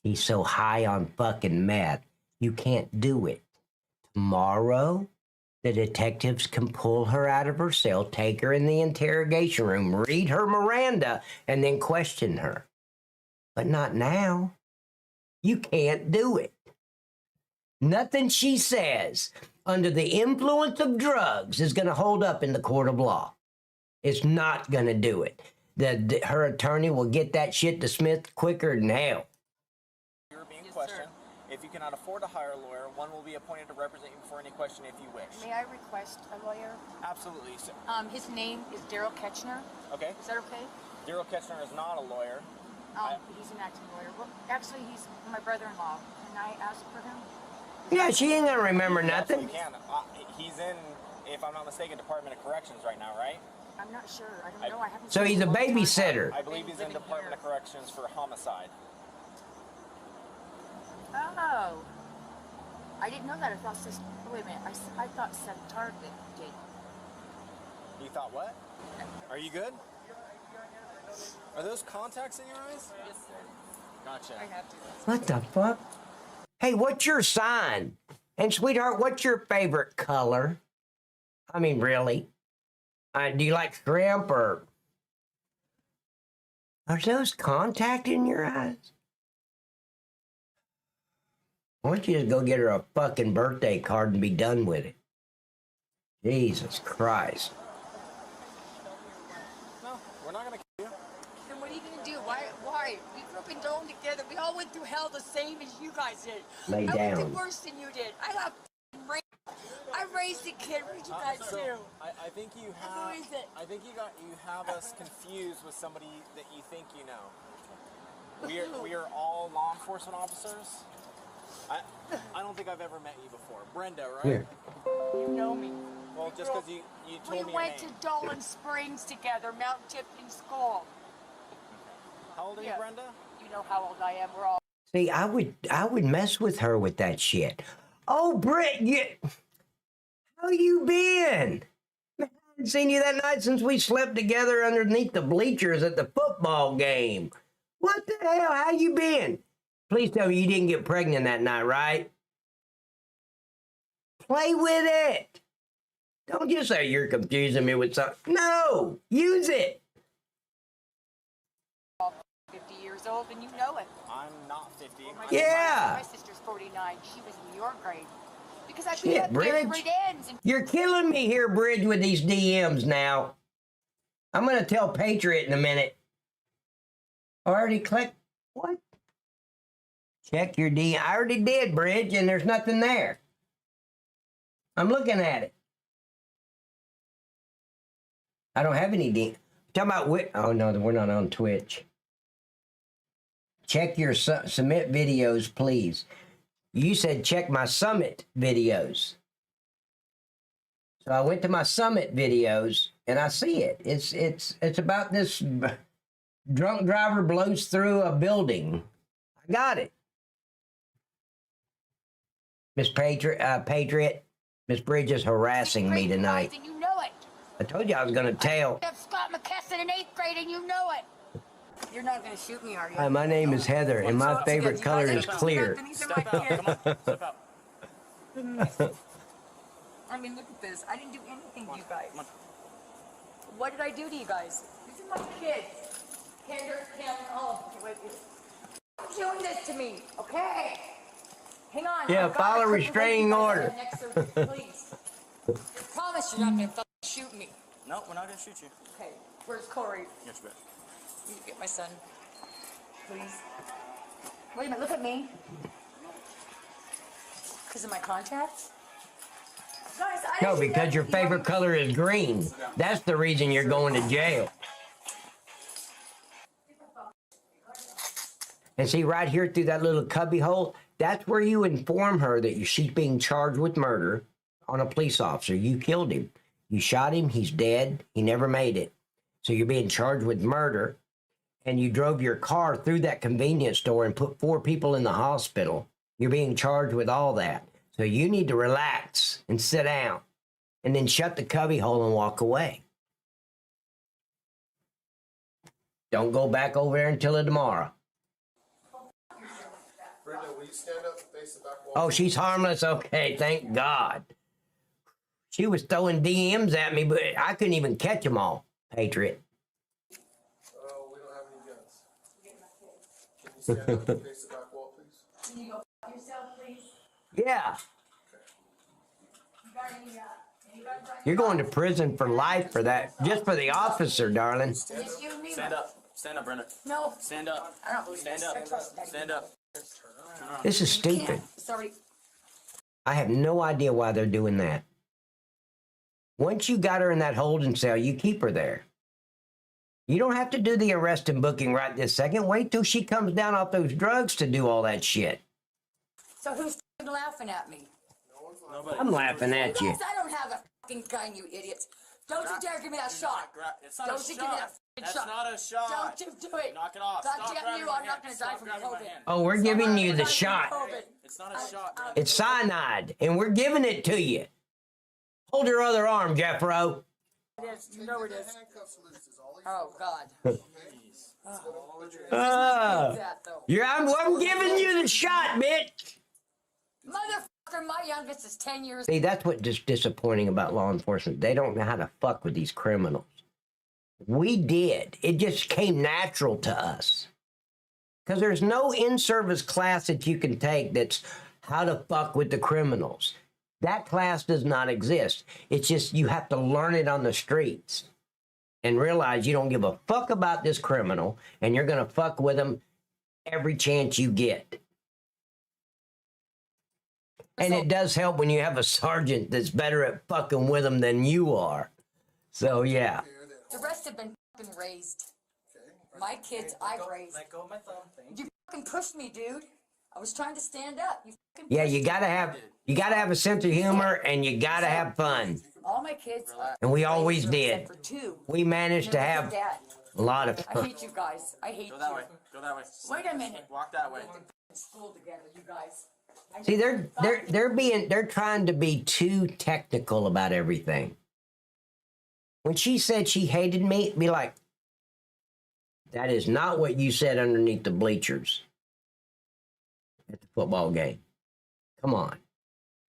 He's so high on fucking meth, you can't do it. Tomorrow, the detectives can pull her out of her cell, take her in the interrogation room, read her Miranda, and then question her. But not now. You can't do it. Nothing she says under the influence of drugs is going to hold up in the court of law. It's not going to do it. Her attorney will get that shit dismissed quicker than hell. You're being questioned. If you cannot afford to hire a lawyer, one will be appointed to represent you before any question if you wish. May I request a lawyer? Absolutely, sir. His name is Daryl Ketchner. Okay. Is that okay? Daryl Ketchner is not a lawyer. He's an acting lawyer. Well, actually, he's my brother-in-law. Can I ask for him? Yeah, she ain't gonna remember nothing. You can. He's in, if I'm not mistaken, Department of Corrections right now, right? I'm not sure. I don't know. I haven't. So he's a babysitter. I believe he's in Department of Corrections for homicide. Oh. I didn't know that. I thought wait a minute. I thought Target did. You thought what? Are you good? Are those contacts in your eyes? Yes, sir. Gotcha. I have to. What the fuck? Hey, what's your sign? And sweetheart, what's your favorite color? I mean, really? Do you like shrimp or... Are those contact in your eyes? Why don't you just go get her a fucking birthday card and be done with it? Jesus Christ. No, we're not gonna kill you. Then what are you gonna do? Why? We grew up in Dome together. We all went through hell the same as you guys did. Lay I went down. through worse than you did. I got raped. I raised a kid. What did you guys do? I think you have. Who is it? I think you have us confused with somebody that you think you know. We are all law enforcement officers. I don't think I've ever met you before. Brenda, right? Here. You know me. Well, just because you told me We your went to name. Dolan Springs together, Mount Tiffany School. How old are you, Brenda? You know how old I am. We're all. See, I would mess with her with that shit. Oh, Britt, how you been? Man, I haven't seen you that night since we slept together underneath the bleachers at the football game. What the hell? How you been? Please tell me you didn't get pregnant that night, right? Play with it. Don't just say you're confusing me with something. No, use it. 50 years old, and you know it. I'm not 50. Yeah. My sister's 49. She was in your grade. Because I Shit, had Bridge. different ends. And You're killing me here, Bridge, with these DMs now. I'm going to tell Patriot in a minute. Already clicked. What? Check your DM. I already did, Bridge, and there's nothing there. I'm looking at it. I don't have any DM. Talking about oh no, we're not on Twitch. Check your submit videos, please. You said check my summit videos. So I went to my summit videos and I see it. It's about this drunk driver blows through a building. I got it. Miss Patriot, Miss Bridge is harassing me tonight. you know it. I told you I was going to tell. I have Scott McKesson in 8th grade, and you know it. You're not going to shoot me, are you? Hi, my name is Heather, and my favorite color is clear. Step out. Come on. Step out. I mean, look at this. I didn't do anything to you guys. What did I do to you guys? These are my kids. Kendra, Cameron, oh, wait. Stop doing this to me, okay? Hang on. Yeah, I've got file a to put restraining you guys order. on next service, please. I promise you're not going to fucking shoot me. No, we're not gonna shoot you. Okay, where's Corey? Get your bed. You get my son, please. Wait a minute, look at me. Because of my contacts? Guys, No, because your favorite color is green. That's the reason you're going to jail. And see, right here through that little cubby hole, that's where you inform her that she's being charged with murder on a police officer. You killed him. You shot him. He's dead. He never made it. So you're being charged with murder. And you drove your car through that convenience store and put 4 people in the hospital. You're being charged with all that. So you need to relax and sit down and then shut the cubby hole and walk away. Don't go back over there until tomorrow. Brenda, will you stand up and face the back wall? Oh, she's harmless? Okay, thank God. She was throwing DMs at me, but I couldn't even catch them all, Patriot. Oh, we don't have any guns. Can you stand up and face the back wall, please? Can you go f yourself, please? Yeah. You got any You're going to prison for life for that, just for the officer, darling. Stand up. Stand up, Brenda. No. Stand up. I don't believe Stand this. up. I trust Daddy. Stand up. This is stupid. Sorry. I have no idea why they're doing that. Once you got her in that holding cell, you keep her there. You don't have to do the arrest and booking right this second. Wait till she comes down off those drugs to do all that shit. So who's laughing at me? Nobody. I'm laughing at you. Guys, I don't have a fucking gun, you idiots. Don't you dare give me that shot. It's not Don't a you give me shot. that fucking That's shot. not a shot. Don't you do it. Knock it off. God Stop damn grabbing you, my I'm not hand. going to die Stop from grabbing my COVID. hand. Oh, we're giving you the shot. It's not a shot, bro. It's cyanide, and we're giving it to you. Hold your other arm, Jeffro. It is. You know it is. Oh, God. I'm I'm giving you the shot, bitch. Motherfucker, My youngest is 10 years. See, that's what's just disappointing about law enforcement. They don't know how to fuck with these criminals. We did. It just came natural to us. Because there's no in-service class that you can take that's how to fuck with the criminals. That class does not exist. It's just you have to learn it on the streets and realize you don't give a fuck about this criminal and you're going to fuck with him every chance you get. And it does help when you have a sergeant that's better at fucking with them than you are. So, yeah. The rest have been fucking raised. My kids, I've raised. Let go of my thumb. You fucking pushed me, dude. I was trying to stand up. You fucking Yeah, pushed you gotta have a sense of humor and you gotta have fun. me. All my kids. And we always did. For two. We managed to have a lot of I fun. hate you guys. I hate Go that you. way. Go that way. Wait a minute. Walk that way. School together, you guys. See, they're trying to be too technical about everything. When she said she hated me, be like, that is not what you said underneath the bleachers at the football game. Come on.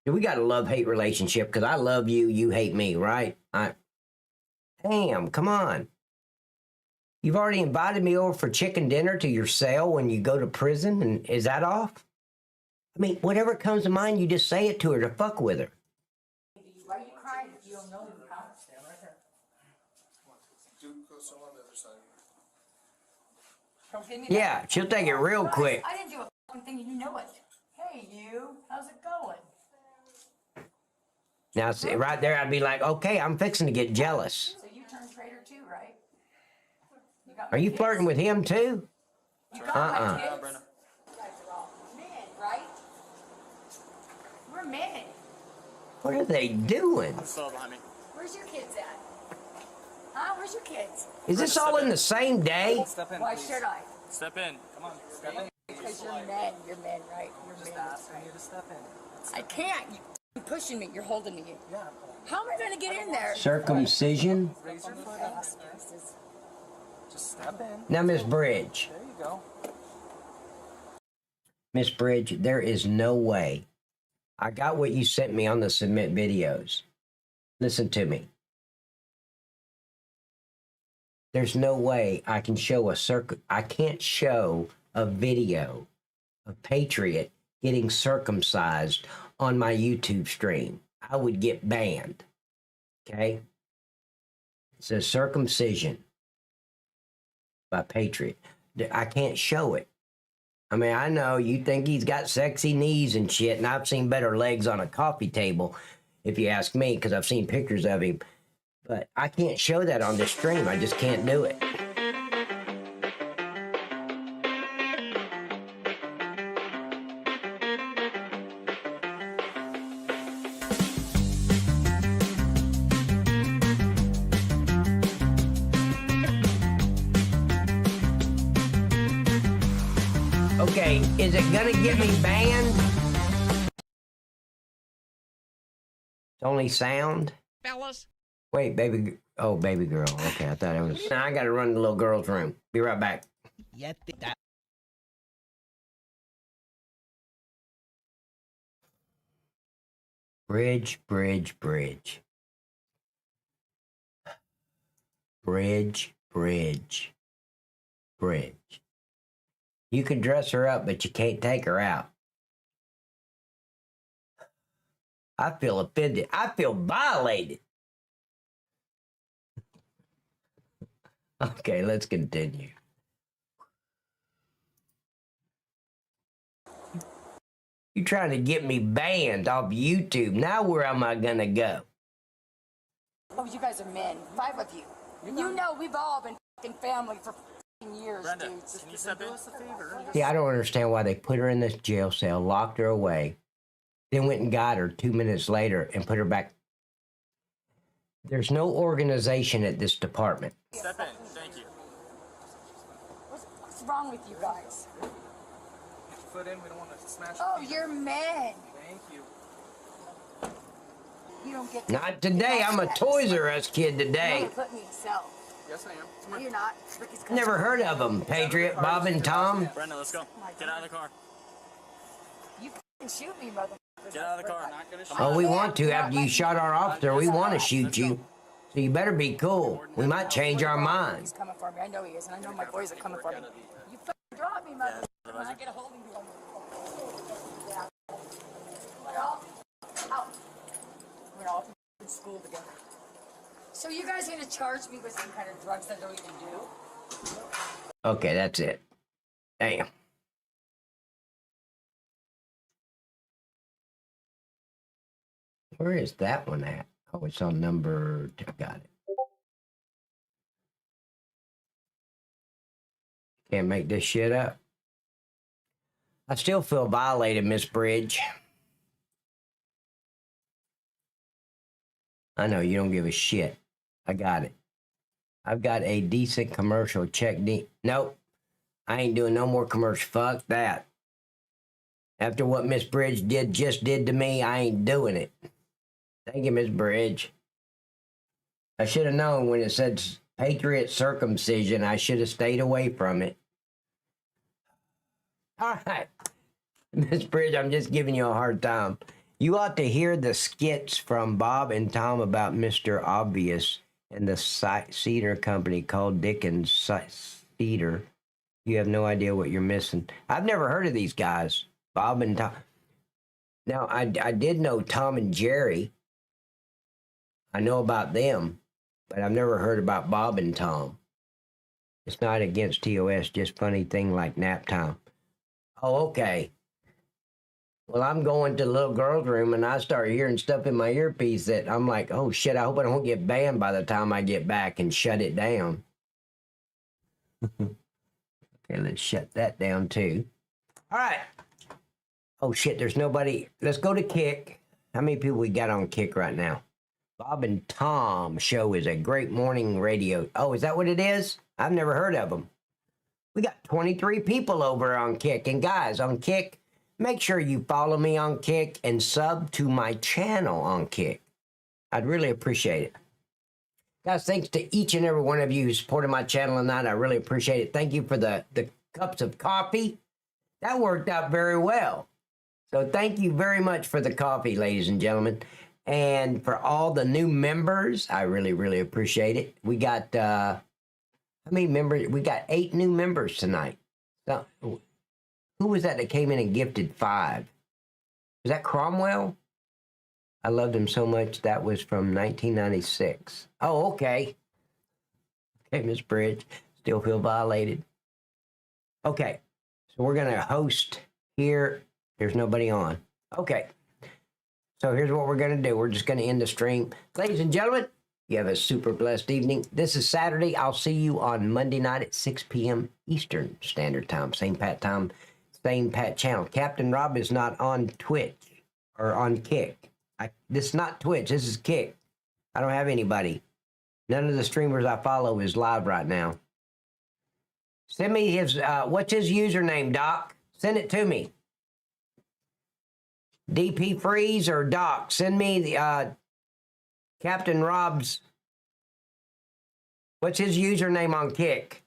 We got a love-hate relationship because I love you, you hate me, right? Damn, come on. You've already invited me over for chicken dinner to your cell when you go to prison, and is that off? I mean, whatever comes to mind, you just say it to her to fuck with her. Why are you crying if you don't know me? Stand right there. Go so on the other side. Don't give me Yeah, that. she'll take it real Guys, quick. I didn't do a fucking thing, you know it. Hey, you. How's it going? Now, see, right there, I'd be like, okay, I'm fixing to get jealous. So you turned traitor too, right? You got Are my you kids. flirting with him too? You got my kids. You guys are all men, right? We're men. What are they doing? Still behind me. Where's your kids at? Huh? Where's your kids? Is this all in the same day? Step in, Why please. should I? Step in. Come on. Step in. Because you're men. You're men, right? You're Just men. asking you to step in. I can't. You're pushing me. You're holding me. Yeah. How am I going to get in there? Circumcision? Raise your foot up. Just step in. Now, Miss Bridge. There you go. Miss Bridge, there is no way. I got what you sent me on the submit videos. Listen to me. There's no way I can show I can't show a video of Patriot getting circumcised on my YouTube stream. I would get banned. Okay? It says circumcision by Patriot. I can't show it. I mean, I know you think he's got sexy knees and shit, and I've seen better legs on a coffee table, if you ask me, because I've seen pictures of him. But I can't show that on this stream. I just can't do it. Okay, is it gonna get me banned? It's only sound? Fellas. Wait, baby. Oh, baby girl. Okay, I thought it was. Now I gotta run to the little girl's room. Be right back. Bridge, bridge, bridge. Bridge, bridge, bridge. You can dress her up, but you can't take her out. I feel offended. I feel violated. Okay, let's continue. You're trying to get me banned off YouTube. Now where am I gonna go? Oh, you guys are men. 5 of you. You know we've all been fucking family for fucking years, Brenda, dudes. can you step in? Do us a favor. See, I don't understand why they put her in this jail cell, locked her away, then went and got her 2 minutes later and put her back. There's no organization at this department. Step in. Thank you. What's wrong with you guys? Foot in. We don't want to smash. Oh, you're men. Thank you. You don't get. Not today. I'm a Toys R Us kid today. You're put me in a cell. Yes, I am. No, you're not. Ricky's Never heard of them. Patriot, Bob, and Tom. Brenda, let's go. Get out of the car. You Shoot me, mother. Get out of the car. I'm not gonna shoot. Oh, we want to. After you shot our officer, we want to shoot you. So you better be cool. We might change our He's minds. coming for me. I know he is, and I know my boys are coming for me. You fucking drop me, mother. When I get a hold of you, we're all in school together. So you guys are gonna charge me with some kind of drugs that I don't even do? Okay, that's it. Damn. Where is that one at? Oh, it's on number. I got it. Can't make this shit up. I still feel violated, Miss Bridge. I know you don't give a shit. I got it. I've got a decent commercial check. Nope. I ain't doing no more commercial. Fuck that. After what Miss Bridge just did to me, I ain't doing it. Thank you, Miss Bridge. I should have known when it said Patriot circumcision, I should have stayed away from it. All right. Miss Bridge, I'm just giving you a hard time. You ought to hear the skits from Bob and Tom about Mr. Obvious and the cedar company called Dickens Cedar. You have no idea what you're missing. I've never heard of these guys, Bob and Tom. Now, I did know Tom and Jerry. I know about them, but I've never heard about Bob and Tom. It's not against TOS, just funny thing like nap time. Oh, okay. Well, I'm going to the little girl's room and I start hearing stuff in my earpiece that I'm like, oh shit, I hope I don't get banned by the time I get back and shut it down. Okay, let's shut that down too. All right. Oh shit, there's nobody. Let's go to Kick. How many people we got on Kick right now? Bob and Tom show is a great morning radio. Oh, is that what it is? I've never heard of them. We got 23 people over on Kick. And guys, on Kick, make sure you follow me on Kick and sub to my channel on Kick. I'd really appreciate it. Guys, thanks to each and every one of you who supported my channel tonight. I really appreciate it. Thank you for the cups of coffee. That worked out very well. So thank you very much for the coffee, ladies and gentlemen. And for all the new members, I really, really appreciate it. We got, how many members? We got 8 new members tonight. So, who was that came in and gifted 5? Was that Cromwell? I loved him so much. That was from 1996. Oh, okay. Okay, Miss Bridge. Still feel violated. Okay. So we're going to host here. There's nobody on. Okay. So here's what we're going to do. We're just going to end the stream. Ladies and gentlemen, you have a super blessed evening. This is Saturday. I'll see you on Monday night at 6 p.m. Eastern Standard Time. Same Pat time, same Pat channel. Captain Rob is not on Twitch or on Kick. This is not Twitch. This is Kick. I don't have anybody. None of the streamers I follow is live right now. Send me his, what's his username, Doc? Send it to me. DP Freeze or Doc, send me the Captain Rob's, what's his username on Kick?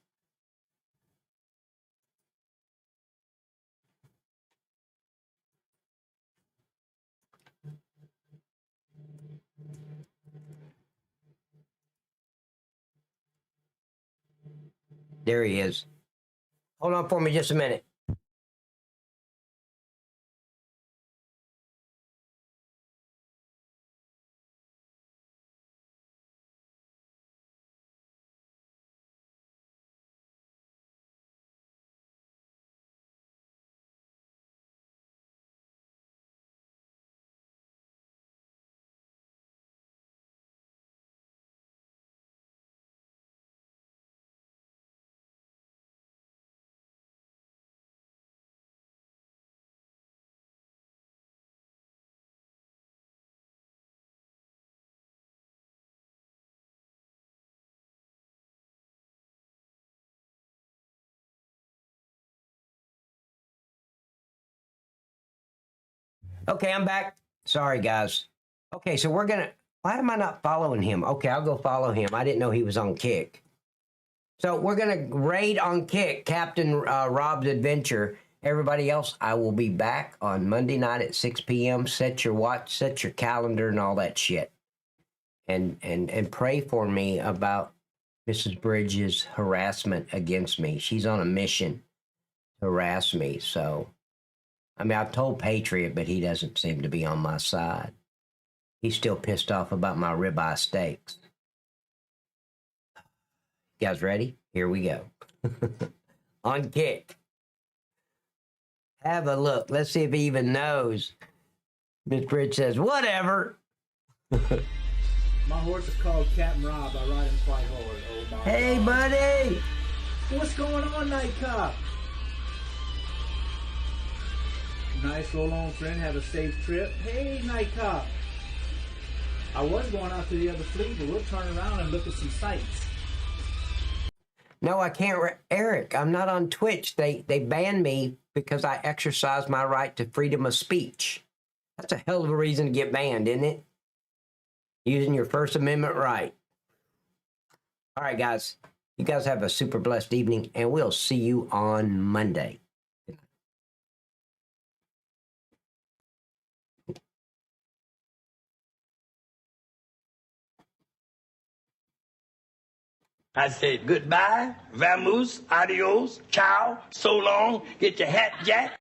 There he is. Hold on for me just a minute. Okay, I'm back. Sorry, guys. Okay, so we're gonna, why am I not following him? Okay, I'll go follow him. I didn't know he was on Kick. So we're gonna raid on Kick Captain Rob's Adventure, Everybody else, I will be back on Monday night at 6 p.m. Set your watch, set your calendar, and all that shit. And pray for me about Mrs. Bridges' harassment against me. She's on a mission to harass me. So, I mean, I've told Patriot, but he doesn't seem to be on my side. He's still pissed off about my ribeye steaks. You guys ready? Here we go. On kick. Have a look. Let's see if he even knows. Miss Bridge says, whatever. My horse is called Captain Rob. I ride him quite hard. Oh my Hey, God. buddy. What's going on, Night Cop? Nice roll on, friend. Have a safe trip. Hey, Night Cop. I was going out to the other fleet, but we'll turn around and look at some sights. No, I can't. Eric, I'm not on Twitch. They banned me because I exercised my right to freedom of speech. That's a hell of a reason to get banned, isn't it? Using your First Amendment right. All right, guys. You guys have a super blessed evening, and we'll see you on Monday. I said goodbye, vamoose, adios, ciao, so long, get your hat jack.